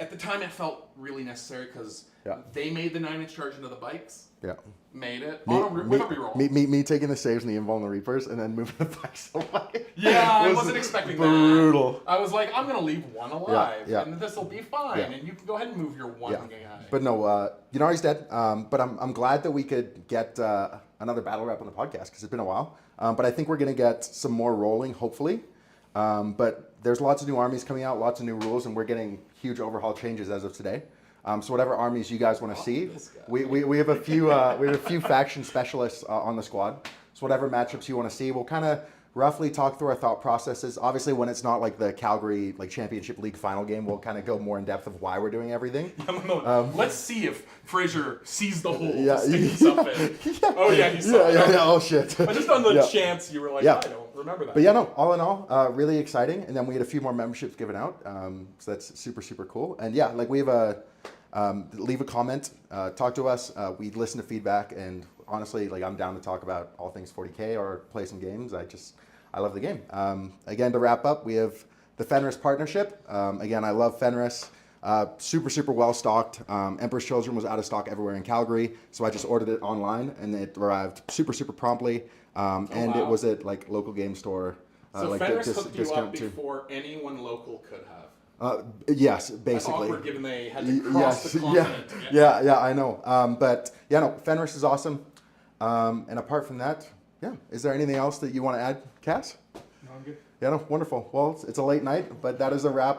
At the time, it felt really necessary because Yeah. they made the 9-inch charge into the bikes. Yeah. Made it Me, with a reroll. me taking the saves and the invulnerable reapers and then moving the bikes away. Yeah, I Was wasn't expecting brutal. that. I was like, I'm gonna leave one alive, yeah. and this will be fine, Yeah. and you can go ahead and move your one guy. But no, Ynnari's dead. But I'm glad that we could get another battle rep on the podcast because it's been a while. But I think we're gonna get some more rolling, hopefully. But there's lots of new armies coming out, lots of new rules, and we're getting huge overhaul changes as of today. So whatever armies you guys want to see, we have a few faction specialists on the squad. So whatever matchups you want to see, we'll kind of roughly talk through our thought processes. Obviously, when it's not like the Calgary like Championship League final game, we'll kind of go more in depth of why we're doing everything. Let's see if Fraser sees the hole Yeah, to stick himself in. Oh yeah, he saw it. Yeah. Oh shit. But just on the Yeah. chance you were like, Yeah. I don't remember that. But yeah, no, all in all, really exciting. And then we had a few more memberships given out. So that's super, super cool. And yeah, like we have leave a comment, talk to us. We listen to feedback, and honestly, like I'm down to talk about all things 40K or play some games. I love the game. Again, to wrap up, we have the Fenris partnership. Again, I love Fenris. Super, super well stocked. Emperor's Children was out of stock everywhere in Calgary, so I just ordered it online, and it arrived super, super promptly. And it was at like local game store. So like Fenris hooked you up discount too. before anyone local could have. Yes, That's basically. awkward given they had to cross the yeah, continent to get yeah, I know. But yeah, no, Fenris is awesome. And apart from that, yeah, is there anything else that you want to add, Cass? No, I'm good. Yeah, no, wonderful. Well, it's a late night, but that is a wrap